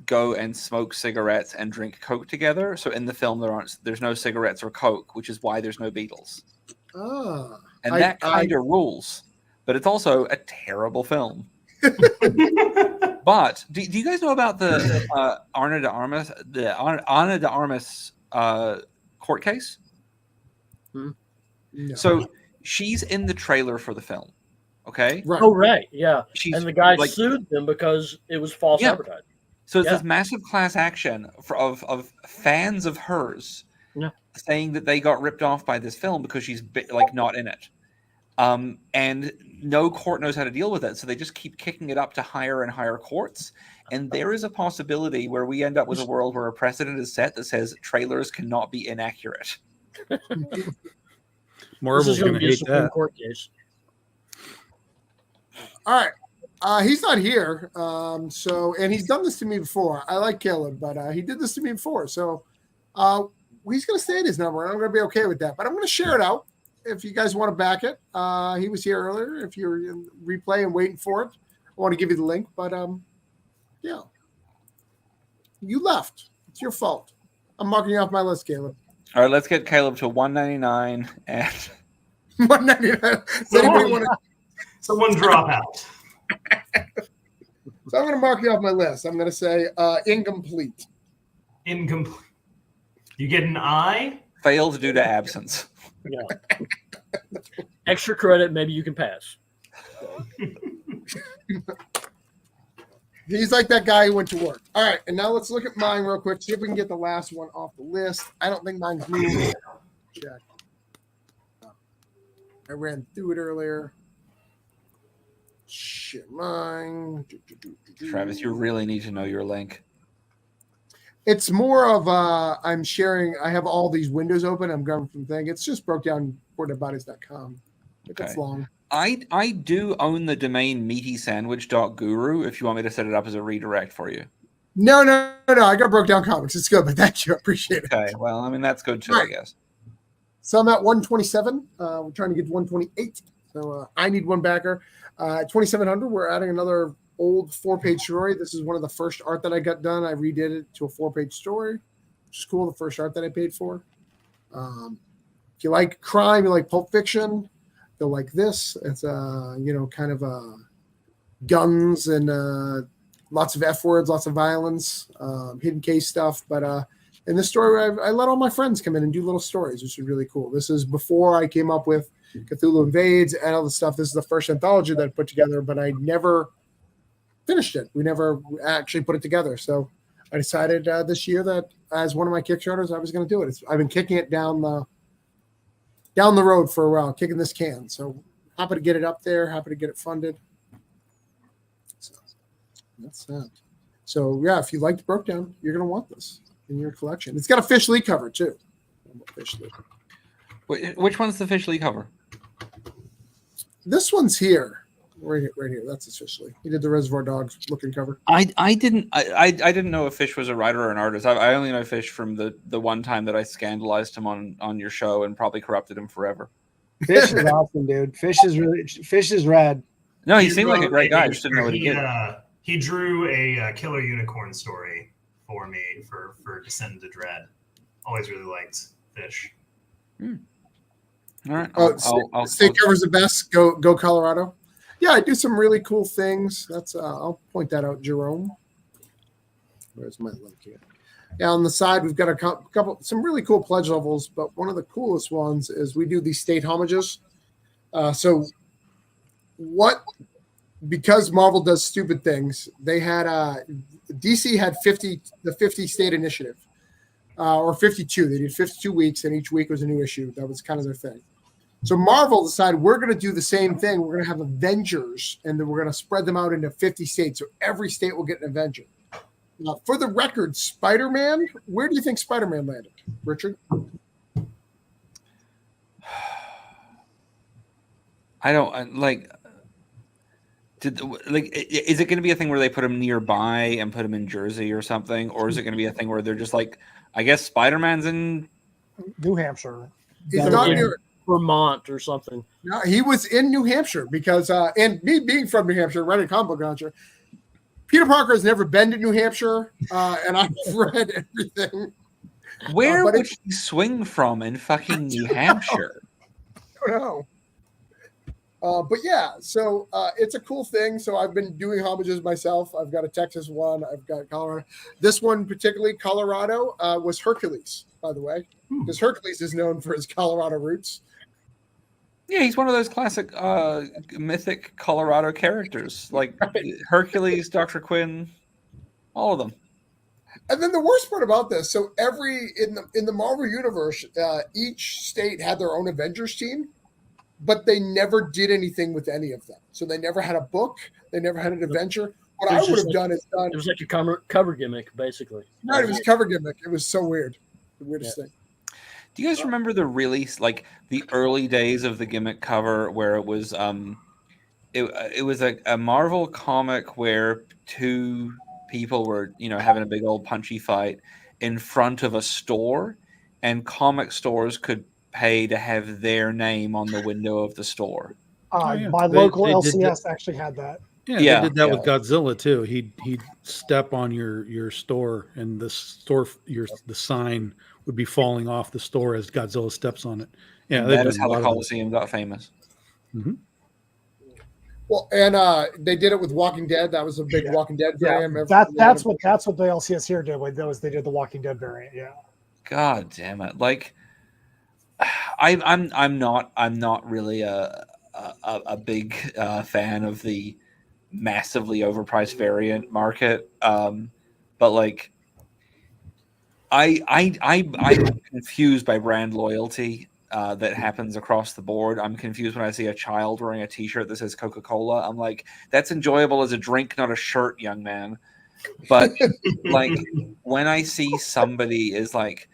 go and smoke cigarettes and drink Coke together. So in the film there's no cigarettes or Coke, which is why there's no Beatles. And that kind of rules. But it's also a terrible film. But do you guys know about the Ana de Armas court case? No. So she's in the trailer for the film. Okay. Right. Oh, right. Yeah. She's and the guy like, sued them because it was false advertising. So it's this massive class action of fans of hers saying that they got ripped off by this film because she's like not in it. And no court knows how to deal with it, so they just keep kicking it up to higher and higher courts. And there is a possibility where we end up with a world where a precedent is set that says trailers cannot be inaccurate. Marvel's going to be a hate Supreme that. Court case. All right. He's not here. And he's done this to me before. I like Caleb, but he did this to me before. So he's going to stay at his number, and I'm going to be okay with that. But I'm going to share it out if you guys want to back it. He was here earlier. If you're in replay and waiting for it, I want to give you the link. But yeah, you left. It's your fault. I'm marking you off my list, Caleb. All right, let's get Caleb to 199 and 199. Someone drop out. So I'm going to mark you off my list. I'm going to say incomplete. Incomplete. You get an I? Failed due to absence. Yeah. Extra credit, maybe you can pass. He's like that guy who went to work. All right, and now let's look at mine real quick. See if we can get the last one off the list. I don't think mine's new. Check. I ran through it earlier. Shit, mine. Travis, you really need to know your link. It's more of I'm sharing. I have all these windows open. I'm going from thing. It's just broke down boardedbodies.com. It's long. I do own the domain meatysandwich.guru if you want me to set it up as a redirect for you. No. I got broke down comics. It's good, but thank you. I appreciate it. Okay. Well, I mean, that's good too, I guess. So I'm at 127. We're trying to get to 128. So I need one backer. At 2,700, we're adding another old 4-page story. This is one of the first art that I got done. I redid it to a 4-page story, which is cool. The first art that I paid for. If you like crime, you like Pulp Fiction, you'll like this. It's kind of guns and lots of F words, lots of violence, hidden case stuff. But in this story, I let all my friends come in and do little stories, which is really cool. This is before I came up with Cthulhu Invades and all the stuff. This is the first anthology that I put together, but I never finished it. We never actually put it together. So I decided this year that as one of my Kickstarters, I was going to do it. I've been kicking it down the road for a while, kicking this can. So happy to get it up there, happy to get it funded. So that's that. So yeah, if you liked Broke Down, you're going to want this in your collection. It's got a Fish Lee cover too. Fish Lee. Which one's the Fish Lee cover? This one's here. Right here. That's officially. He did the Reservoir Dogs looking cover. I didn't know if Fish was a writer or an artist. I only know Fish from the one time that I scandalized him on your show and probably corrupted him forever. Fish is awesome, dude. Fish is rad. No, he seemed like a great guy. I just didn't know what he did. He drew a Killer Unicorn story for me for Descend into Dread. Always really liked Fish. All right. State covers the best. Go Colorado. Yeah, I do some really cool things. That's I'll point that out, Jerome. Where's my link here? Yeah, on the side we've got some really cool pledge levels, but one of the coolest ones is we do these state homages. So what because Marvel does stupid things, they had DC had the 50 state initiative, or 52. They did 52 weeks, and each week was a new issue. That was kind of their thing. So Marvel decided we're going to do the same thing. We're going to have Avengers, and then we're going to spread them out into 50 states. So every state will get an Avenger. Now, for the record, Spider-Man, where do you think Spider-Man landed, Richard? I don't like. Is it going to be a thing where they put him nearby and put him in Jersey or something, or is it going to be a thing where they're just like, I guess Spider-Man's in New Hampshire. He's not in near Vermont or something. No, he was in New Hampshire because, and me being from New Hampshire, running comic book launcher, Peter Parker has never been to New Hampshire, and I've read everything. Where would he swing from in fucking New Hampshire? I don't know. But yeah, so it's a cool thing. So I've been doing homages myself. I've got a Texas one. I've got Colorado. This one particularly, Colorado, was Hercules, by the way, because Hercules is known for his Colorado roots. Yeah, he's one of those classic mythic Colorado characters, like Hercules, Dr. Quinn, all of them. And then the worst part about this, so in the Marvel universe, each state had their own Avengers team, but they never did anything with any of them. So they never had a book, they never had an adventure. What I would have done is done. It was like a cover gimmick, basically. Right, it was cover gimmick. It was so weird, the weirdest thing. Do you guys remember the release, like the early days of the gimmick cover, where it was it was a Marvel comic where two people were having a big old punchy fight in front of a store, and comic stores could pay to have their name on the window of the store. My local LCS actually had that. Yeah, they did that with Godzilla too. He'd step on your store, and the sign would be falling off the store as Godzilla steps on it. Yeah, that is how the Coliseum got famous. Mm-hmm. Well, and they did it with Walking Dead. That was a big Walking Dead variant. That's what the LCS here did. They did the Walking Dead variant. Yeah. God damn it! Like, I'm not really a big fan of the massively overpriced variant market, but like, I'm confused by brand loyalty that happens across the board. I'm confused when I see a child wearing a T-shirt that says Coca-Cola. I'm like, that's enjoyable as a drink, not a shirt, young man. But like, when I see somebody is like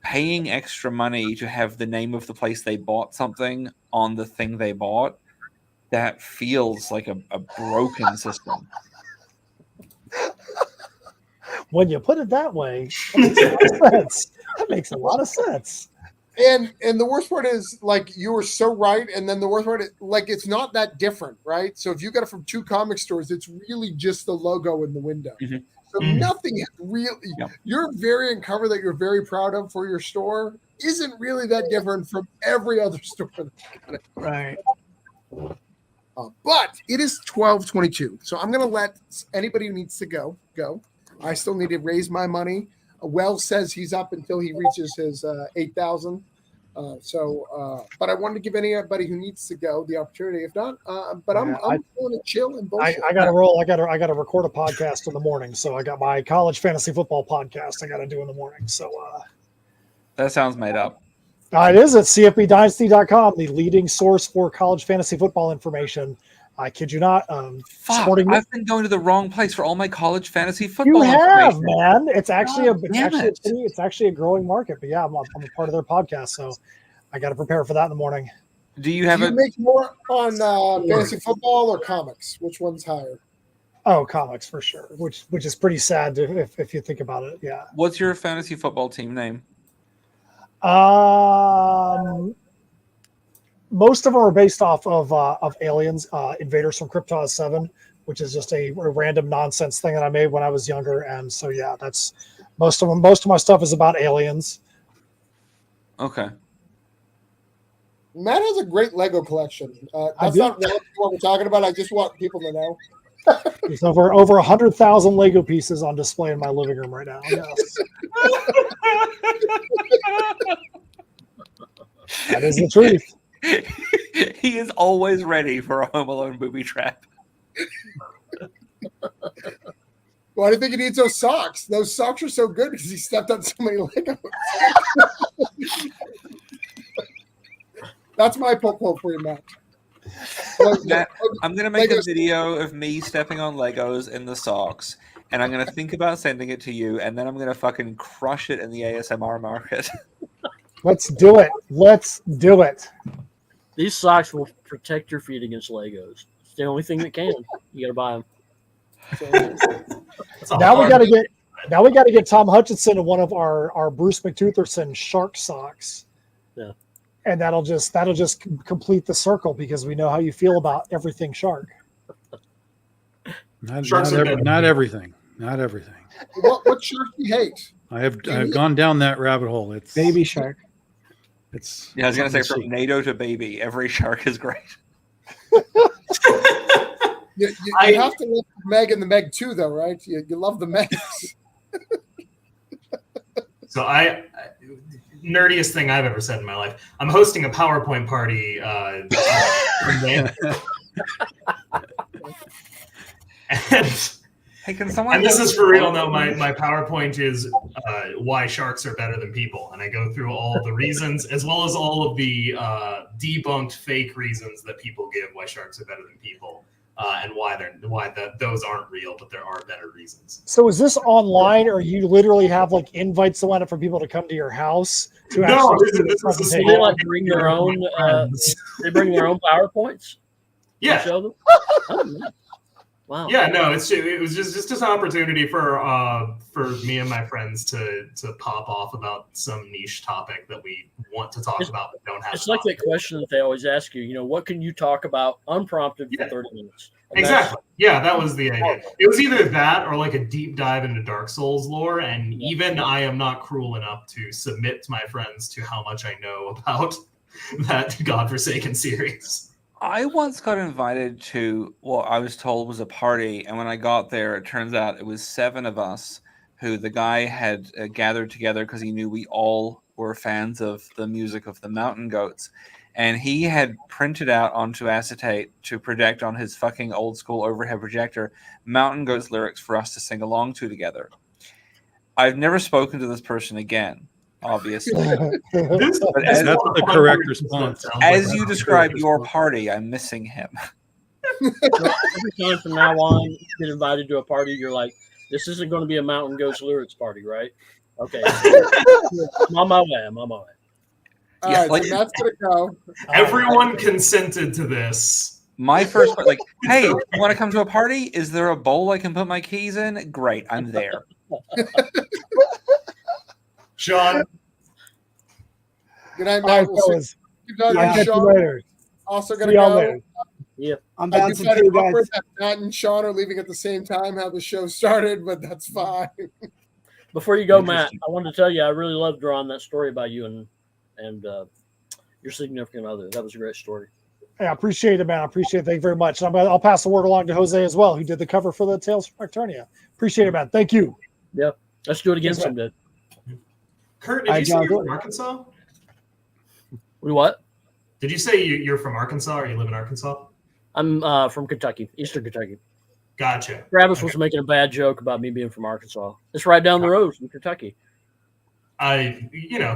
paying extra money to have the name of the place they bought something on the thing they bought, that feels like a broken system. When you put it that way, that makes a lot of sense. And the worst part is, like, you were so right. And then the worst part is, like, it's not that different, right? So if you got it from two comic stores, it's really just the logo in the window. Mm-hmm. So nothing is really, your variant cover that you're very proud of for your store isn't really that different from every other store. Right. But it is 12:22. So I'm going to let anybody who needs to go. I still need to raise my money. Wells says he's up until he reaches his 8,000. But I wanted to give anybody who needs to go the opportunity. If not, but I'm going to chill and bullshit. I got to roll. I got to record a podcast in the morning. So I got my college fantasy football podcast I got to do in the morning. So that sounds made up. It is at cfbdynasty.com, the leading source for college fantasy football information. I kid you not. Fuck, I've been going to the wrong place for all my college fantasy football. You have, man. It's actually it's actually a growing market. But yeah, I'm a part of their podcast, so I got to prepare for that in the morning. Do you make more on fantasy football or comics? Which one's higher? Oh, comics for sure. Which is pretty sad if you think about it. Yeah. What's your fantasy football team name? Most of them are based off of Aliens, Invaders from Krypton 7, which is just a random nonsense thing that I made when I was younger. And so, yeah, that's most of them. Most of my stuff is about aliens. Okay. Matt has a great Lego collection. That's not what we're talking about. I just want people to know. There's over 100,000 Lego pieces on display in my living room right now. Yes. That is the truth. He is always ready for a Home Alone booby trap. Why do you think he needs those socks? Those socks are so good because he stepped on so many Legos. That's my quote for you, Matt. Matt, I'm going to make a video of me stepping on Legos in the socks, and I'm going to think about sending it to you, and then I'm going to fucking crush it in the ASMR market. Let's do it. Let's do it. These socks will protect your feet against Legos. It's the only thing that can. You got to buy them. Now we got to get Tom Hutchinson in one of our Bruce McTutherson shark socks. Yeah. And that'll just complete the circle because we know how you feel about everything shark. Not everything. Not everything. What shark do you hate? I've gone down that rabbit hole. It's baby shark. It's I was going to say from NATO to baby, every shark is great. You have to love Meg and the Meg 2, though, right? You love the Megs. So nerdiest thing I've ever said in my life. I'm hosting a PowerPoint party. Hey, can someone? And this is for real. No, my PowerPoint is why sharks are better than people, and I go through all the reasons as well as all of the debunked fake reasons that people give why sharks are better than people, and why those aren't real, but there are better reasons. So is this online, or you literally have like invites to line up for people to come to your house to No, actually this is a They small like bring their own. They bring their own PowerPoints. Yeah. To show them. Oh, nice. Wow. Yeah, no, it was just an opportunity for me and my friends to pop off about some niche topic that we want to talk about but don't have. It's like that question that they always ask you. You know, what can you talk about unprompted for 30 minutes? And exactly. Yeah, that was the idea. It was either that or like a deep dive into Dark Souls lore, and even I am not cruel enough to submit my friends to how much I know about that godforsaken series. I once got invited to what I was told was a party, and when I got there, it turns out it was 7 of us who the guy had gathered together because he knew we all were fans of the music of the Mountain Goats, and he had printed out onto acetate to project on his fucking old school overhead projector Mountain Goats lyrics for us to sing along to together. I've never spoken to this person again. Obviously, that's the correct response. As you describe your party, I'm missing him. every time from now on, you get invited to a party, you're like, "This isn't going to be a Mountain Goats lyrics party, right?" Okay, I'm on my way. I'm on my way. All right, so that's gonna go. Everyone consented to this. My first, like, hey, you want to come to a party? Is there a bowl I can put my keys in? Great, I'm there. Sean. Good night, Matt. We'll see you done. catch you later. Also See gonna y'all go. later. Yeah, I'm I do bouncing find too, it awkward guys. that Matt and Sean are leaving at the same time how the show started, but that's fine. Before you go, Matt, I wanted to tell you I really loved drawing that story about you and your significant other. That was a great story. Yeah, I appreciate it, man. I appreciate it. Thank you very much. I'll pass the word along to Jose as well, who did the cover for the Tales from Nocturnia. Appreciate it, man. Thank you. Yeah, let's do it again Yes, sir. someday. Kurt, did you say you're from Arkansas? What? Did you say you're from Arkansas or you live in Arkansas? I'm from Kentucky, Eastern Kentucky. Gotcha. Travis was making a bad joke about me being from Arkansas. It's right down the road from Kentucky. A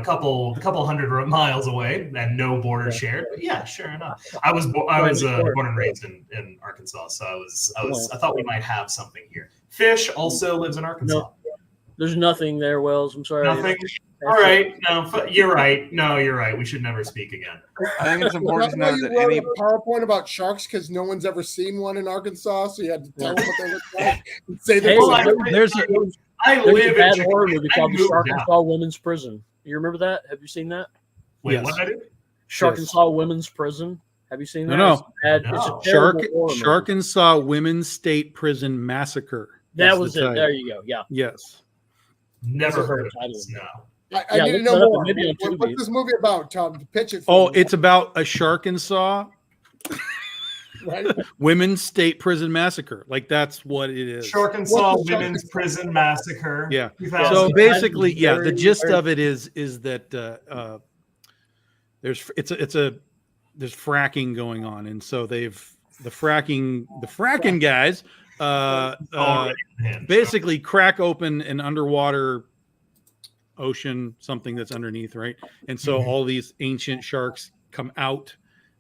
couple hundred miles away and no border shared. But yeah, sure enough. I was born and raised in Arkansas, so I thought we might have something here. Fish also lives in Arkansas. No, there's nothing there, Wells. I'm sorry. Nothing. All right. No, you're right. No, you're right. We should never speak again. I think it's important to know you that wrote any a PowerPoint about sharks because no one's ever seen one in Arkansas, so you had to tell them what they look like. And say Hey, there's I There's live a bad in horror movie called The moved Arkansas Women's Prison. You remember that? Have you seen that? Wait, Yes. what did I do? Arkansas Women's Prison. Have you seen that? No. It's bad. No. It's a terrible horror movie. Arkansas Women's State Prison Massacre. That is was the it. title. There you go. Yeah. Yes. Never That's a heard of title. this. No. I Yeah, need to look know that up more. and maybe on Tubi. What's this movie about, Tom? Pitch it for Oh, me. it's about a Sharkensaw right. Women's State Prison Massacre. Like that's what it is. Arkansas What's the Women's Prison Massacre. Yeah. 2000. So basically, yeah, the Very, gist very- of it is that there's fracking going on, and so they've fracking guys basically crack open an underwater ocean, something that's underneath, right? And so all these ancient sharks come out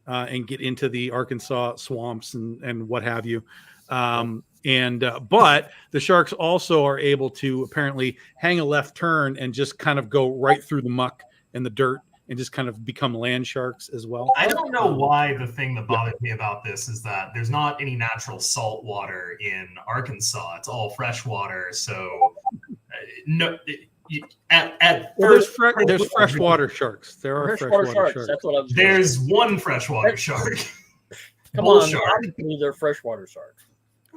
and get into the Arkansas swamps and what have you. But the sharks also are able to apparently hang a left turn and just kind of go right through the muck and the dirt and just kind of become land sharks as well. I don't know why the thing that bothers me about this is that there's not any natural salt water in Arkansas. It's all fresh water. So there's freshwater sharks. There are freshwater sharks. That's what I'm saying. There's one freshwater shark. Come Bull on, shark. obviously they're freshwater sharks.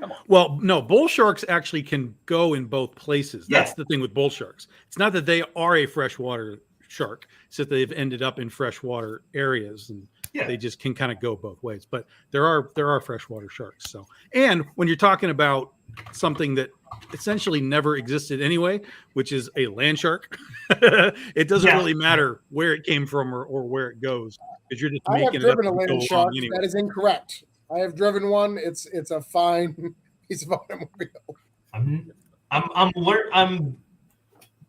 Come on. Well, no, bull sharks actually can go in both places. That's the thing with bull sharks. It's not that they are a freshwater shark, it's that they've ended up in freshwater areas and they just can kind of go both ways. But there are freshwater sharks. So, and when you're talking about something that essentially never existed anyway, which is a land shark, it doesn't really matter where it came from or where it goes, because you're just making it up. I have driven a land shark. Anyway. That is incorrect. I have driven one. It's a fine piece of automobile.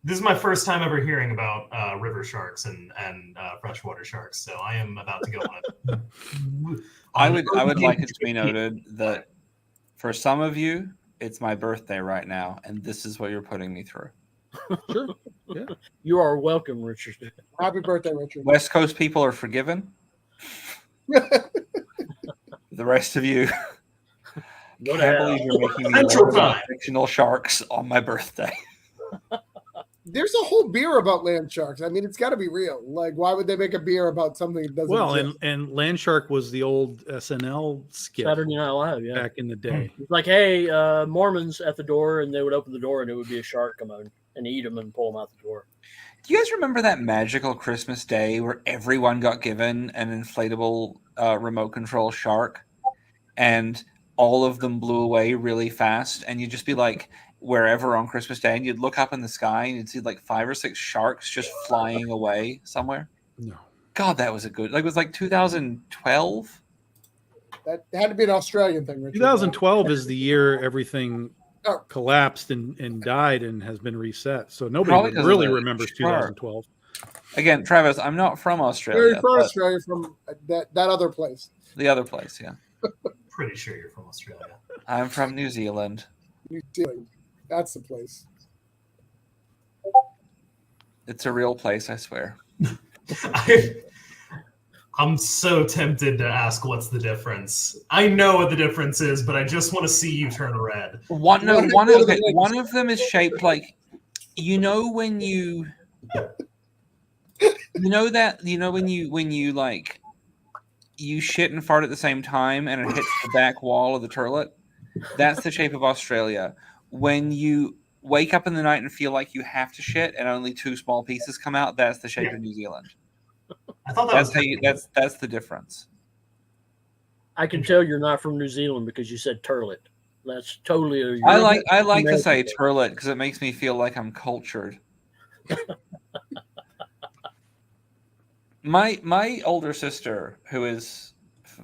This is my first time ever hearing about river sharks and freshwater sharks. So I am about to go on. I would like it to be noted that for some of you, it's my birthday right now, and this is what you're putting me through. Sure. Yeah. You are welcome, Richard. Happy birthday, Richard. West Coast people are forgiven. The rest of you, can't believe you're making me learn fictional sharks on my birthday. There's a whole beer about land sharks. I mean, it's got to be real. Like, why would they make a beer about something that doesn't exist? And land shark was the old SNL skit. Saturday Night Live, back in the day. It's like, hey, Mormons at the door, and they would open the door, and it would be a shark come out and eat them and pull them out the door. Do you guys remember that magical Christmas day where everyone got given an inflatable remote control shark, and all of them blew away really fast, and you'd just be like, wherever on Christmas Day, and you'd look up in the sky and you'd see like 5 or 6 sharks just flying away somewhere? No. God, that was a good, like, it was like 2012. That had to be an Australian thing, Richard. 2012 is the year everything collapsed and died and has been reset. So nobody really remembers 2012. Again, Travis, I'm not from Australia. You're from Australia, from that other place. The other place, yeah. Pretty sure you're from Australia. I'm from New Zealand. New Zealand. That's the place. It's a real place, I swear. I'm so tempted to ask what's the difference. I know what the difference is, but I just want to see you turn red. One of them is shaped like, when you like you shit and fart at the same time and it hits the back wall of the toilet. That's the shape of Australia. When you wake up in the night and feel like you have to shit and only 2 small pieces come out, that's the shape of New Zealand. I thought that's the difference. I can tell you're not from New Zealand because you said turlet. That's totally. I like to say turlet because it makes me feel like I'm cultured. My older sister, who is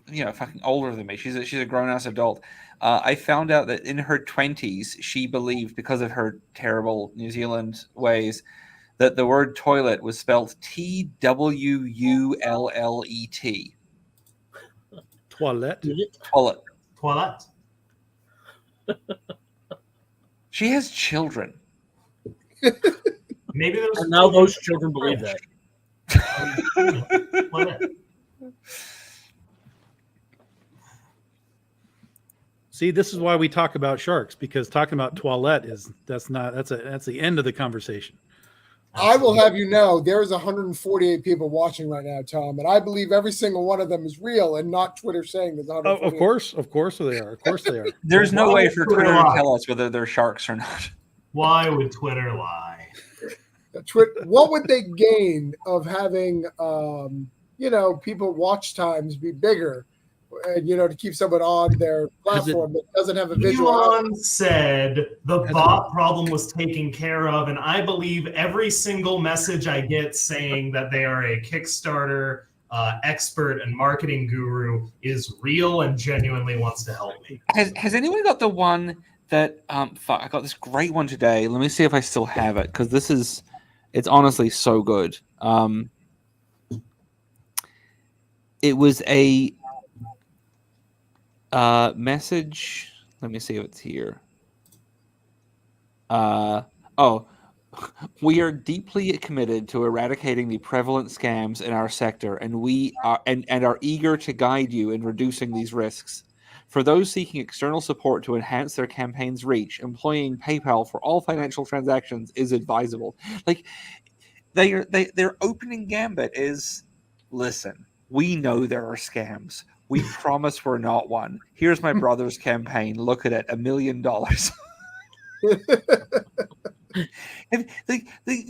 fucking older than me, she's a grown ass adult. I found out that in her 20s, she believed, because of her terrible New Zealand ways, that the word toilet was spelled TWULLET. Toilet. Toilet. She has children. Maybe those. And now those children believe that. See, this is why we talk about sharks, because talking about toilet that's the end of the conversation. I will have you know, there's 148 people watching right now, Tom, and I believe every single one of them is real and not Twitter saying there's 148. Of course they are. Of course they are. There's no way for Twitter to tell us whether they're sharks or not. Why would Twitter lie? What would they gain of having people watch times be bigger, and to keep someone on their platform that doesn't have a visual? Elon said the bot problem was taken care of, and I believe every single message I get saying that they are a Kickstarter expert and marketing guru is real and genuinely wants to help me. Has anyone got the one that fuck, I got this great one today. Let me see if I still have it, because it's honestly so good. It was a message. Let me see if it's here. We are deeply committed to eradicating the prevalent scams in our sector, and we are are eager to guide you in reducing these risks. For those seeking external support to enhance their campaign's reach, employing PayPal for all financial transactions is advisable. Like their opening gambit is, listen, we know there are scams. We promise we're not one. Here's my brother's campaign. Look at it, $1 million. The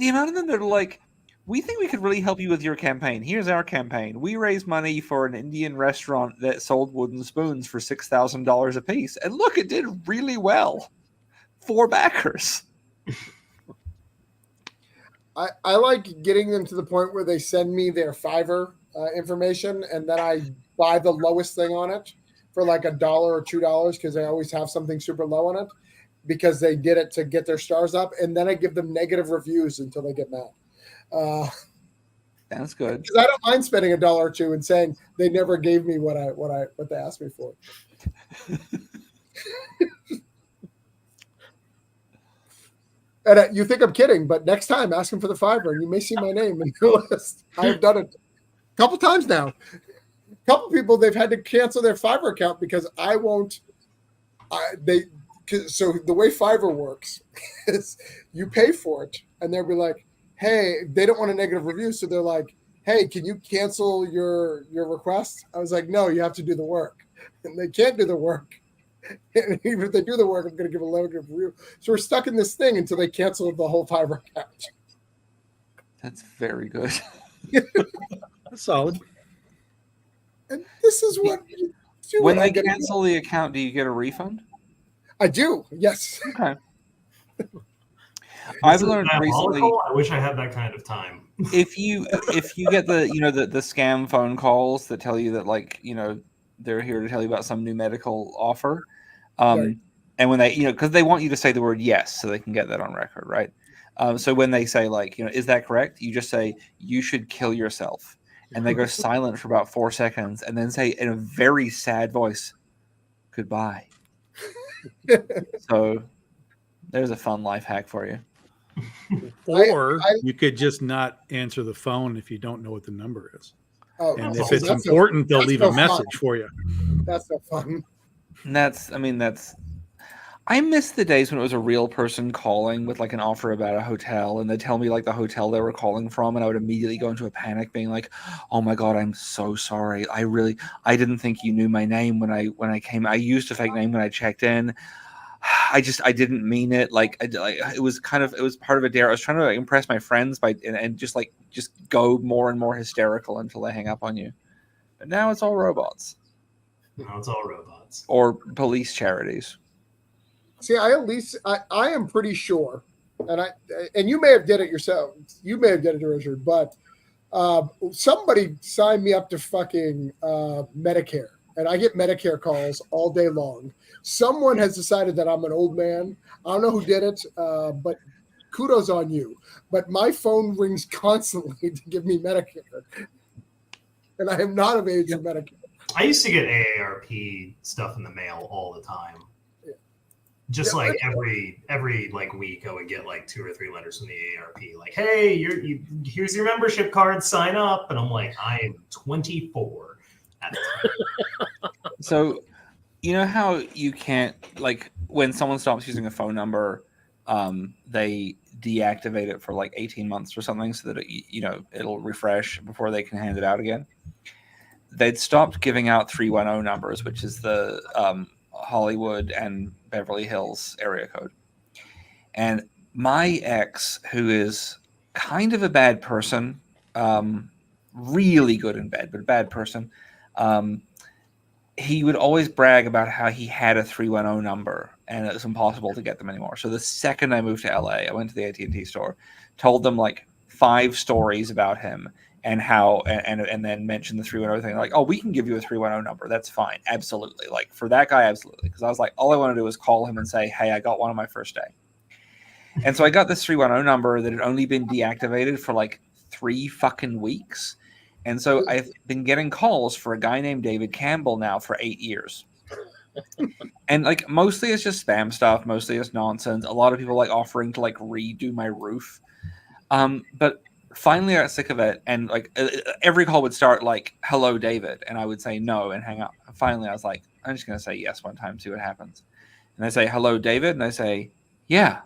amount of them that are like, we think we could really help you with your campaign. Here's our campaign. We raised money for an Indian restaurant that sold wooden spoons for $6,000 a piece. And look, it did really well. 4 backers. I like getting them to the point where they send me their Fiverr information, and then I buy the lowest thing on it for like $1 or $2 because they always have something super low on it because they did it to get their stars up, and then I give them negative reviews until they get mad. That's good. Because I don't mind spending $1 or $2 and saying they never gave me what they asked me for. And you think I'm kidding, but next time ask them for the Fiverr, and you may see my name in the list. I have done it a couple times now. A couple people, they've had to cancel their Fiverr account because I won't. So the way Fiverr works is you pay for it, and they'll be like, "Hey," they don't want a negative review, so they're like, "Hey, can you cancel your request?" I was like, "No, you have to do the work," and they can't do the work. And even if they do the work, I'm going to give a negative review. So we're stuck in this thing until they cancel the whole Fiverr account. That's very good. That's solid. And this is what you do. When they cancel the account, do you get a refund? I do, yes. Okay. I've learned recently. I wish I had that kind of time. If you get the the scam phone calls that tell you that, like, they're here to tell you about some new medical offer, Right. and when they because they want you to say the word yes so they can get that on record, right? So when they say, like, is that correct? You just say, you should kill yourself, and they go silent for about 4 seconds, and then say in a very sad voice, goodbye. So there's a fun life hack for you. Or you could just not answer the phone if you don't know what the number is. Oh, and if it's important, they'll leave a message for you. That's no fun. And I miss the days when it was a real person calling with like an offer about a hotel, and they'd tell me like the hotel they were calling from, and I would immediately go into a panic being like, oh my God, I'm so sorry. I didn't think you knew my name when I came. I used a fake name when I checked in. I didn't mean it. It was part of a dare. I was trying to impress my friends and just go more and more hysterical until they hang up on you. But now it's all robots. Now it's all robots. Or police charities. See, I am pretty sure, and you may have did it yourself. You may have did it, Richard, but somebody signed me up to fucking Medicare, and I get Medicare calls all day long. Someone has decided that I'm an old man. I don't know who did it, but kudos on you. But my phone rings constantly to give me Medicare, and I am not of age for Medicare. I used to get AARP stuff in the mail all the time. Just like every like week, I would get like 2 or 3 letters from the AARP, like, "Hey, here's your membership card. Sign up." And I'm like, I am 24 at the time. So, you know how you can't, like, when someone stops using a phone number, they deactivate it for like 18 months or something so that it'll refresh before they can hand it out again. They'd stopped giving out 310 numbers, which is the Hollywood and Beverly Hills area code. And my ex, who is kind of a bad person, really good in bed, but a bad person, he would always brag about how he had a 310 number and it was impossible to get them anymore. So the second I moved to LA, I went to the AT&T store, told them like 5 stories about him, and how and then mention the 310 thing. Like, oh, we can give you a 310 number. That's fine. Absolutely. Like for that guy, absolutely. Because I was like, all I want to do is call him and say, hey, I got one on my first day. And so I got this 310 number that had only been deactivated for like 3 fucking weeks. And so I've been getting calls for a guy named David Campbell now for 8 years. And like mostly it's just spam stuff, mostly it's nonsense. A lot of people like offering to like redo my roof. But finally I got sick of it, and like every call would start like, hello David, and I would say no and hang up. And finally I was like, I'm just gonna say yes one time, see what happens. And I say, hello David, and I say, yeah.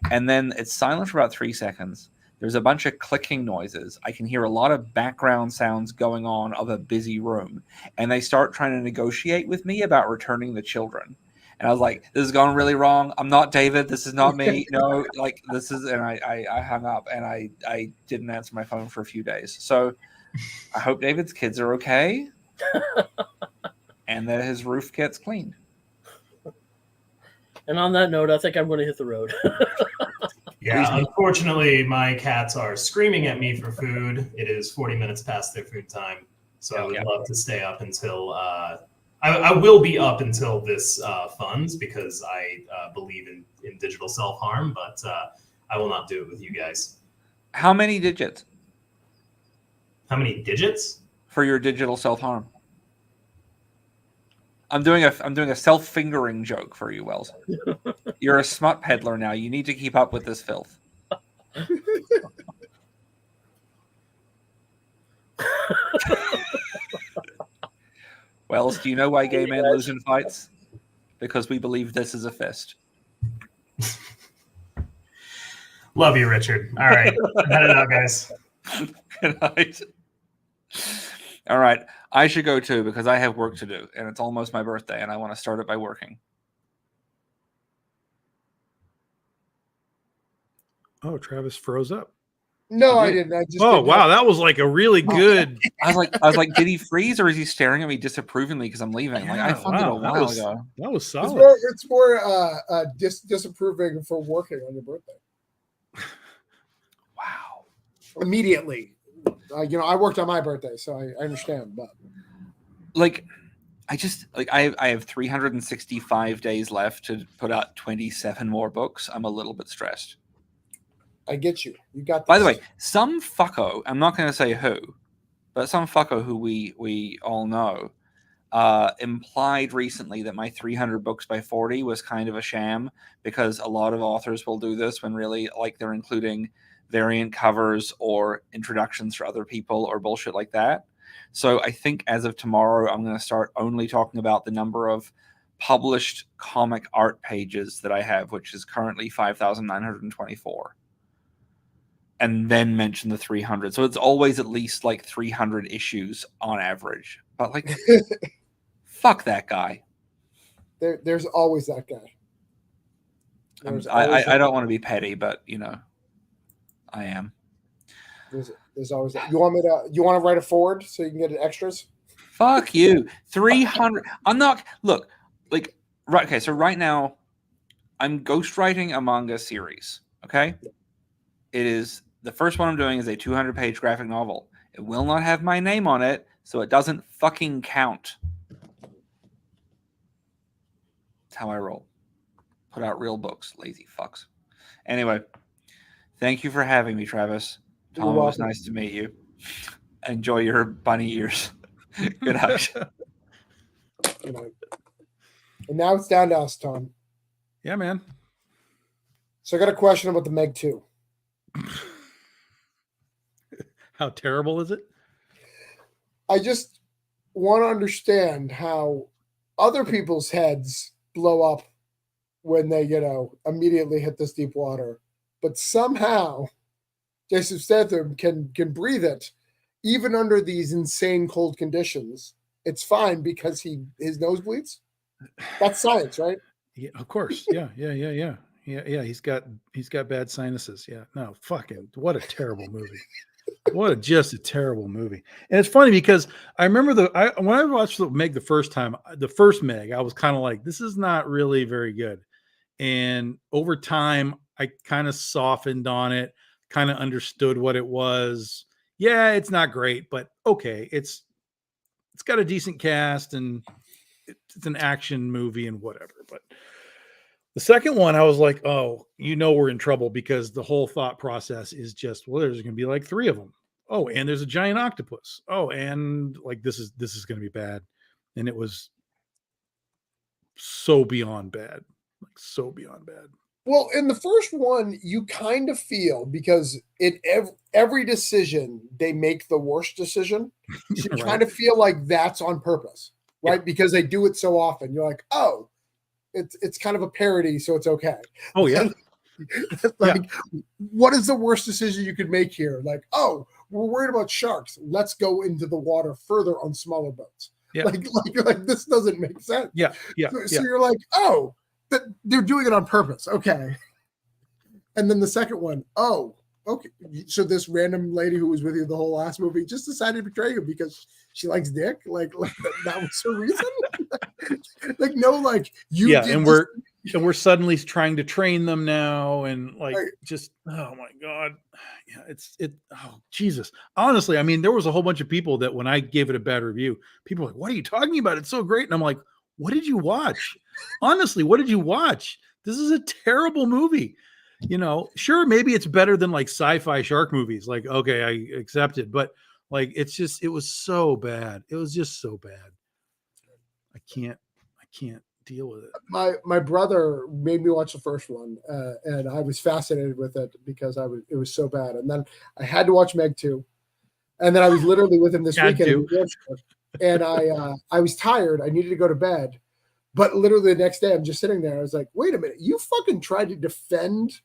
And then it's silent for about 3 seconds. There's a bunch of clicking noises. I can hear a lot of background sounds going on of a busy room. And they start trying to negotiate with me about returning the children. And I was like, this is going really wrong. I'm not David. This is not me. No, like this is, and I hung up, and I didn't answer my phone for a few days. So I hope David's kids are okay and that his roof gets cleaned. And on that note, I think I'm going to hit the road. Yeah, unfortunately, my cats are screaming at me for food. It is 40 minutes past their food time, so I would love to stay up until I will be up until this funds, because I believe in digital self-harm, but I will not do it with you guys. How many digits? How many digits? For your digital self-harm. I'm doing a self-fingering joke for you, Wells. You're a smut peddler now. You need to keep up with this filth. Wells, do you know why gay men lose in fights? Because we believe this is a fist. Love you, Richard. All right. Head it out, guys. Good night. All right. I should go too, because I have work to do, and it's almost my birthday, and I want to start it by working. Oh, Travis froze up. No, I didn't. I just wow, that was like a really good. I was like, did he freeze, or is he staring at me disapprovingly because I'm leaving? Like I funded a while ago. That was solid. It's more disapproving for working on your birthday. Wow. Immediately. I worked on my birthday, so I understand. But like, I have 365 days left to put out 27 more books. I'm a little bit stressed. I get you. You got this. By the way, some fucko, I'm not going to say who, but some fucko who we all know, implied recently that my 300 books by 40 was kind of a sham, because a lot of authors will do this when really like they're including variant covers or introductions for other people or bullshit like that. So I think as of tomorrow, I'm going to start only talking about the number of published comic art pages that I have, which is currently 5,924. And then mention the 300. So it's always at least like 300 issues on average. But like, fuck that guy. There's always that guy. I don't want to be petty, but I am. There's always that. You want to write a forward so you can get it extras? Fuck you. 300. I'm not. Look, like, right. Okay. So right now I'm ghostwriting a manga series. Okay. It is the first one I'm doing is a 200-page graphic novel. It will not have my name on it, so it doesn't fucking count. That's how I roll. Put out real books, lazy fucks. Anyway, thank you for having me, Travis. Tom, it was nice to meet you. Enjoy your bunny ears. Good night. Good night. And now it's down to us, Tom. Yeah, man. So I got a question about the Meg 2. How terrible is it? I just want to understand how other people's heads blow up when they, immediately hit this deep water. But somehow Jason Statham can breathe it even under these insane cold conditions. It's fine because his nose bleeds. That's science, right? Yeah, of course. Yeah. He's got bad sinuses. Yeah. No, fucking what a terrible movie. Just a terrible movie. And it's funny because I remember when I watched the Meg the first time, the first Meg, I was kind of like, this is not really very good. And over time, I kind of softened on it, kind of understood what it was. yeah, it's not great, but okay, it's got a decent cast and it's an action movie and whatever. But the second one, I was like, oh, we're in trouble, because the whole thought process is just, well, there's going to be like 3 of them. Oh, and there's a giant octopus. Oh, and like this is going to be bad, and it was so beyond bad, like so beyond bad. Well, in the first one, you kind of feel, because every decision they make the worst decision, so you Right. kind of feel like that's on purpose, right? Yeah. Because they do it so often. You're like, oh, it's kind of a parody, so it's okay. Oh yeah. Like, what is the worst decision you could make here? Like, oh, we're worried about sharks. Let's go into the water further on smaller boats. Yeah. Like this doesn't make sense. Yeah. So you're like, oh, they're doing it on purpose. Okay. And then the second one, oh, okay. So this random lady who was with you the whole last movie just decided to betray you because she likes dick. Like that was her reason. Like, no, like you. Yeah, did and we're suddenly trying to train them now, and like, Right. just, oh my god, yeah, oh Jesus. Honestly, I mean, there was a whole bunch of people that when I gave it a bad review, people were like, what are you talking about? It's so great. And I'm like, what did you watch? Honestly, what did you watch? This is a terrible movie. Sure, maybe it's better than like sci-fi shark movies. Like, okay, I accept it, but like, it was so bad. It was just so bad. I can't deal with it. My brother made me watch the first one, and I was fascinated with it because it was so bad. And then I had to watch Meg 2, and then I was literally with him this weekend. And I was tired. I needed to go to bed, but literally the next day I'm just sitting there. I was like, wait a minute, you fucking tried to defend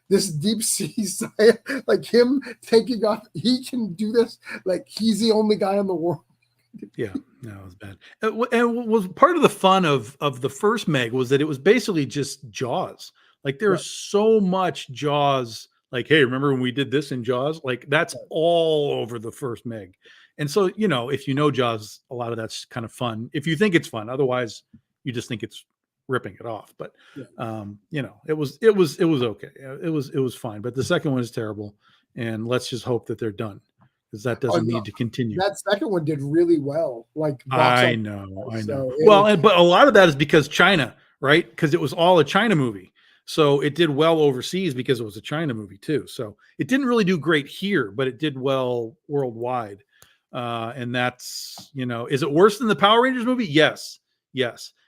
this deep sea science, like him taking off. He can do this. Like, he's the only guy in the world. Yeah, no, it was bad. And was part of the fun of the first Meg was that it was basically just Jaws. Like, there's so much Jaws. Like, hey, remember when we did this in Jaws? Like, that's all over the first Meg. And so, if you know Jaws, a lot of that's kind of fun. If you think it's fun, otherwise you just think it's ripping it off. But it was okay. It was fine. But the second one is terrible, and let's just hope that they're done, because that doesn't need to continue. That second one did really well. Like, I know. But a lot of that is because China, right? Because it was all a China movie. So it did well overseas because it was a China movie too. So it didn't really do great here, but it did well worldwide. And that's, is it worse than the Power Rangers movie? Yes.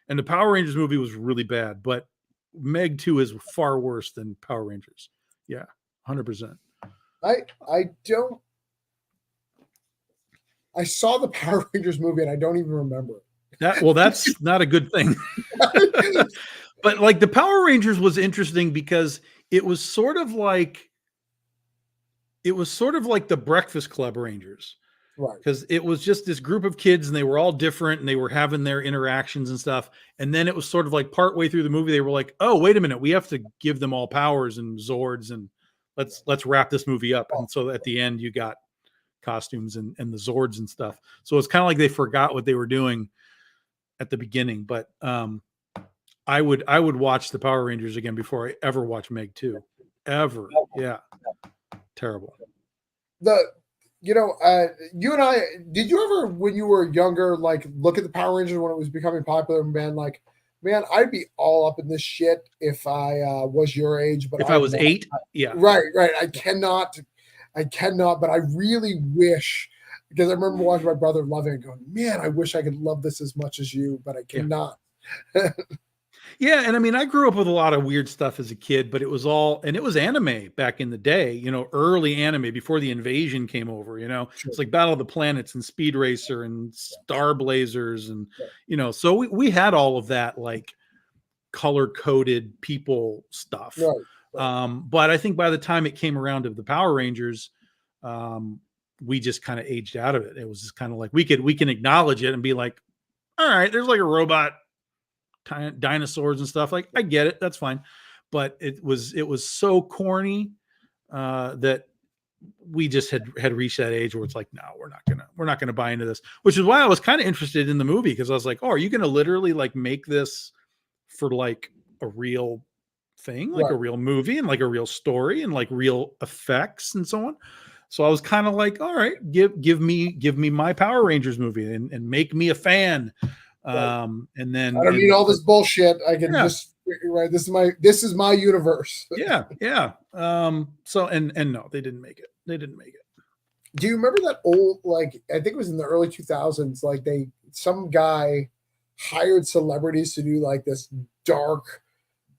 And the Power Rangers movie was really bad, but Meg 2 is far worse than Power Rangers. Yeah, 100%. I saw the Power Rangers movie and I don't even remember it. That's not a good thing. But like, the Power Rangers was interesting because it was sort of like the Breakfast Club Rangers. Right. Because it was just this group of kids and they were all different and they were having their interactions and stuff. And then it was sort of like partway through the movie, they were like, oh, wait a minute, we have to give them all powers and Zords, and let's wrap this movie up. And so at the end you got costumes and the Zords and stuff. So it's kind of like they forgot what they were doing at the beginning. But I would watch the Power Rangers again before I ever watch Meg 2. Ever. Yeah. Terrible. You and I, did you ever, when you were younger, like, look at the Power Rangers when it was becoming popular and been like, man, I'd be all up in this shit if I was your age. But if I was 8, yeah. Right. I cannot, but I really wish, because I remember watching my brother loving it, going, man, I wish I could love this as much as you, but I cannot. Yeah, and I mean, I grew up with a lot of weird stuff as a kid, but it was anime back in the day, early anime before the invasion came over, Sure. It's like Battle of the Planets and Speed Racer and Star Blazers and, so we had all of that, like, color-coded people stuff. Right. But I think by the time it came around to the Power Rangers, we just kind of aged out of it. It was just kind of like, we can acknowledge it and be like, all right, there's like a robot dinosaurs and stuff. Like, I get it, that's fine, but it was so corny that we just had reached that age where it's like, no, we're not gonna buy into this. Which is why I was kind of interested in the movie, because I was like, oh, are you gonna literally like make this for like a real thing, like a real movie and like a real story and like real effects and so on? So I was kind of like, all right, give me my Power Rangers movie and make me a fan. Right. And then I don't need all this bullshit. I can just right. This is my universe. Yeah. So and no, they didn't make it. Do you remember that old, like, I think it was in the early 2000s, like some guy hired celebrities to do like this dark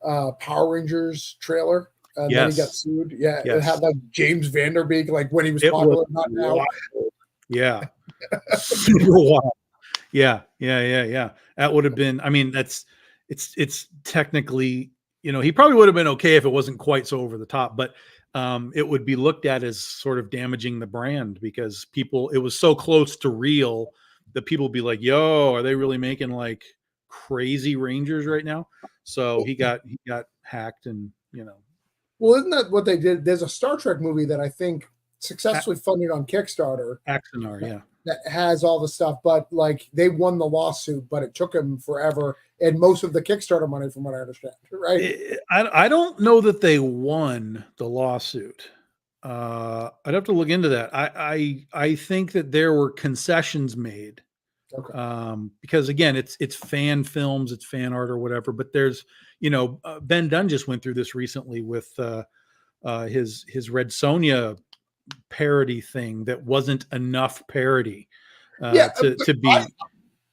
Power Rangers trailer, and then he got sued. Yeah, it had like James Vanderbeek, like when he was popular, not now. Yeah, super wild. Yeah. That would have been. I mean, it's technically, he probably would have been okay if it wasn't quite so over the top, but it would be looked at as sort of damaging the brand because it was so close to real that people would be like, yo, are they really making like crazy Rangers right now? So he got hacked and, Well, isn't that what they did? There's a Star Trek movie that I think successfully funded on Kickstarter. Axanar, yeah. That has all the stuff, but like they won the lawsuit, but it took them forever. And most of the Kickstarter money, from what I understand, right? I don't know that they won the lawsuit. I'd have to look into that. I think that there were concessions made. Okay. Because again, it's fan films, it's fan art or whatever. But there's, Ben Dunn just went through this recently with his Red Sonja parody thing that wasn't enough parody to be.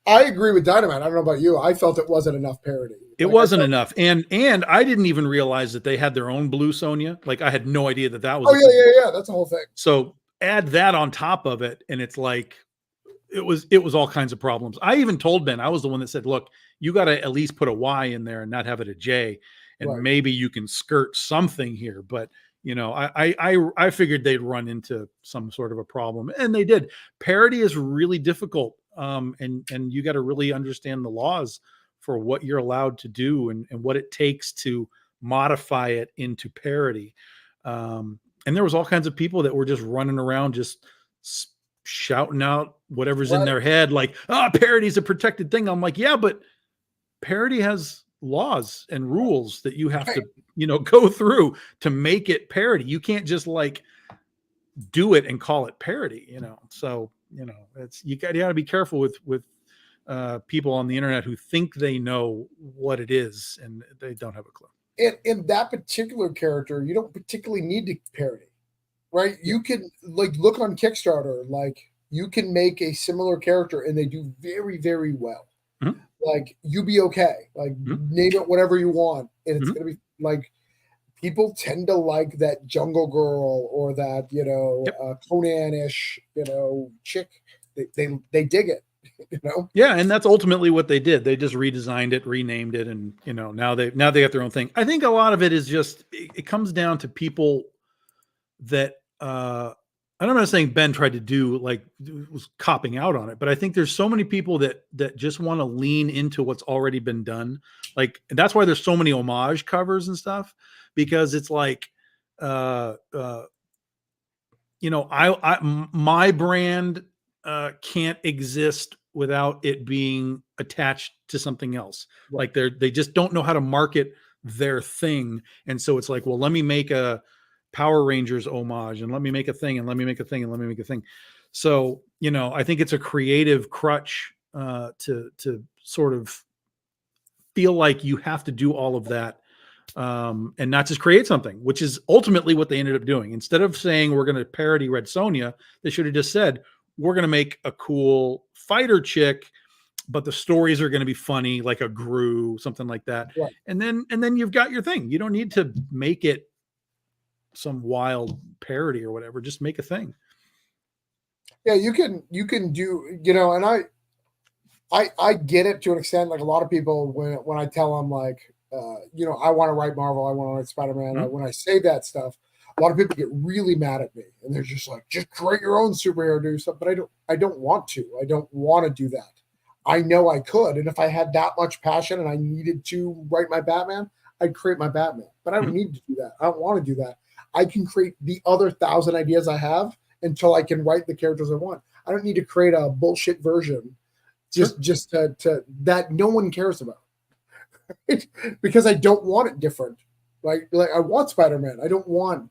I agree with Dynamite. I don't know about you. I felt it wasn't enough parody. It wasn't enough, and I didn't even realize that they had their own Blue Sonja. Like I had no idea that was. Oh yeah. That's the whole thing. So add that on top of it, and it's like it was all kinds of problems. I even told Ben, I was the one that said, "Look, you got to at least put a Y in there and not have it a J, and maybe you can skirt something here." But I figured they'd run into some sort of a problem, and they did. Parody is really difficult, and you got to really understand the laws for what you're allowed to do and what it takes to modify it into parody. And there was all kinds of people that were just running around, just shouting out whatever's in their head, like, parody is a protected thing. I'm like, yeah, but parody has laws and rules that you have to, go through to make it parody. You can't just like do it and call it parody, So, you got to be careful with people on the internet who think they know what it is and they don't have a clue. In that particular character, you don't particularly need to parody, right? You can like look on Kickstarter, like you can make a similar character and they do very, very well. Mm-hmm. Like you be okay, like name it whatever you want, and it's gonna be like people tend to like that Jungle Girl or that Conan-ish chick. They dig it, Yeah, and that's ultimately what they did. They just redesigned it, renamed it, and now they got their own thing. I think a lot of it is just it comes down to people that I'm not saying Ben tried to do like was copping out on it, but I think there's so many people that just want to lean into what's already been done. Like that's why there's so many homage covers and stuff, because it's like, my brand can't exist without it being attached to something else. Like they just don't know how to market their thing. And so it's like, well, let me make a Power Rangers homage and let me make a thing and let me make a thing and let me make a thing. So, I think it's a creative crutch to sort of feel like you have to do all of that and not just create something, which is ultimately what they ended up doing. Instead of saying we're going to parody Red Sonja, they should have just said, we're going to make a cool fighter chick, but the stories are going to be funny, like a Gru, something like that. Right. And then you've got your thing. You don't need to make it some wild parody or whatever. Just make a thing. Yeah, you can do, and I get it to an extent. Like a lot of people, when I tell them like, I want to write Marvel, I want to write Spider-Man. Mm-hmm. When I say that stuff, a lot of people get really mad at me, and they're just like, just create your own superhero, do stuff. But I don't want to. I don't want to do that. I know I could, and if I had that much passion and I needed to write my Batman, I'd create my Batman. But I don't need to do that. I don't want to do that. I can create the other 1,000 ideas I have until I can write the characters I want. I don't need to create a bullshit version just to that no one cares about. Because I don't want it different. Like I want Spider-Man. I don't want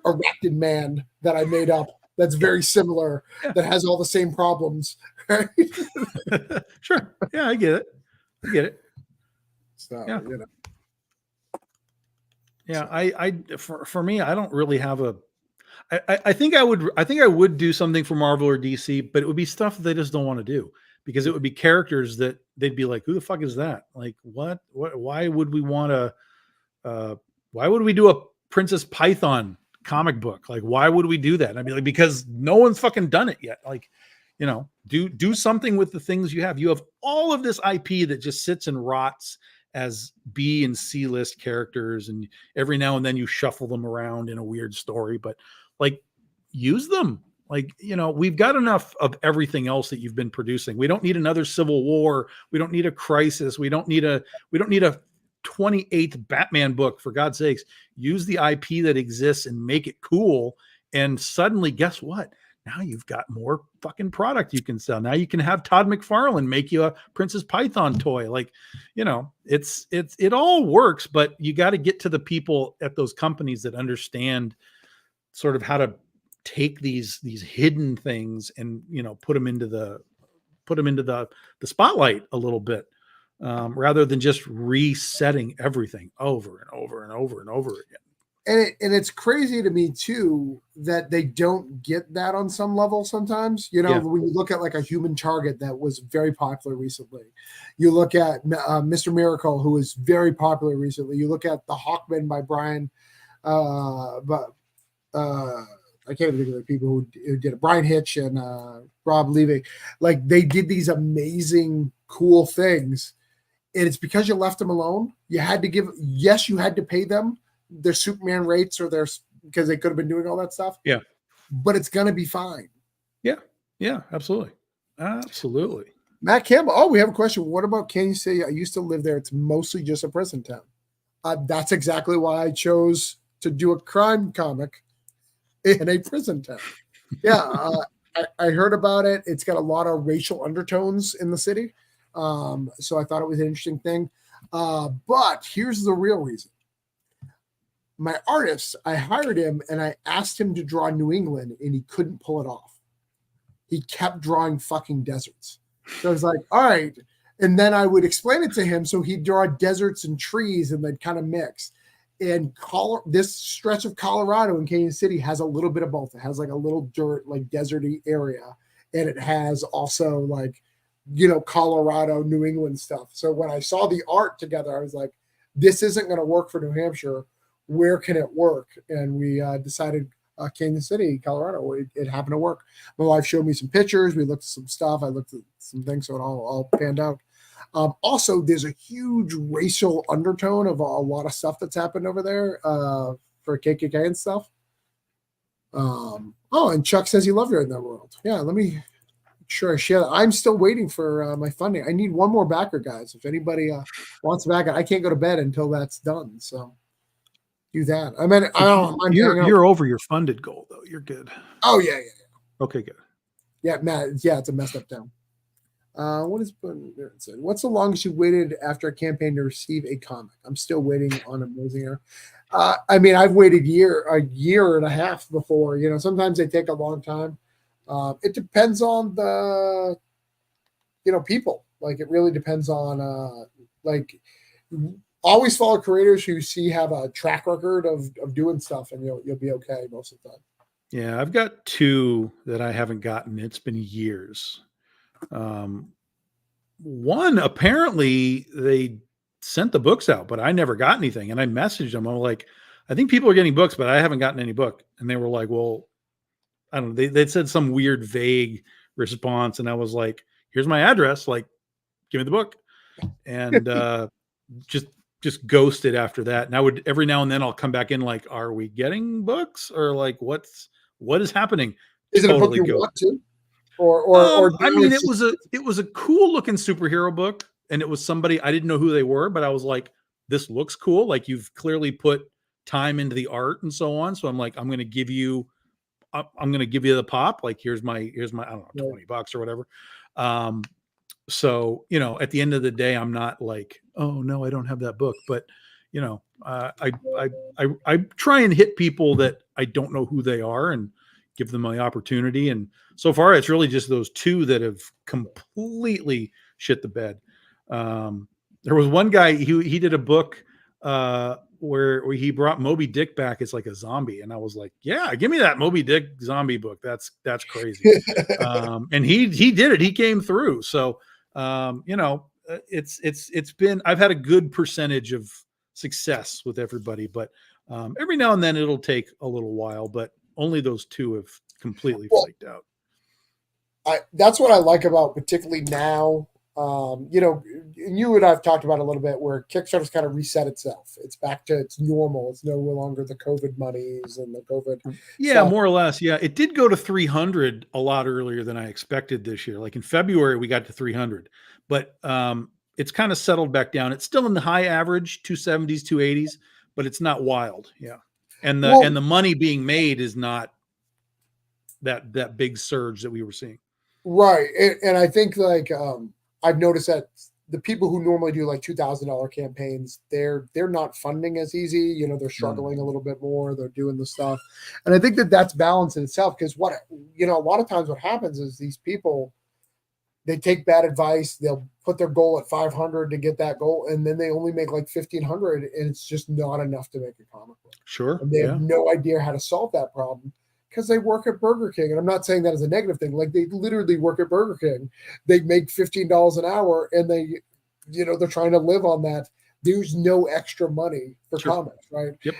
erected man that I made up that's very similar, that has all the same problems. Right? Sure. Yeah, I get it. So, Yeah. you know. Yeah, for me, I don't really have a. I think I would do something for Marvel or DC, but it would be stuff that they just don't want to do, because it would be characters that they'd be like, who the fuck is that? Like, what, why would we want to, why would we do a Princess Python comic book? Like, why would we do that? And I'd be like, because no one's fucking done it yet. Like, do something with the things you have. You have all of this IP that just sits and rots as B and C list characters, and every now and then you shuffle them around in a weird story, but like, use them. Like, we've got enough of everything else that you've been producing. We don't need another Civil War. We don't need a Crisis. We don't need a 28th Batman book, for God's sakes. Use the IP that exists and make it cool. And suddenly, guess what? Now you've got more fucking product you can sell. Now you can have Todd McFarlane make you a Princess Python toy. Like, it all works, but you got to get to the people at those companies that understand sort of how to take these hidden things and, put them into the spotlight a little bit, rather than just resetting everything over and over and over and over again. And it's crazy to me too that they don't get that on some level sometimes. When you look at like a Human Target that was very popular recently, you look at Mr. Miracle, who was very popular recently. You look at the Hawkman by Brian, I can't even think of the people who did it. Brian Hitch and Rob Levy. Like, they did these amazing, cool things, and it's because you left them alone. You had to pay them their Superman rates or because they could have been doing all that stuff. Yeah. But it's going to be fine. Yeah. Yeah, absolutely. Absolutely. Matt Campbell. Oh, we have a question. What about Kansas City? I used to live there. It's mostly just a prison town. That's exactly why I chose to do a crime comic in a prison town. Yeah. I heard about it. It's got a lot of racial undertones in the city. So I thought it was an interesting thing. But here's the real reason. My artist, I hired him and I asked him to draw New England, and he couldn't pull it off. He kept drawing fucking deserts. So I was like, all right. And then I would explain it to him. So he'd draw deserts and trees, and they'd kind of mix. And this stretch of Colorado in Kansas City has a little bit of both. It has like a little dirt, like deserty area. And it has also like, Colorado, New England stuff. So when I saw the art together, I was like, this isn't going to work for New Hampshire. Where can it work? And we decided Kansas City, Colorado. It happened to work. My wife showed me some pictures. We looked at some stuff. I looked at some things, so it all panned out. Also, there's a huge racial undertone of a lot of stuff that's happened over there for KKK and stuff. And Chuck says he loved her in that world. Yeah, let me make sure I share that. I'm still waiting for my funding. I need one more backer, guys. If anybody wants to back it, I can't go to bed until that's done. So do that. I mean, I don't know. You're over your funded goal, though. You're good. Oh, yeah. Okay, good. Yeah, Matt. Yeah, it's a messed up town. What's the longest you waited after a campaign to receive a comic? I'm still waiting on Amazing Era. I mean, I've waited a year and a half before. Sometimes they take a long time. It depends on the, people. Like, it really depends on always follow creators who have a track record of doing stuff, and you'll be okay most of the time. Yeah, I've got 2 that I haven't gotten. It's been years. One, apparently they sent the books out, but I never got anything. And I messaged them. I'm like, I think people are getting books, but I haven't gotten any book. And they were like, well, I don't know. They'd said some weird, vague response. And I was like, here's my address. Like, give me the book. And just ghosted after that. And I would, every now and then I'll come back in like, are we getting books? Or like, what is happening? Is it totally a book you want to? Or I mean, it was a cool looking superhero book, and it was somebody, I didn't know who they were, but I was like, this looks cool. Like, you've clearly put time into the art and so on. So I'm like, I'm going to give you the pop. Like, here's my, I don't know, $20 or whatever. So, at the end of the day, I'm not like, oh no, I don't have that book, but I try and hit people that I don't know who they are and give them my opportunity. And so far, it's really just those two that have completely shit the bed. There was one guy, he did a book where he brought Moby Dick back as like a zombie, and I was like, yeah, give me that Moby Dick zombie book. That's crazy. And he did it. He came through. So it's been, I've had a good percentage of success with everybody, but every now and then it'll take a little while, but only those two have completely flaked out. That's what I like about particularly now. You and I've talked about a little bit where Kickstarter's kind of reset itself. It's back to its normal. It's no longer the COVID monies and the COVID. Yeah, stuff. More or less. Yeah, it did go to 300 a lot earlier than I expected this year. Like in February, we got to 300, but it's kind of settled back down. It's still in the high average, 270s, 280s, but it's not wild. Yeah, and the money being made is not that big surge that we were seeing. Right, and I think like I've noticed that the people who normally do like $2,000 campaigns, they're not funding as easy. They're struggling a little bit more. They're doing the stuff, and I think that's balance in itself. Because a lot of times what happens is these people, they take bad advice. They'll put their goal at 500 to get that goal, and then they only make like 1,500, and it's just not enough to make a comic book. Sure, and they have no idea how to solve that problem. Because they work at Burger King, and I'm not saying that as a negative thing. Like they literally work at Burger King, they make $15 an hour, and they're trying to live on that. There's no extra money for comics, right? Yep.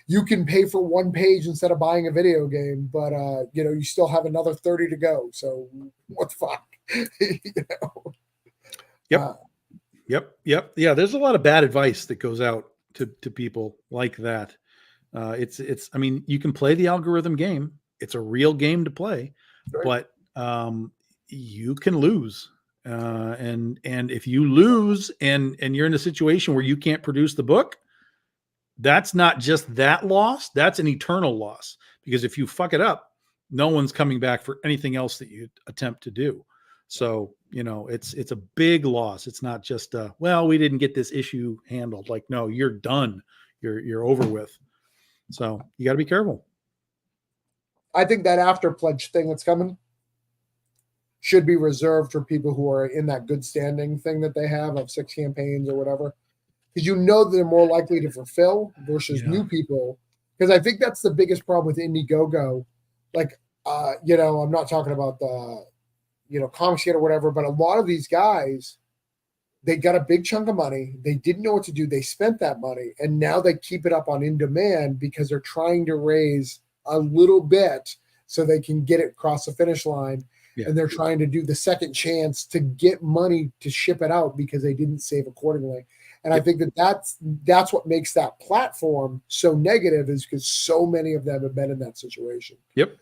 You can pay for one page instead of buying a video game, but you still have another 30 to go. So what the fuck, Yep. Yeah, there's a lot of bad advice that goes out to people like that. I mean, you can play the algorithm game. It's a real game to play, but you can lose. And if you lose and you're in a situation where you can't produce the book, that's not just that loss, that's an eternal loss. Because if you fuck it up, no one's coming back for anything else that you attempt to do. So, it's a big loss. It's not just we didn't get this issue handled. Like, no, you're done. You're over with. So you got to be careful. I think that after pledge thing that's coming should be reserved for people who are in that good standing thing that they have of 6 campaigns or whatever, because they're more likely to fulfill versus new people. Because I think that's the biggest problem with Indiegogo. Like, I'm not talking about the, Comics Kit or whatever, but a lot of these guys, they got a big chunk of money. They didn't know what to do. They spent that money, and now they keep it up on in demand because they're trying to raise a little bit so they can get it across the finish line. Yeah. And they're trying to do the second chance to get money to ship it out because they didn't save accordingly. And I think that's what makes that platform so negative, is because so many of them have been in that situation. Yep.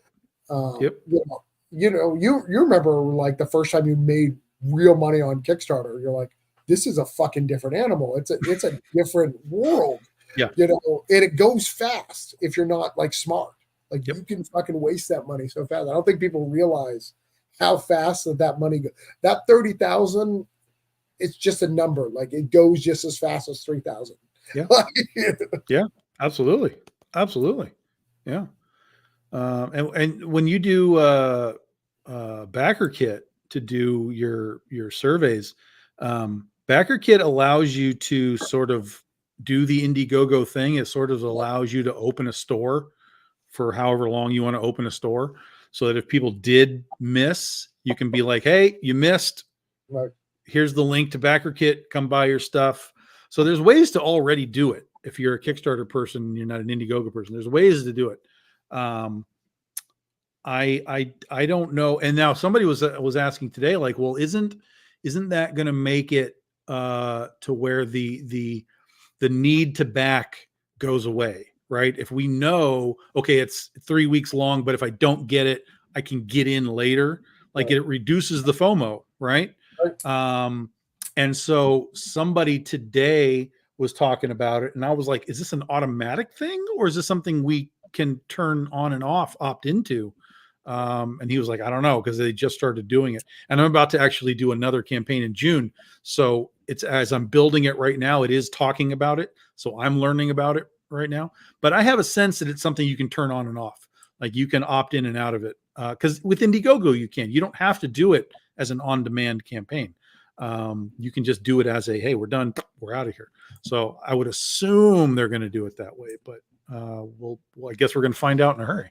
You remember like the first time you made real money on Kickstarter, you're like, this is a fucking different animal. It's a different world. Yeah. And it goes fast if you're not like smart. Like you can fucking waste that money so fast. I don't think people realize how fast that money goes. That 30,000, it's just a number. Like it goes just as fast as 3,000. Yeah. Yeah, absolutely. Yeah. And when you do Backer Kit to do your surveys, Backer Kit allows you to sort of do the Indiegogo thing. It sort of allows you to open a store for however long you want to open a store, so that if people did miss, you can be like, hey, you missed. Right. Here's the link to Backer Kit. Come buy your stuff. So there's ways to already do it. If you're a Kickstarter person and you're not an Indiegogo person, there's ways to do it. I don't know. And now somebody was asking today, like, well, isn't that going to make it to where the need to back goes away, right? If we know, okay, it's 3 weeks long, but if I don't get it, I can get in later. Like it reduces the FOMO, right? And so somebody today was talking about it, and I was like, is this an automatic thing, or is this something we can turn on and off, opt into? And he was like, I don't know, because they just started doing it. And I'm about to actually do another campaign in June. So it's, as I'm building it right now, it is talking about it. So I'm learning about it right now. But I have a sense that it's something you can turn on and off. Like you can opt in and out of it. Because with Indiegogo, you can. You don't have to do it as an on-demand campaign. You can just do it as a, hey, we're done, we're out of here. So I would assume they're going to do it that way. But well, I guess we're going to find out in a hurry.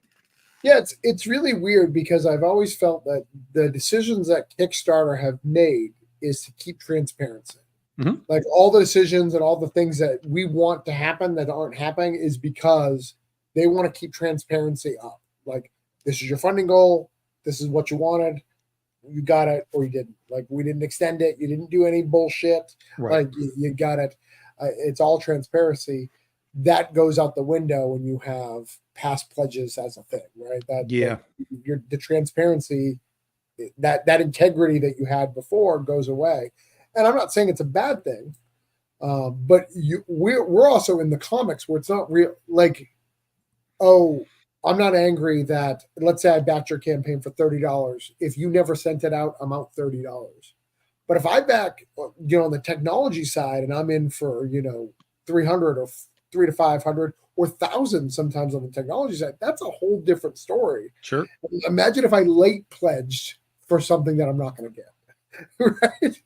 Yeah, it's really weird because I've always felt that the decisions that Kickstarter have made is to keep transparency. Mhm. Like all the decisions and all the things that we want to happen that aren't happening is because they want to keep transparency up. Like, this is your funding goal. This is what you wanted. You got it or you didn't. Like, we didn't extend it. You didn't do any bullshit. Right. Like, you got it. It's all transparency. That goes out the window when you have past pledges as a thing, right? Yeah. The transparency, that integrity that you had before goes away. And I'm not saying it's a bad thing, but we're also in the comics where it's not real. Like, oh, I'm not angry that, let's say I backed your campaign for $30. If you never sent it out, I'm out $30. But if I back, on the technology side and I'm in for, 300 or 300 to 500 or 1,000 sometimes on the technology side, that's a whole different story. Sure. Imagine if I late pledged for something that I'm not going to get, right?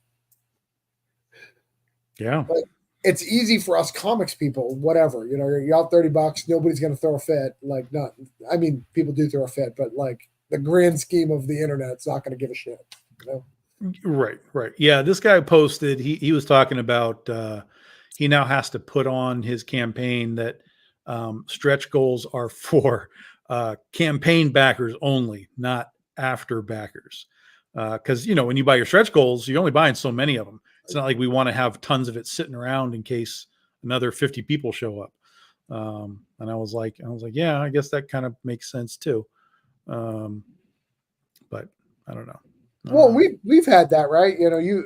Yeah. Like, it's easy for us comics people, whatever, you're out $30, nobody's going to throw a fit. Like, not, I mean, people do throw a fit, but like the grand scheme of the internet, it's not going to give a shit, Right. Yeah. This guy posted, he was talking about, he now has to put on his campaign that stretch goals are for campaign backers only, not after backers. Because, when you buy your stretch goals, you're only buying so many of them. It's not like we want to have tons of it sitting around in case another 50 people show up. And I was like, yeah, I guess that kind of makes sense too. But I don't know. Well, we've had that, right?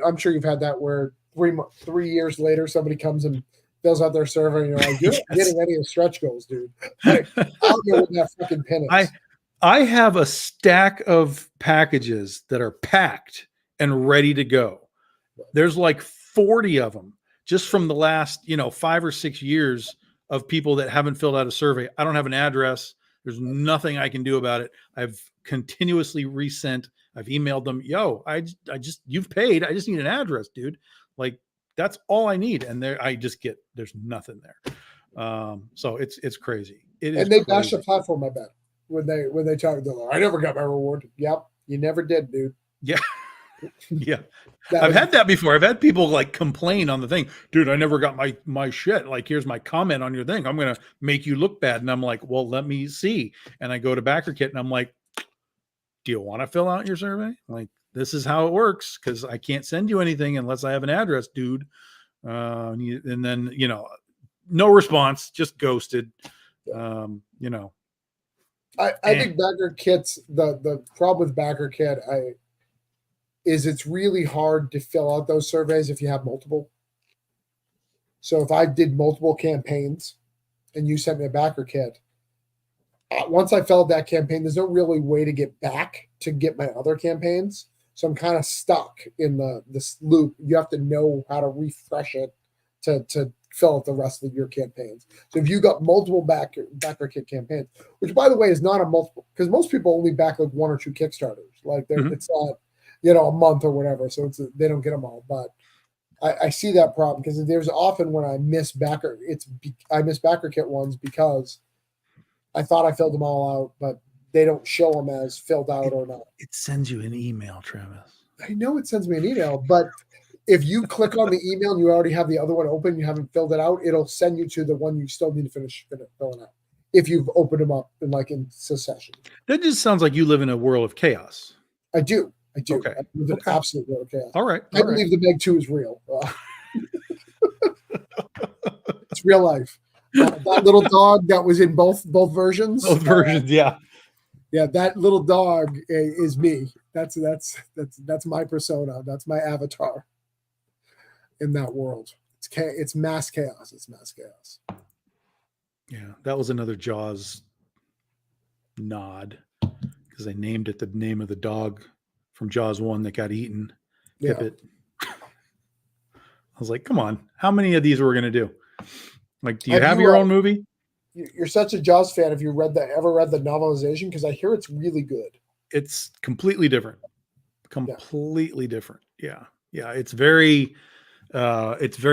I'm sure you've had that where 3 years later somebody comes and fills out their survey and you're like, you're not getting any of the stretch goals, dude. Like, I don't know what that fucking pin is. I have a stack of packages that are packed and ready to go. There's like 40 of them just from the last, 5 or 6 years of people that haven't filled out a survey. I don't have an address. There's nothing I can do about it. I've continuously resent. I've emailed them. Yo, you've paid. I just need an address, dude. Like, that's all I need. And there's nothing there. So it's crazy. And they bash the platform, I bet. When they talk, they're like, I never got my reward. Yep, you never did, dude. Yeah. Yeah. I've had that before. I've had people like complain on the thing, dude, I never got my shit. Like, here's my comment on your thing. I'm going to make you look bad. And I'm like, well, let me see. And I go to BackerKit and I'm like, do you want to fill out your survey? Like, this is how it works. Cause I can't send you anything unless I have an address, dude. And then, no response, just ghosted. I think BackerKit's the problem with BackerKit, is it's really hard to fill out those surveys if you have multiple. So if I did multiple campaigns and you sent me a BackerKit, once I filled that campaign, there's no really way to get back to get my other campaigns. So I'm kind of stuck in this loop. You have to know how to refresh it to fill out the rest of your campaigns. So if you got multiple BackerKit campaigns, which by the way is not a multiple, because most people only back like 1 or 2 Kickstarters. Like it's not, a month or whatever. So they don't get them all. But I see that problem because there's often when I miss BackerKit ones because I thought I filled them all out, but they don't show them as filled out or not. It sends you an email, Travis. I know it sends me an email, but if you click on the email and you already have the other one open, you haven't filled it out, it'll send you to the one you still need to finish filling out if you've opened them up in succession. That just sounds like you live in a world of chaos. I do. Okay. I live in absolute world of chaos. All right. I believe the Meg 2 is real. It's real life. That little dog that was in both versions. Both versions, yeah. Yeah, that little dog is me. That's my persona. That's my avatar in that world. It's mass chaos. It's mass chaos. Yeah, that was another Jaws nod because I named it the name of the dog from Jaws 1 that got eaten. Yeah. Pippet. I was like, come on, how many of these were we going to do? Like, do you have your own movie? You're such a Jaws fan. Have you ever read the novelization? Because I hear it's really good. It's completely different. Completely different. Yeah. Yeah. It's very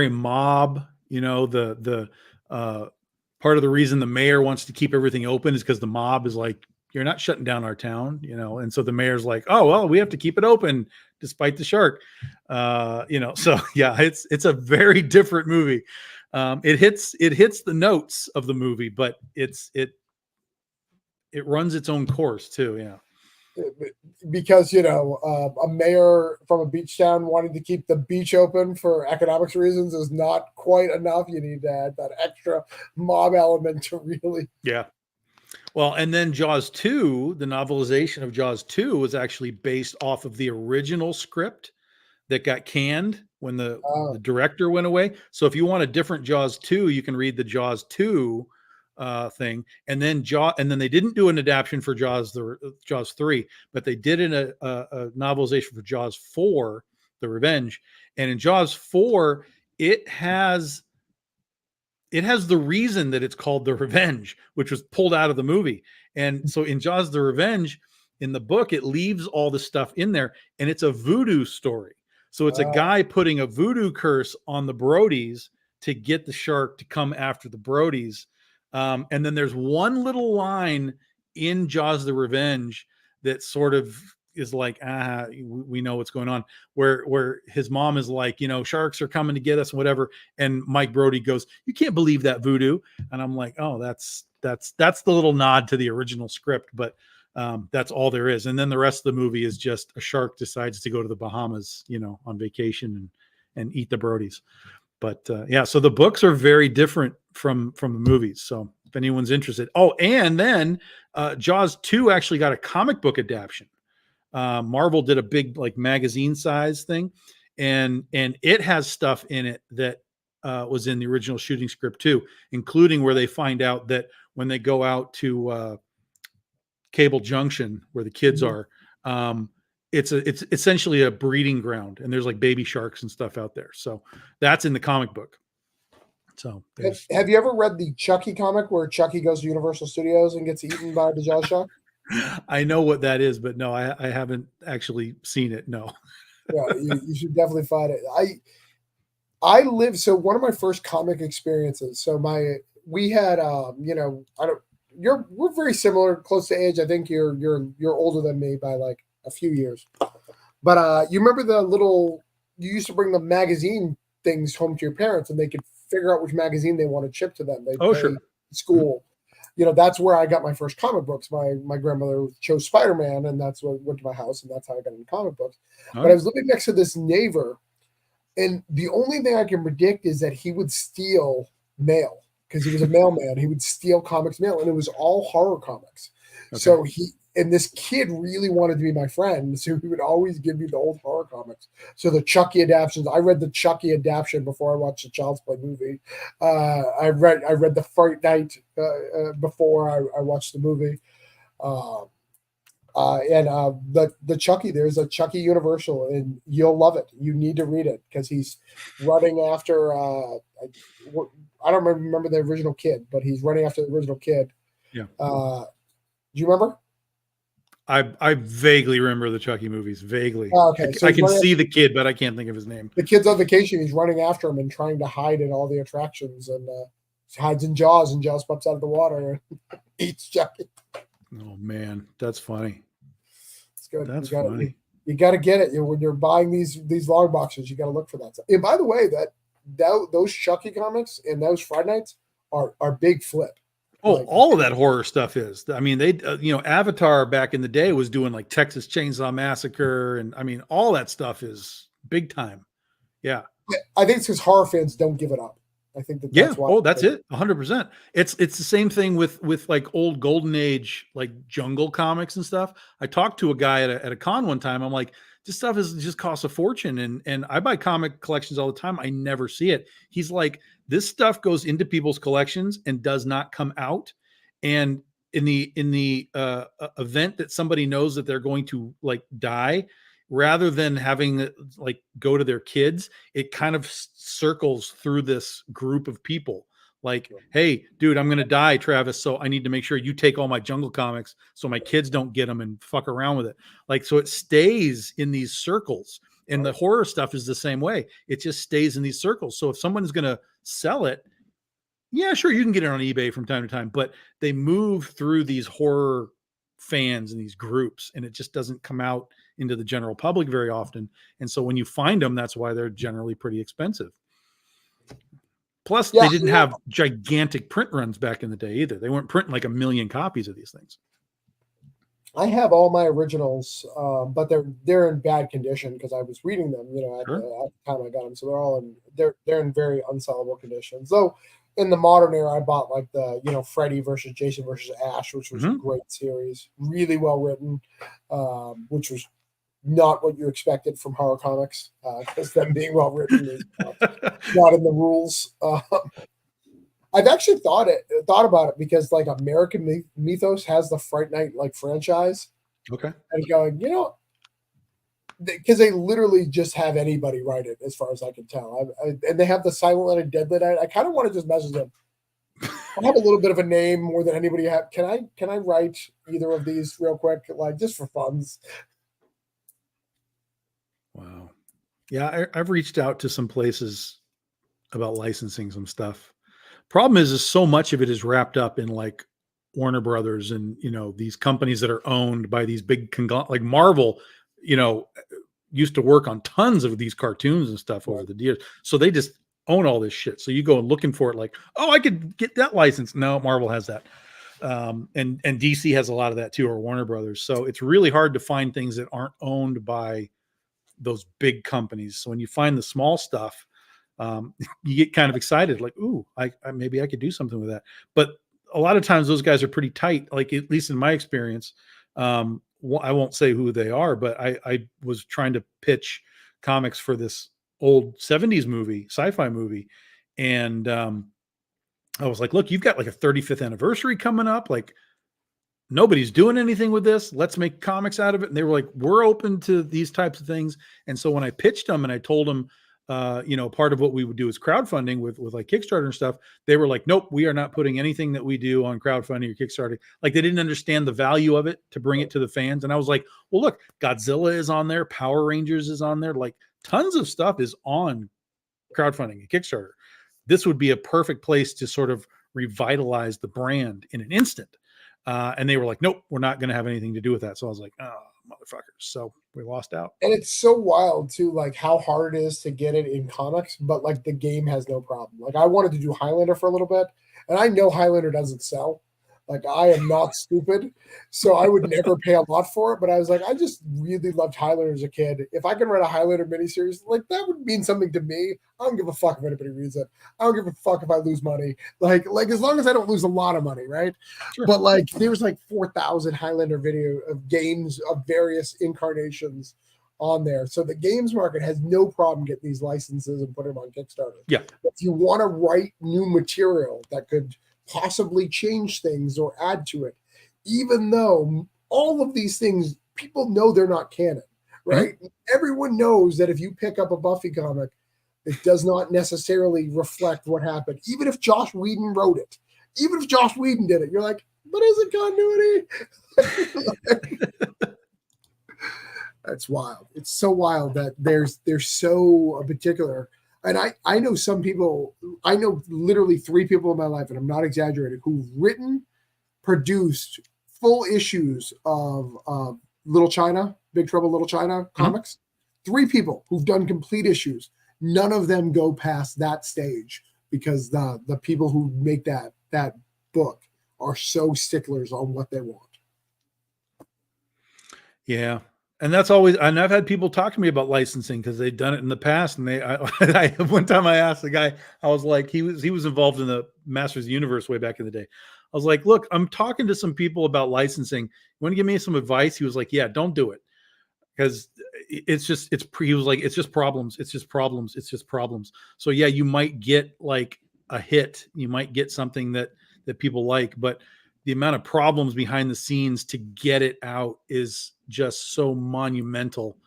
mob, you know, the part of the reason the mayor wants to keep everything open is because the mob is like, you're not shutting down our town, you know? And so the mayor's like, oh, well, we have to keep it open despite the shark. You know, so yeah, it's a very different movie. It hits the notes of the movie, but it runs its own course too. Yeah. Because, you know, a mayor from a beach town wanting to keep the beach open for economics reasons is not quite enough. You need to add that extra mob element to really. Yeah. Well, and then Jaws 2, the novelization of Jaws 2 was actually based off of the original script that got canned when the director went away. So if you want a different Jaws 2, you can read the Jaws 2 thing, and then they didn't do an adaptation for Jaws 3, but they did a novelization for Jaws 4, The Revenge. And in Jaws 4, it has the reason that it's called The Revenge, which was pulled out of the movie. And so in Jaws The Revenge, in the book, it leaves all the stuff in there, and it's a voodoo story. So it's a guy putting a voodoo curse on the Brodies to get the shark to come after the Brodies. And then there's one little line in Jaws the Revenge that sort of is like, we know what's going on, where his mom is like, you know, sharks are coming to get us, whatever. And Mike Brody goes, you can't believe that voodoo. And I'm like, oh, that's the little nod to the original script, but that's all there is. And then the rest of the movie is just a shark decides to go to the Bahamas, you know, on vacation and eat the Brodies. But yeah, so the books are very different from the movies. So if anyone's interested. Oh, and then Jaws 2 actually got a comic book adaptation. Marvel did a big like magazine size thing, and it has stuff in it that was in the original shooting script too, including where they find out that when they go out to Cable Junction where the kids are, it's essentially a breeding ground, and there's like baby sharks and stuff out there. So that's in the comic book. So have you ever read the Chucky comic where Chucky goes to Universal Studios and gets eaten by the Jaws shark? I know what that is, but no, I haven't actually seen it. No. Yeah, you should definitely find it. I lived, so one of my first comic experiences. So we had you know, we're very similar, close to age. I think you're older than me by like a few years. But you remember you used to bring the magazine things home to your parents, and they could figure out which magazine they want to ship to them. They sure. School. You know, that's where I got my first comic books. My grandmother chose Spider-Man, and that's what went to my house, and that's how I got into comic books. But I was living next to this neighbor, and the only thing I can predict is that he would steal mail because he was a mailman. He would steal comics mail, and it was all horror comics. Okay. So this kid really wanted to be my friend, so he would always give me the old horror comics. So the Chucky adaptations, I read the Chucky adaptation before I watched the Child's Play movie. I read the Fright Night before I watched the movie. And the Chucky, there's a Chucky Universal, and you'll love it. You need to read it because he's running after. I don't remember the original kid, but he's running after the original kid. Yeah. Do you remember? I vaguely remember the Chucky movies. Vaguely. Oh, okay. So I can see the kid, but I can't think of his name. The kid's on vacation. He's running after him and trying to hide in all the attractions, and hides in Jaws, and Jaws pops out of the water and eats Chucky. Oh man, that's funny. It's good. That's funny. You got to get it. When you're buying these long boxes, you got to look for that stuff. And by the way, those Chucky comics and those Friday Nights are big flip. Oh, all of that horror stuff is. I mean, they, Avatar back in the day was doing like Texas Chainsaw Massacre, and I mean, all that stuff is big time. Yeah, I think it's because horror fans don't give it up. I think that's why. Oh, that's it. 100%. It's the same thing with like old Golden Age, like jungle comics and stuff. I talked to a guy at a con one time. I'm like, this stuff just costs a fortune. And I buy comic collections all the time. I never see it. He's like, this stuff goes into people's collections and does not come out. And in the event that somebody knows that they're going to like die, rather than having like go to their kids, it kind of circles through this group of people. Like, hey, dude, I'm going to die, Travis. So I need to make sure you take all my Jungle comics so my kids don't get them and fuck around with it. Like, so it stays in these circles. And the horror stuff is the same way. It just stays in these circles. So if someone's going to sell it, yeah, sure, you can get it on eBay from time to time, but they move through these horror fans and these groups, and it just doesn't come out into the general public very often. And so when you find them, that's why they're generally pretty expensive. Plus, they didn't have gigantic print runs back in the day either. They weren't printing like 1 million copies of these things. I have all my originals, but they're in bad condition because I was reading them, at the time I got them. So they're in very unsellable condition. So in the modern era, I bought like the Freddy versus Jason versus Ash, which was a great series, really well written, which was not what you expected from horror comics, because them being well written is not in the rules. I've actually thought about it because like American Mythos has the Fright Night like franchise. Okay. And going, because they literally just have anybody write it, as far as I can tell. And they have the Silent Night, Deadly Night. I kind of want to just message them. I have a little bit of a name more than anybody have. Can I write either of these real quick, like just for funds? Wow. Yeah, I've reached out to some places about licensing some stuff. Problem is so much of it is wrapped up in like Warner Brothers and these companies that are owned by these big like Marvel. Used to work on tons of these cartoons and stuff over the years, so they just own all this shit. So you go looking for it, like, oh, I could get that license. No, Marvel has that, and DC has a lot of that too, or Warner Brothers. So it's really hard to find things that aren't owned by those big companies. So when you find the small stuff, you get kind of excited, like, ooh, I maybe I could do something with that. But a lot of times those guys are pretty tight. Like, at least in my experience, I won't say who they are, but I was trying to pitch comics for this old 70s movie, sci-fi movie. And I was like, look, you've got like a 35th anniversary coming up. Like, nobody's doing anything with this. Let's make comics out of it. And they were like, we're open to these types of things. And so when I pitched them and I told them, part of what we would do is crowdfunding with like Kickstarter and stuff, they were like, nope, we are not putting anything that we do on crowdfunding or Kickstarter. Like, they didn't understand the value of it to bring it to the fans. And I was like, well, look, Godzilla is on there. Power Rangers is on there. Like, tons of stuff is on crowdfunding and Kickstarter. This would be a perfect place to sort of revitalize the brand in an instant. And they were like, nope, we're not going to have anything to do with that. So I was like, oh, motherfuckers. So we lost out. And it's so wild too, like how hard it is to get it in comics, but like the game has no problem. Like, I wanted to do Highlander for a little bit, and I know Highlander doesn't sell. Like, I am not stupid, so I would never pay a lot for it. But I was like, I just really loved Highlander as a kid. If I can write a Highlander miniseries, like, that would mean something to me. I don't give a fuck if anybody reads it. I don't give a fuck if I lose money. Like as long as I don't lose a lot of money, right? Sure. But like, there's like 4,000 Highlander video of games of various incarnations on there. So the games market has no problem getting these licenses and putting them on Kickstarter. Yeah. If you want to write new material that could possibly change things or add to it, even though all of these things, people know they're not canon, right? Mm-hmm. Everyone knows that if you pick up a Buffy comic, it does not necessarily reflect what happened. Even if Joss Whedon wrote it, even if Joss Whedon did it, you're like, but is it continuity? That's wild. It's so wild that they're so particular. And I know some people, I know literally 3 people in my life, and I'm not exaggerating, who've written, produced full issues of Little China, Big Trouble Little China comics. 3 people who've done complete issues. None of them go past that stage because the people who make that book are so sticklers on what they want. Yeah. And that's always, and I've had people talk to me about licensing because they've done it in the past. And one time I asked the guy, I was like, he was involved in the Masters of the Universe way back in the day. I was like, look, I'm talking to some people about licensing. You want to give me some advice? He was like, yeah, don't do it. Because he was like, it's just problems. It's just problems. It's just problems. So yeah, you might get like a hit. You might get something that people like, but the amount of problems behind the scenes to get it out is just so monumental.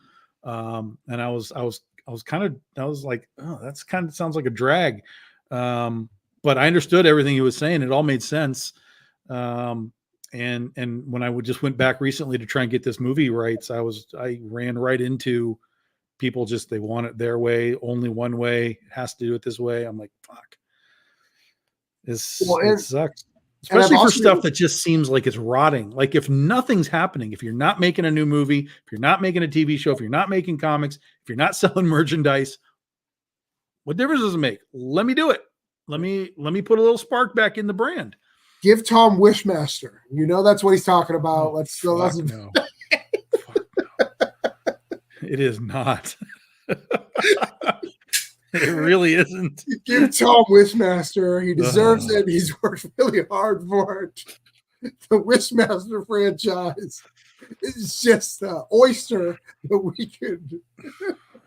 And I was like, oh, that's kind of sounds like a drag. But I understood everything he was saying. It all made sense. And when I just went back recently to try and get this movie rights, I ran right into people they want it their way, only one way, has to do it this way. I'm like, fuck. It sucks. Especially for stuff that just seems like it's rotting. Like if nothing's happening, if you're not making a new movie, if you're not making a TV show, if you're not making comics, if you're not selling merchandise, what difference does it make? Let me do it. Let me put a little spark back in the brand. Give Tom Wishmaster. That's what he's talking about. Let's go. No. Fuck no. It is not. It really isn't. Give Tom Wishmaster. He deserves it. He's worked really hard for it. The Wishmaster franchise is just an oyster that we could.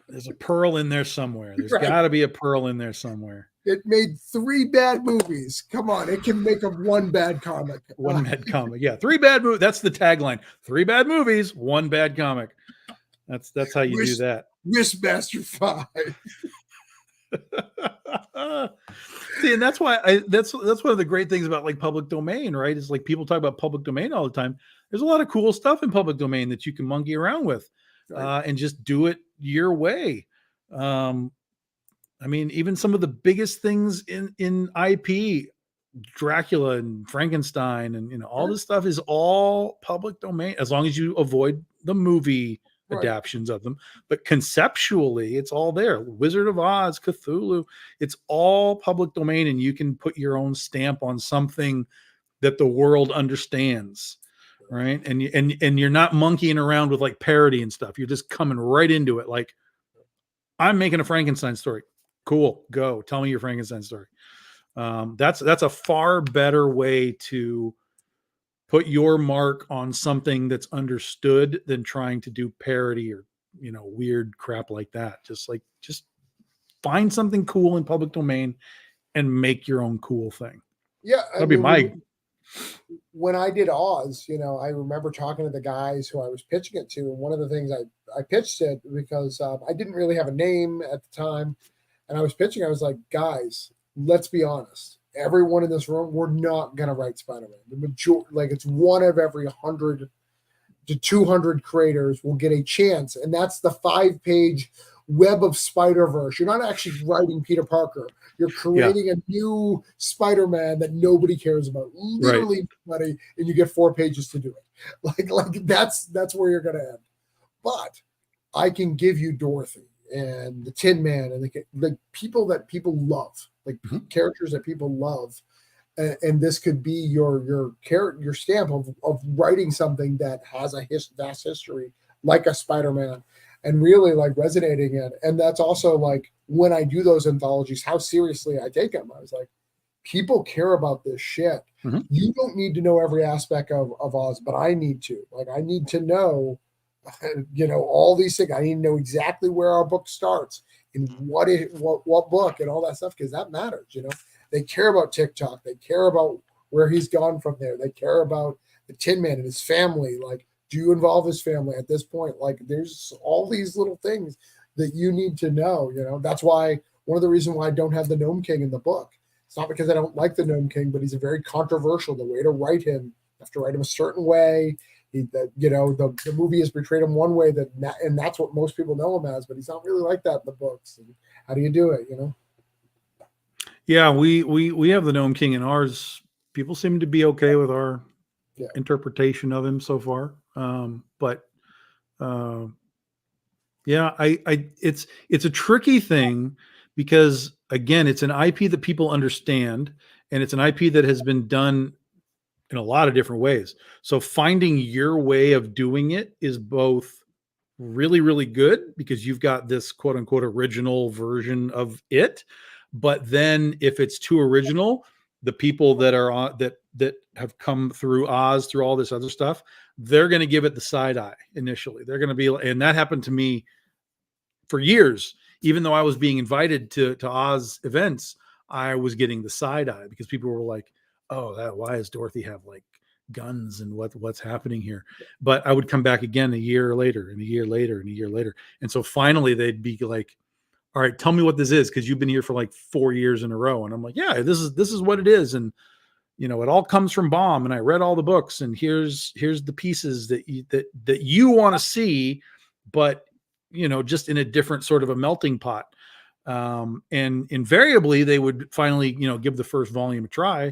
There's a pearl in there somewhere. There's got to be a pearl in there somewhere. It made 3 bad movies. Come on, it can make up 1 bad comic. 1 bad comic. Yeah, 3 bad movies. That's the tagline. 3 bad movies, 1 bad comic. That's how you do that. Wishmaster 5. See, and that's why that's one of the great things about like public domain, right? Is like people talk about public domain all the time. There's a lot of cool stuff in public domain that you can monkey around with, and just do it your way. I mean, even some of the biggest things in IP, Dracula and Frankenstein, and all this stuff is all public domain as long as you avoid the movie adaptions of them. But conceptually, it's all there. Wizard of Oz, Cthulhu, it's all public domain, and you can put your own stamp on something that the world understands, right? And you're not monkeying around with like parody and stuff. You're just coming right into it. Like, I'm making a Frankenstein story. Cool, go tell me your Frankenstein story. That's a far better way to put your mark on something that's understood than trying to do parody or weird crap like that. Just find something cool in public domain and make your own cool thing. Yeah, that'd be my. When I did Oz, I remember talking to the guys who I was pitching it to, and one of the things I pitched it because I didn't really have a name at the time. And I was pitching, I was like, guys, let's be honest. Everyone in this room, we're not going to write Spider-Man. The majority, like it's 1 of every 100 to 200 creators will get a chance. And that's the 5-page web of Spider-Verse. You're not actually writing Peter Parker. You're creating a new Spider-Man that nobody cares about. Literally nobody, and you get 4 pages to do it. Like that's where you're going to end. But I can give you Dorothy and the Tin Man and the people that people love, like characters that people love, and this could be your stamp of writing something that has a vast history, like a Spider-Man, and really like resonating it. And that's also like when I do those anthologies, how seriously I take them. I was like, people care about this shit. You don't need to know every aspect of Oz, but I need to. Like, I need to know. All these things. I need to know exactly where our book starts and what book and all that stuff, because that matters. They care about TikTok. They care about where he's gone from there. They care about the Tin Man and his family. Like, do you involve his family at this point? Like, there's all these little things that you need to know. That's why one of the reasons why I don't have the Gnome King in the book. It's not because I don't like the Gnome King, but he's a very controversial. The way to write him, you have to write him a certain way. The movie has portrayed him one way and that's what most people know him as, but he's not really like that in the books. And how do you do it? Yeah, we have the Gnome King in ours. People seem to be okay with our interpretation of him so far. It's a tricky thing because again, it's an IP that people understand, and it's an IP that has been done in a lot of different ways. So finding your way of doing it is both really, really good because you've got this quote unquote original version of it. But then if it's too original, the people that are on that have come through Oz, through all this other stuff, they're going to give it the side eye initially. They're going to be, and that happened to me for years. Even though I was being invited to Oz events, I was getting the side eye because people were like, oh, why does Dorothy have like guns and what's happening here. But I would come back again a year later and a year later and a year later. And so finally they'd be like, all right, tell me what this is, because you've been here for like 4 years in a row. And I'm like, yeah, this is what it is. And it all comes from Baum, and I read all the books, and here's the pieces that you want to see, but just in a different sort of a melting pot. And invariably they would finally, give the first volume a try,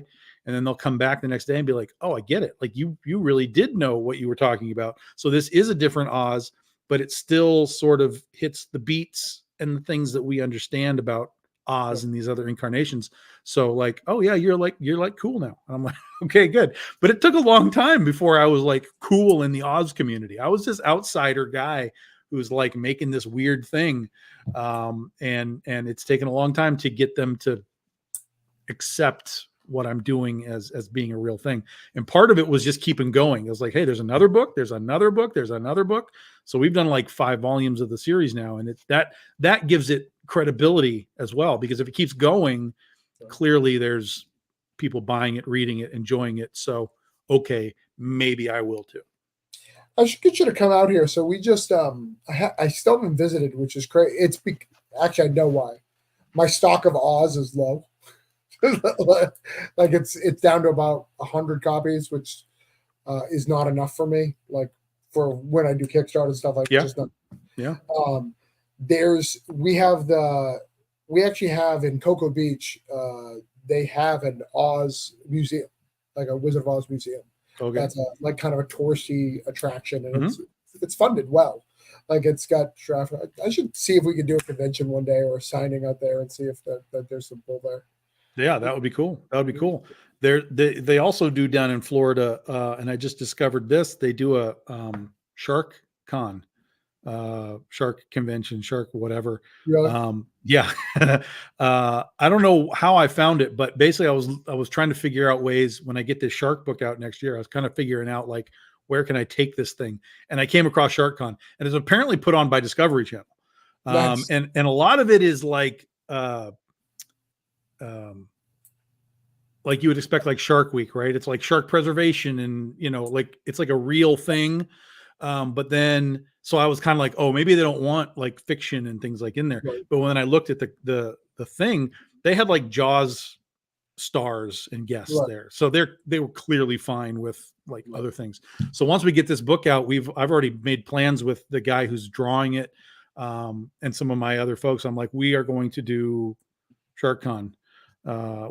and then they'll come back the next day and be like, oh, I get it. Like you really did know what you were talking about. So this is a different Oz, but it still sort of hits the beats and the things that we understand about Oz and these other incarnations. So like, oh yeah, you're like cool now. And I'm like, okay, good. But it took a long time before I was like cool in the Oz community. I was this outsider guy who's like making this weird thing. And it's taken a long time to get them to accept what I'm doing as being a real thing. And part of it was just keeping going. It was like, hey, there's another book, there's another book, there's another book. So we've done like 5 volumes of the series now. And that gives it credibility as well, because if it keeps going, clearly there's people buying it, reading it, enjoying it. So, okay, maybe I will too. I should get you to come out here. So we just, I still haven't visited, which is great. Actually, I know why. My stock of Oz is low. Like it's down to about 100 copies, which is not enough for me. Like for when I do Kickstarter and stuff, like just not. Yeah. We actually have in Cocoa Beach, they have an Oz museum, like a Wizard of Oz museum. Okay. That's like kind of a touristy attraction, and it's funded well. Like it's got traffic. I should see if we could do a convention one day or a signing out there and see if that there's some pull there. Yeah, that would be cool. That would be cool. They also do down in Florida, and I just discovered this. They do a Shark Con, shark convention, shark whatever. Really? Yeah. I don't know how I found it, but basically I was trying to figure out ways when I get this shark book out next year. I was kind of figuring out like, where can I take this thing? And I came across Shark Con, and it's apparently put on by Discovery Channel. And a lot of it is like you would expect, like Shark Week, right? It's like shark preservation, and like it's like a real thing. But then, so I was kind of like, oh, maybe they don't want like fiction and things like in there. Right. But when I looked at the thing, they had like Jaws stars and guests there, so they were clearly fine with like other things. So once we get this book out, I've already made plans with the guy who's drawing it, and some of my other folks. I'm like, we are going to do Shark Con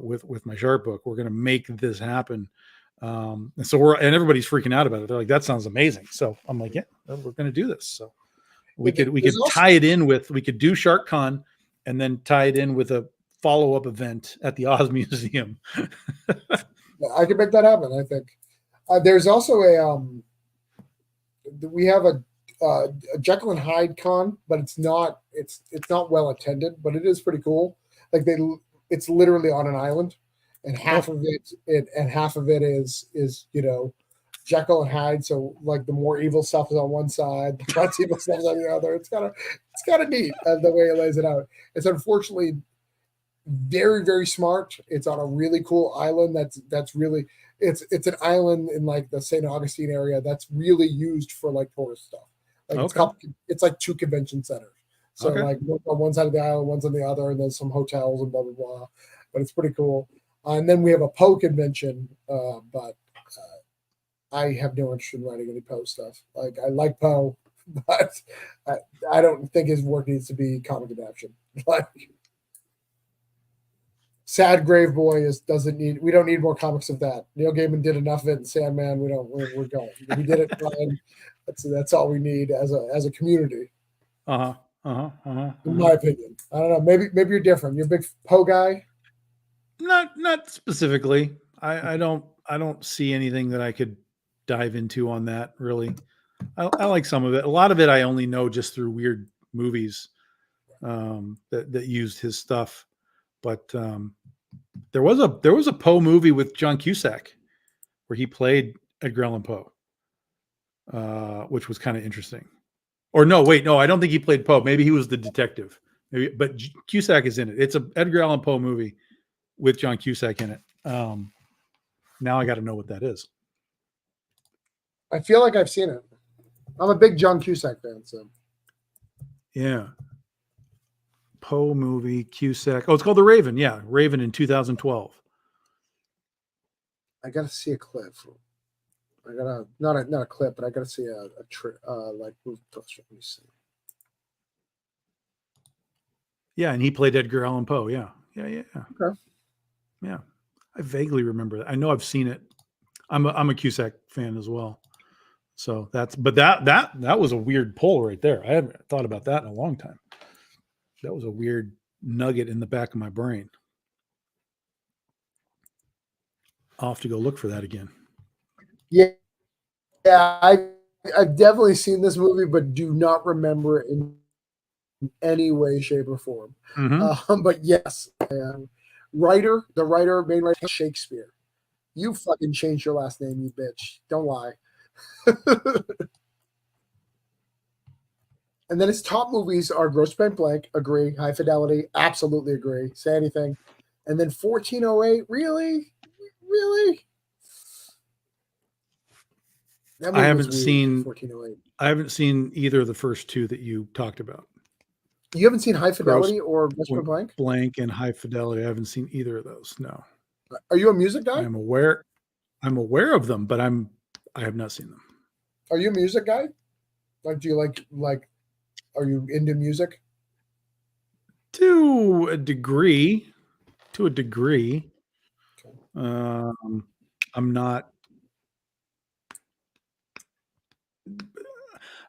with my shark book. We're going to make this happen. And so everybody's freaking out about it. They're like, that sounds amazing. So I'm like, yeah, we're going to do this. So we could tie it in with, we could do Shark Con and then tie it in with a follow-up event at the Oz Museum. I could make that happen. I think there's also we have a Jekyll and Hyde Con, but it's not well attended, but it is pretty cool. Like it's literally on an island, and half of it is Jekyll and Hyde. So like the more evil stuff is on one side, the less evil stuff is on the other. It's kind of neat the way it lays it out. It's unfortunately very, very smart. It's on a really cool island. That's really it's an island in like the St. Augustine area that's really used for like tourist stuff. Like it's like 2 convention centers. So like on one side of the island, one's on the other, and there's some hotels and blah blah blah. But it's pretty cool. And then we have a Poe convention, but I have no interest in writing any Poe stuff. Like I like Poe, but I don't think his work needs to be comic adaptation. Like Sad Grave Boy we don't need more comics of that. Neil Gaiman did enough of it in Sandman. We're going. We did it fine. That's all we need as a community. In my opinion. I don't know. Maybe you're different. You're a big Poe guy. Not specifically. I don't see anything that I could dive into on that really. I like some of it. A lot of it I only know just through weird movies that used his stuff. But there was a Poe movie with John Cusack where he played Edgar Allan Poe, which was kind of interesting. Or no, I don't think he played Poe. Maybe he was the detective. But Cusack is in it. It's a Edgar Allan Poe movie with John Cusack in it. Now I got to know what that is. I feel like I've seen it. I'm a big John Cusack fan, so Yeah. Poe movie, Cusack. Oh, it's called The Raven. Yeah, Raven in 2012. I gotta see a clip. I gotta not a clip, but I gotta see a like. Let me see. Yeah, and he played Edgar Allan Poe. Yeah. Okay. Yeah. I vaguely remember that. I know I've seen it. I'm a Cusack fan as well. So that was a weird pull right there. I haven't thought about that in a long time. That was a weird nugget in the back of my brain. I'll have to go look for that again. Yeah, I've definitely seen this movie, but do not remember it in any way, shape, or form. But yes, the main writer, Shakespeare. You fucking changed your last name, you bitch. Don't lie. And then his top movies are Grosse Pointe Blank, agree. High Fidelity, absolutely agree. Say anything. And then 1408, really? Really? That movie I was haven't weird, seen 1408. I haven't seen either of the first two that you talked about. You haven't seen High Fidelity or Grosse Pointe Blank? Blank and High Fidelity. I haven't seen either of those. No. Are you a music guy? I'm aware of them, but I have not seen them. Are you a music guy? Like, do you like? Are you into music? To a degree. Okay. I'm not.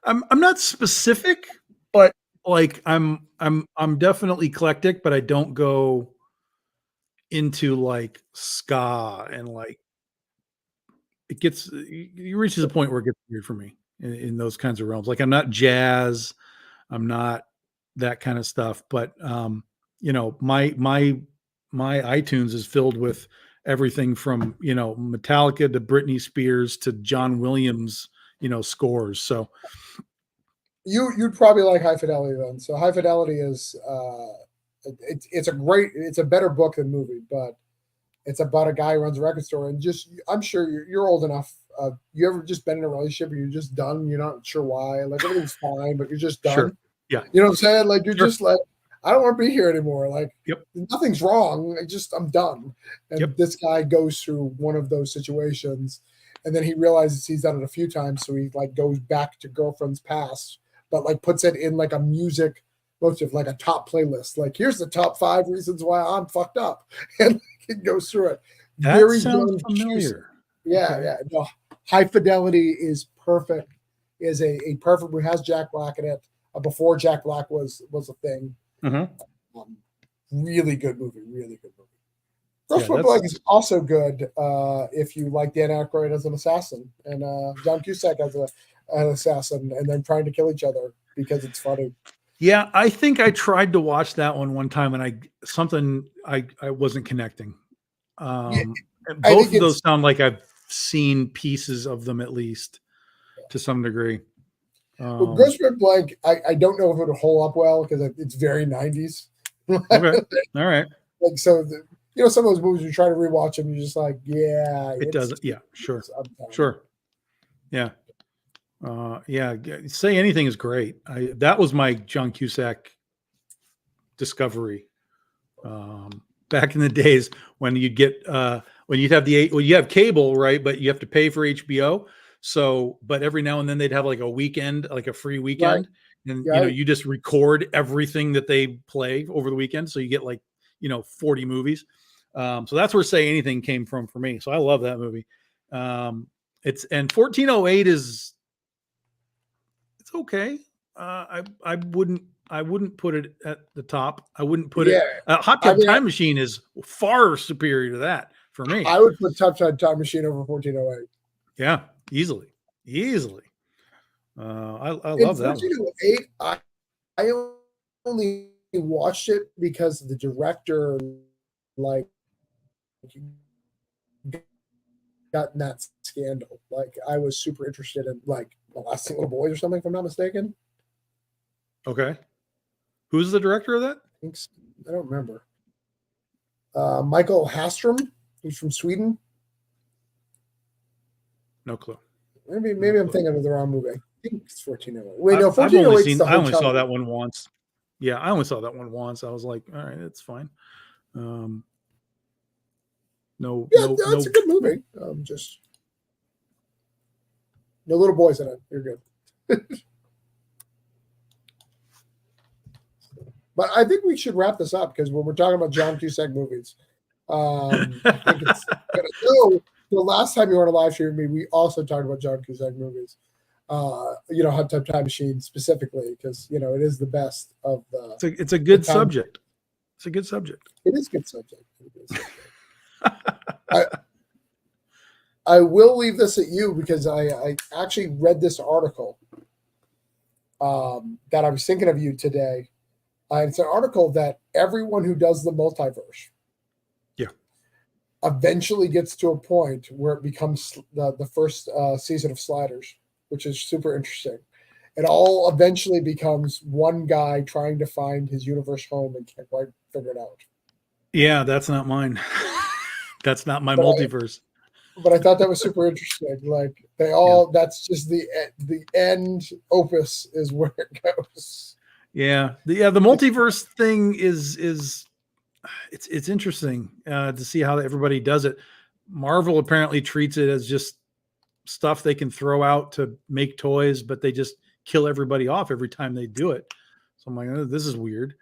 I'm not specific, but like I'm definitely eclectic, but I don't go into like ska and like it reaches a point where it gets weird for me in those kinds of realms. Like I'm not jazz, I'm not that kind of stuff, but my iTunes is filled with everything from Metallica to Britney Spears to John Williams scores. So you'd probably like High Fidelity then. So High Fidelity is it's a better book than movie, but it's about a guy who runs a record store, and just I'm sure you're old enough. You ever just been in a relationship and you're just done? You're not sure why. Like everything's fine, but you're just done. Sure. Yeah. You know what I'm saying? Like you're just like, I don't want to be here anymore. Like Yep. Nothing's wrong. I'm done. And this guy goes through one of those situations, and then he realizes he's done it a few times, so he like goes back to girlfriend's past, but like puts it in like a music motive, like a top playlist. Like here's the top 5 reasons why I'm fucked up, and it goes through it. That Very sounds familiar. Yeah, Okay. yeah. No, High Fidelity is perfect. Is a perfect. It has Jack Black in it. Before Jack Black was a thing. Really good movie. Really good movie. Grosse Pointe Blank is also good if you like Dan Aykroyd as an assassin and John Cusack as an assassin, and then trying to kill each other because it's funny. Yeah, I think I tried to watch that one time, and I wasn't connecting. Both of those sound like I've seen pieces of them at least to some degree. Well, Grosse Pointe Blank, I don't know if it'll hold up well because it's very 90s. Okay, all right. Like so, some of those movies you try to rewatch them, you're just like, yeah, it doesn't. Yeah, sure, yeah. Yeah, Say Anything is great. That was my John Cusack discovery. Back in the days when you'd have cable, right? But you have to pay for HBO. So, but every now and then they'd have like a weekend, like a free weekend, and you just record everything that they play over the weekend. So you get like 40 movies. So that's where Say Anything came from for me. So I love that movie. And 1408 is. It's okay. I wouldn't put it at the top. I wouldn't put it. Hot Tub Time Machine is far superior to that for me. I would put Hot Tub Time Machine over 1408. Yeah, easily. I love that. 1408. I only watched it because the director got in that scandal. Like I was super interested in like Molesting Little Boys or something, if I'm not mistaken. Okay. Who's the director of that? I don't remember. Michael Hastrom. He's from Sweden. No clue. Maybe I'm thinking of the wrong movie. I think it's 1408. Wait, no, I've 1408 only is seen. the I only hotel saw that movie. one once. Yeah, I only saw that one once. I was like, all right, it's fine. No, Yeah, no, that's no. a good movie. Just no little boys in it. You're good. But I think we should wrap this up because when we're talking about John Cusack movies, I think it's no. The last time you were on a live stream with me, we also talked about John Cusack movies. Hot Tub Time Machine specifically because it is the best of the. It's a good subject. It's a good subject. It is a good subject. I will leave this at you because I actually read this article that I was thinking of you today. It's an article that everyone who does the multiverse eventually gets to a point where it becomes the first season of Sliders, which is super interesting. It all eventually becomes one guy trying to find his universe home and can't quite figure it out. Yeah, that's not mine. That's not my multiverse. But I thought that was super interesting. Like that's just the end opus is where it goes. Yeah, the multiverse thing is it's interesting to see how everybody does it. Marvel apparently treats it as just stuff they can throw out to make toys, but they just kill everybody off every time they do it. So I'm like, oh, this is weird.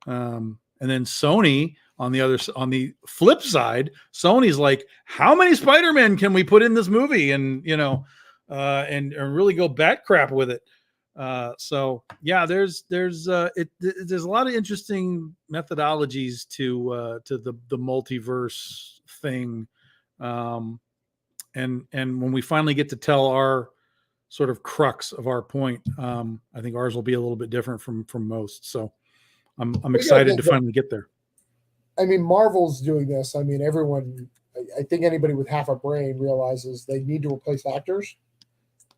And then Sony on the flip side, Sony's like, how many Spider-Man can we put in this movie? And and really go bat crap with it. So yeah, there's a lot of interesting methodologies to the multiverse thing. And when we finally get to tell our sort of crux of our point, I think ours will be a little bit different from most. So I'm excited to finally get there. I mean, Marvel's doing this. I mean, everyone. I think anybody with half a brain realizes they need to replace actors,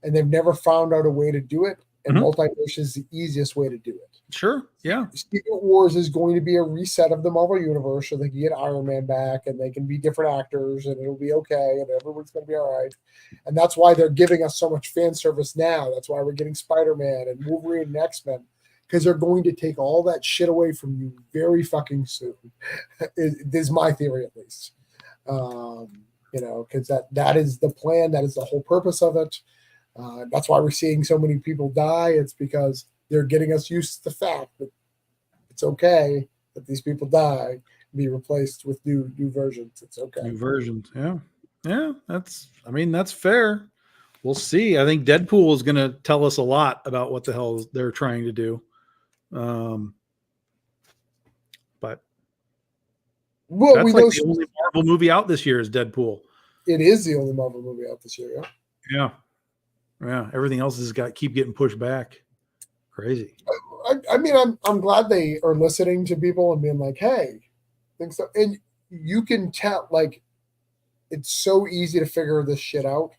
and they've never found out a way to do it. And multiverse is the easiest way to do it. Sure. Yeah. Secret Wars is going to be a reset of the Marvel universe, so they can get Iron Man back, and they can be different actors, and it'll be okay, and everyone's going to be all right. And that's why they're giving us so much fan service now. That's why we're getting Spider-Man and Wolverine and X-Men, because they're going to take all that shit away from you very fucking soon. This is my theory, at least. Because that is the plan. That is the whole purpose of it. That's why we're seeing so many people die. It's because they're getting us used to the fact that it's okay that these people die and be replaced with new versions. It's okay. New versions. Yeah. Yeah. That's fair. We'll see. I think Deadpool is going to tell us a lot about what the hell they're trying to do. But that's like the only Marvel movie out this year is Deadpool. It is the only Marvel movie out this year. Yeah. Yeah. Everything else has keep getting pushed back. Crazy. I mean, I'm glad they are listening to people and being like, hey, think so. And you can tell, like, it's so easy to figure this shit out.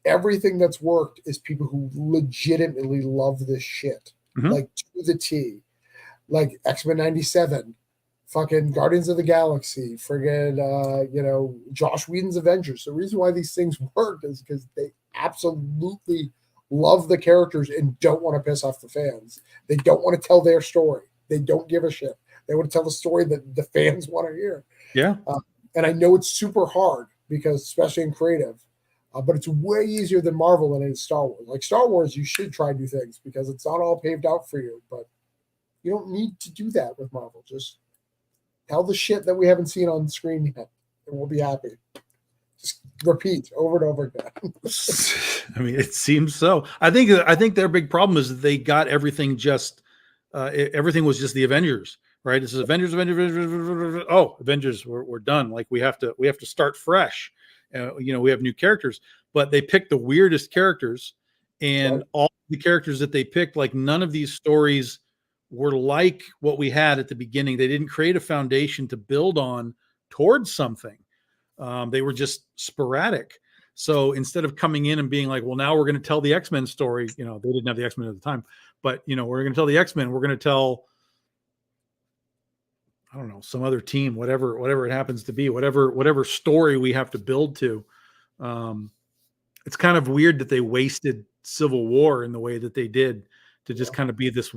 Everything that's worked is people who legitimately love this shit. Like to the T. Like X-Men 97, fucking Guardians of the Galaxy, friggin' Josh Whedon's Avengers. The reason why these things work is because they absolutely love the characters and don't want to piss off the fans. They don't want to tell their story. They don't give a shit. They want to tell the story that the fans want to hear. Yeah. And I know it's super hard because, especially in creative, but it's way easier than Marvel and in Star Wars. Like Star Wars, you should try new things because it's not all paved out for you. But you don't need to do that with Marvel. Just tell the shit that we haven't seen on screen yet, and we'll be happy. Just repeat over and over again. I mean, it seems so. I think their big problem is that they got everything everything was just the Avengers, right? This is Avengers. Oh, Avengers, we're done. Like we have to start fresh. We have new characters, but they picked the weirdest characters, and all the characters that they picked, like none of these stories were like what we had at the beginning. They didn't create a foundation to build on towards something. They were just sporadic. So instead of coming in and being like, well, now we're going to tell the X-Men story, they didn't have the X-Men at the time, but we're going to tell the X-Men, we're going to tell, I don't know, some other team, whatever it happens to be, whatever story we have to build to. it's kind of weird that they wasted Civil War in the way that they did to just kind of be this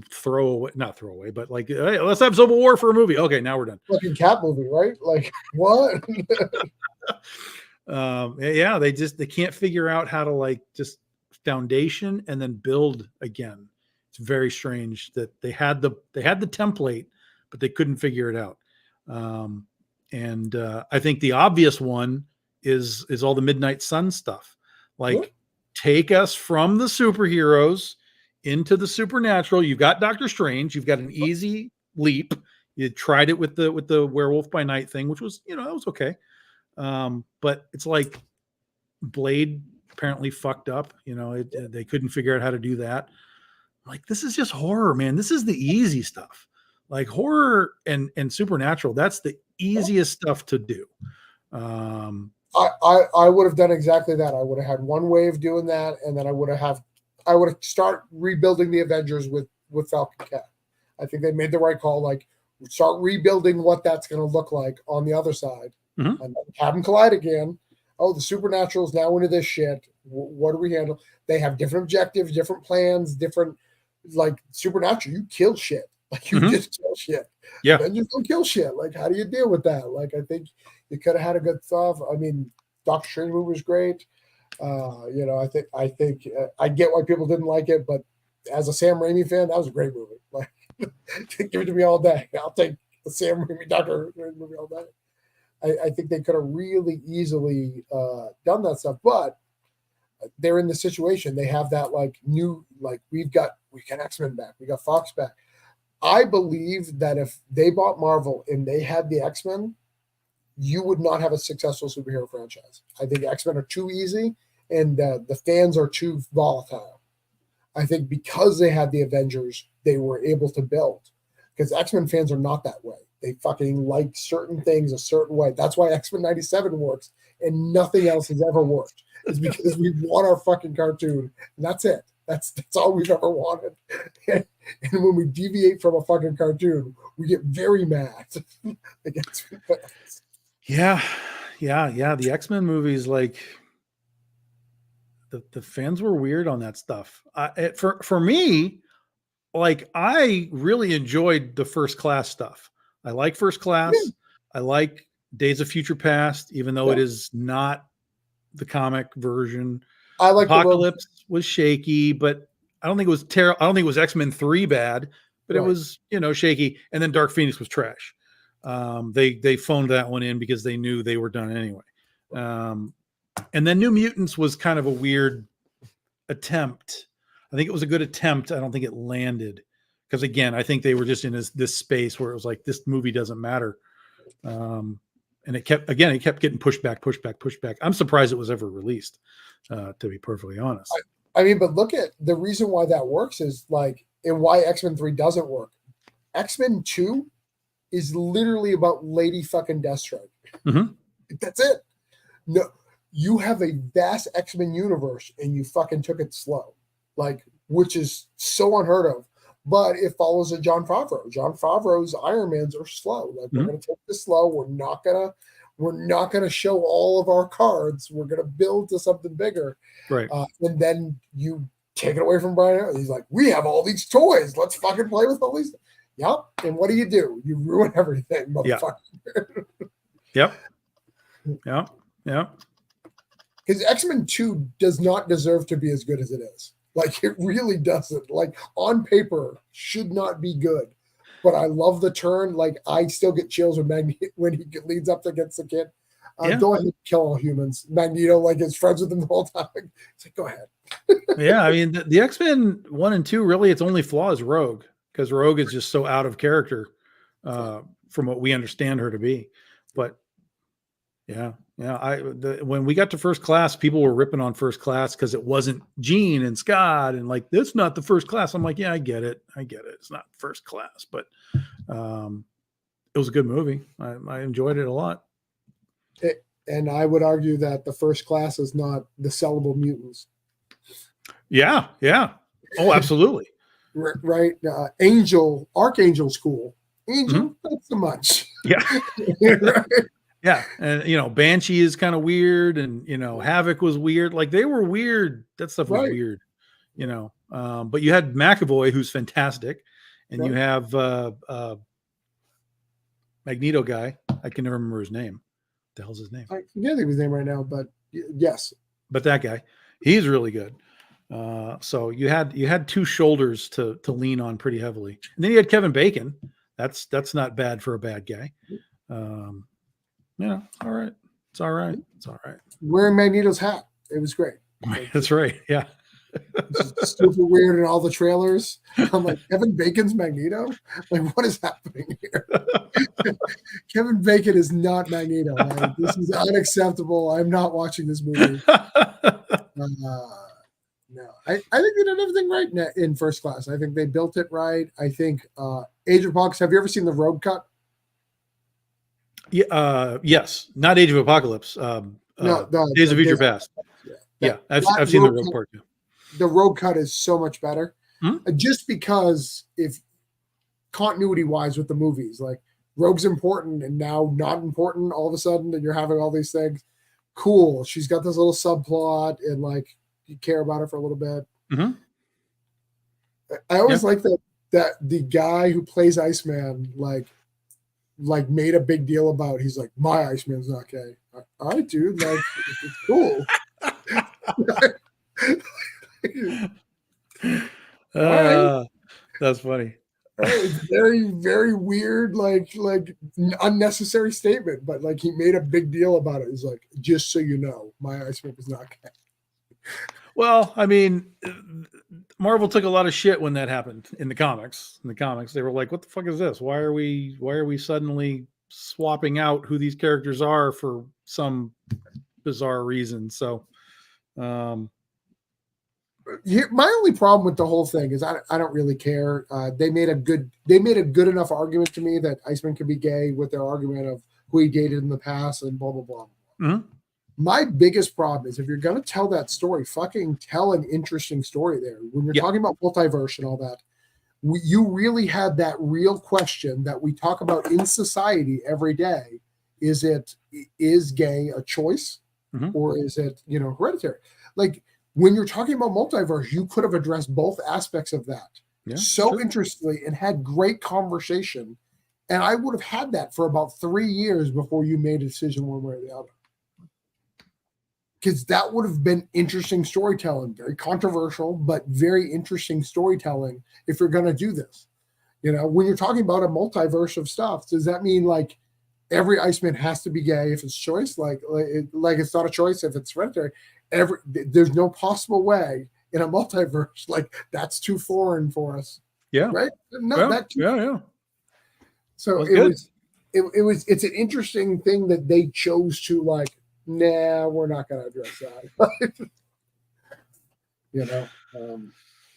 not throwaway, but like, hey, let's have Civil War for a movie. Okay, now we're done. Fucking cat movie, right? Like what? Yeah, they can't figure out how to like just foundation and then build again. It's very strange that they had the template, but they couldn't figure it out. And I think the obvious one is all the Midnight Sun stuff. Like, take us from the superheroes into the supernatural. You've got Doctor Strange. You've got an easy leap. You tried it with the Werewolf by Night thing, which was, that was okay. But it's like Blade apparently fucked up. They couldn't figure out how to do that. Like, this is just horror, man. This is the easy stuff. Like horror and supernatural. That's the easiest stuff to do. I would have done exactly that. I would have had one way of doing that, and then I would have start rebuilding the Avengers with Falcon Cat. I think they made the right call. Like, start rebuilding what that's going to look like on the other side, and then have them collide again. Oh, the supernatural is now into this shit. What do we handle? They have different objectives, different plans, different, like, supernatural. You kill shit. Like, you just kill shit. Yeah. Avengers don't kill shit. Like, how do you deal with that? Like, I think you could have had a good stuff. I mean, Doctor Strange movie was great. I think I get why people didn't like it, but as a Sam Raimi fan, that was a great movie. Like, give it to me all day. I'll take the Sam Raimi Doctor Strange movie all day. I think they could have really easily done that stuff, but they're in the situation. They have that we got X-Men back, we got Fox back. I believe that if they bought Marvel and they had the X-Men, you would not have a successful superhero franchise. I think X-Men are too easy and the fans are too volatile. I think because they had the Avengers, they were able to build. Because X-Men fans are not that way. They fucking like certain things a certain way. That's why X-Men 97 works and nothing else has ever worked. It's because we want our fucking cartoon, and that's it. That's all we've ever wanted. And when we deviate from a fucking cartoon, we get very mad against fans. Yeah. The X-Men movies, like, the fans were weird on that stuff. For me, like, I really enjoyed the First Class stuff. I like First Class. Yeah. I like Days of Future Past, even though it is not the comic version. I like Apocalypse was shaky, but I don't think it was terrible. I don't think it was X-Men 3 bad, but it was, shaky. And then Dark Phoenix was trash. They phoned that one in because they knew they were done anyway. And then New Mutants was kind of a weird attempt. I think it was a good attempt. I don't think it landed because, again, I think they were just in this space where it was like, this movie doesn't matter. And it kept getting pushed back. I'm surprised it was ever released, to be perfectly honest. I mean, but look at the reason why that works is like, and why X-Men 3 doesn't work. X-Men 2 is literally about Lady fucking Deathstrike. That's it. No, you have a vast X-Men universe and you fucking took it slow, like, which is so unheard of. But it follows a Jon Favreau. Jon Favreau's Iron Mans are slow. Like, we're going to take this slow. We're not gonna show all of our cards. We're gonna build to something bigger. Right. And then you take it away from Brian. He's like, we have all these toys. Let's fucking play with all these. Yep. And what do? You ruin everything, motherfucker. Yep. Yeah. Because X-Men 2 does not deserve to be as good as it is. Like, it really doesn't. Like, on paper, should not be good. But I love the turn. Like, I still get chills when he leads up against the kid. Go ahead and kill all humans. Magneto, like, is friends with him the whole time. It's like, go ahead. Yeah, I mean, the X-Men 1 and 2, really, its only flaw is Rogue. Because Rogue is just so out of character from what we understand her to be. But, yeah. When we got to First Class, people were ripping on First Class because it wasn't Jean and Scott and like, that's not the First Class. I'm like, yeah, I get it. It's not First Class, but it was a good movie. I enjoyed it a lot. And I would argue that the First Class is not the sellable mutants. Yeah. Oh, absolutely. Right. Archangel's cool. Angel, not so much. Yeah. Right? Yeah, and Banshee is kind of weird, and Havoc was weird. Like they were weird. That stuff was Right. weird. But you had McAvoy, who's fantastic, and you Right. have Magneto guy. I can never remember his name. What the hell's his name? I can't think of his name right now, but yes. But that guy, he's really good. So you had two shoulders to lean on pretty heavily, and then you had Kevin Bacon. That's not bad for a bad guy. All right. It's all right. It's all right. Wearing Magneto's hat. It was great. That's right. Yeah. Super weird in all the trailers. I'm like, Kevin Bacon's Magneto? Like, what is happening here? Kevin Bacon is not Magneto. Like, this is unacceptable. I'm not watching this movie. No, I think they did everything right in First Class. I think they built it right. I think Age of Apocalypse. Have you ever seen the Rogue Cut? Yeah. Yes. Not Age of Apocalypse. No, Days of Future Past. Yeah. I've seen the Rogue part too. The Rogue Cut is so much better, just because if continuity wise with the movies, like Rogue's important and now not important all of a sudden, and you're having all these things. Cool. She's got this little subplot, and like you care about her for a little bit. Mm-hmm. I always like that the guy who plays Iceman like made a big deal about. He's like, my Iceman's not gay. All right, dude. Like, it's cool. That's funny. It's very, very weird, like unnecessary statement, but like he made a big deal about it. He's like, just so you know, my Iceman is not gay. Well, I mean, Marvel took a lot of shit when that happened in the comics. In the comics, they were like, "What the fuck is this? Why are we suddenly swapping out who these characters are for some bizarre reason?" So, my only problem with the whole thing is I don't really care. They made a good enough argument to me that Iceman could be gay with their argument of who he dated in the past and blah blah blah. Mm-hmm. My biggest problem is if you're going to tell that story, fucking tell an interesting story there. When you're talking about multiverse and all that, you really had that real question that we talk about in society every day. Is gay a choice, or is it, hereditary? Like when you're talking about multiverse, you could have addressed both aspects of that interestingly and had great conversation. And I would have had that for about 3 years before you made a decision one way or the other. Because that would have been interesting storytelling, very controversial, but very interesting storytelling if you're going to do this. When you're talking about a multiverse of stuff, does that mean like every Iceman has to be gay if it's choice? Like it's not a choice if it's hereditary. There's no possible way in a multiverse. Like that's too foreign for us. Yeah. Right? No, yeah. So it's an interesting thing that they chose to like, nah, we're not going to address that. And I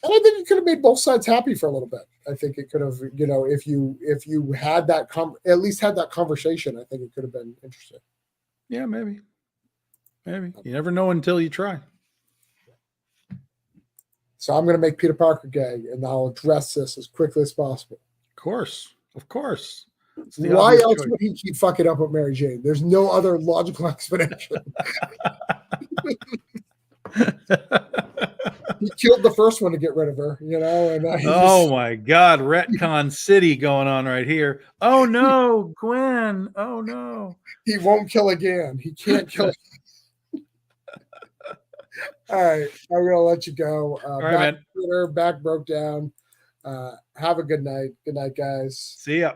think it could have made both sides happy for a little bit. I think it could have, if you had that at least had that conversation, I think it could have been interesting. Yeah, maybe. You never know until you try. So I'm going to make Peter Parker gay, and I'll address this as quickly as possible. Of course. Why else would he keep fucking up with Mary Jane? There's no other logical explanation. He killed the first one to get rid of her, And my God, retcon city going on right here. Oh no, Gwen. Oh no, he won't kill again. He can't kill. All right, I'm gonna let you go. All right, man. Back broke down. Have a good night. Good night, guys. See ya.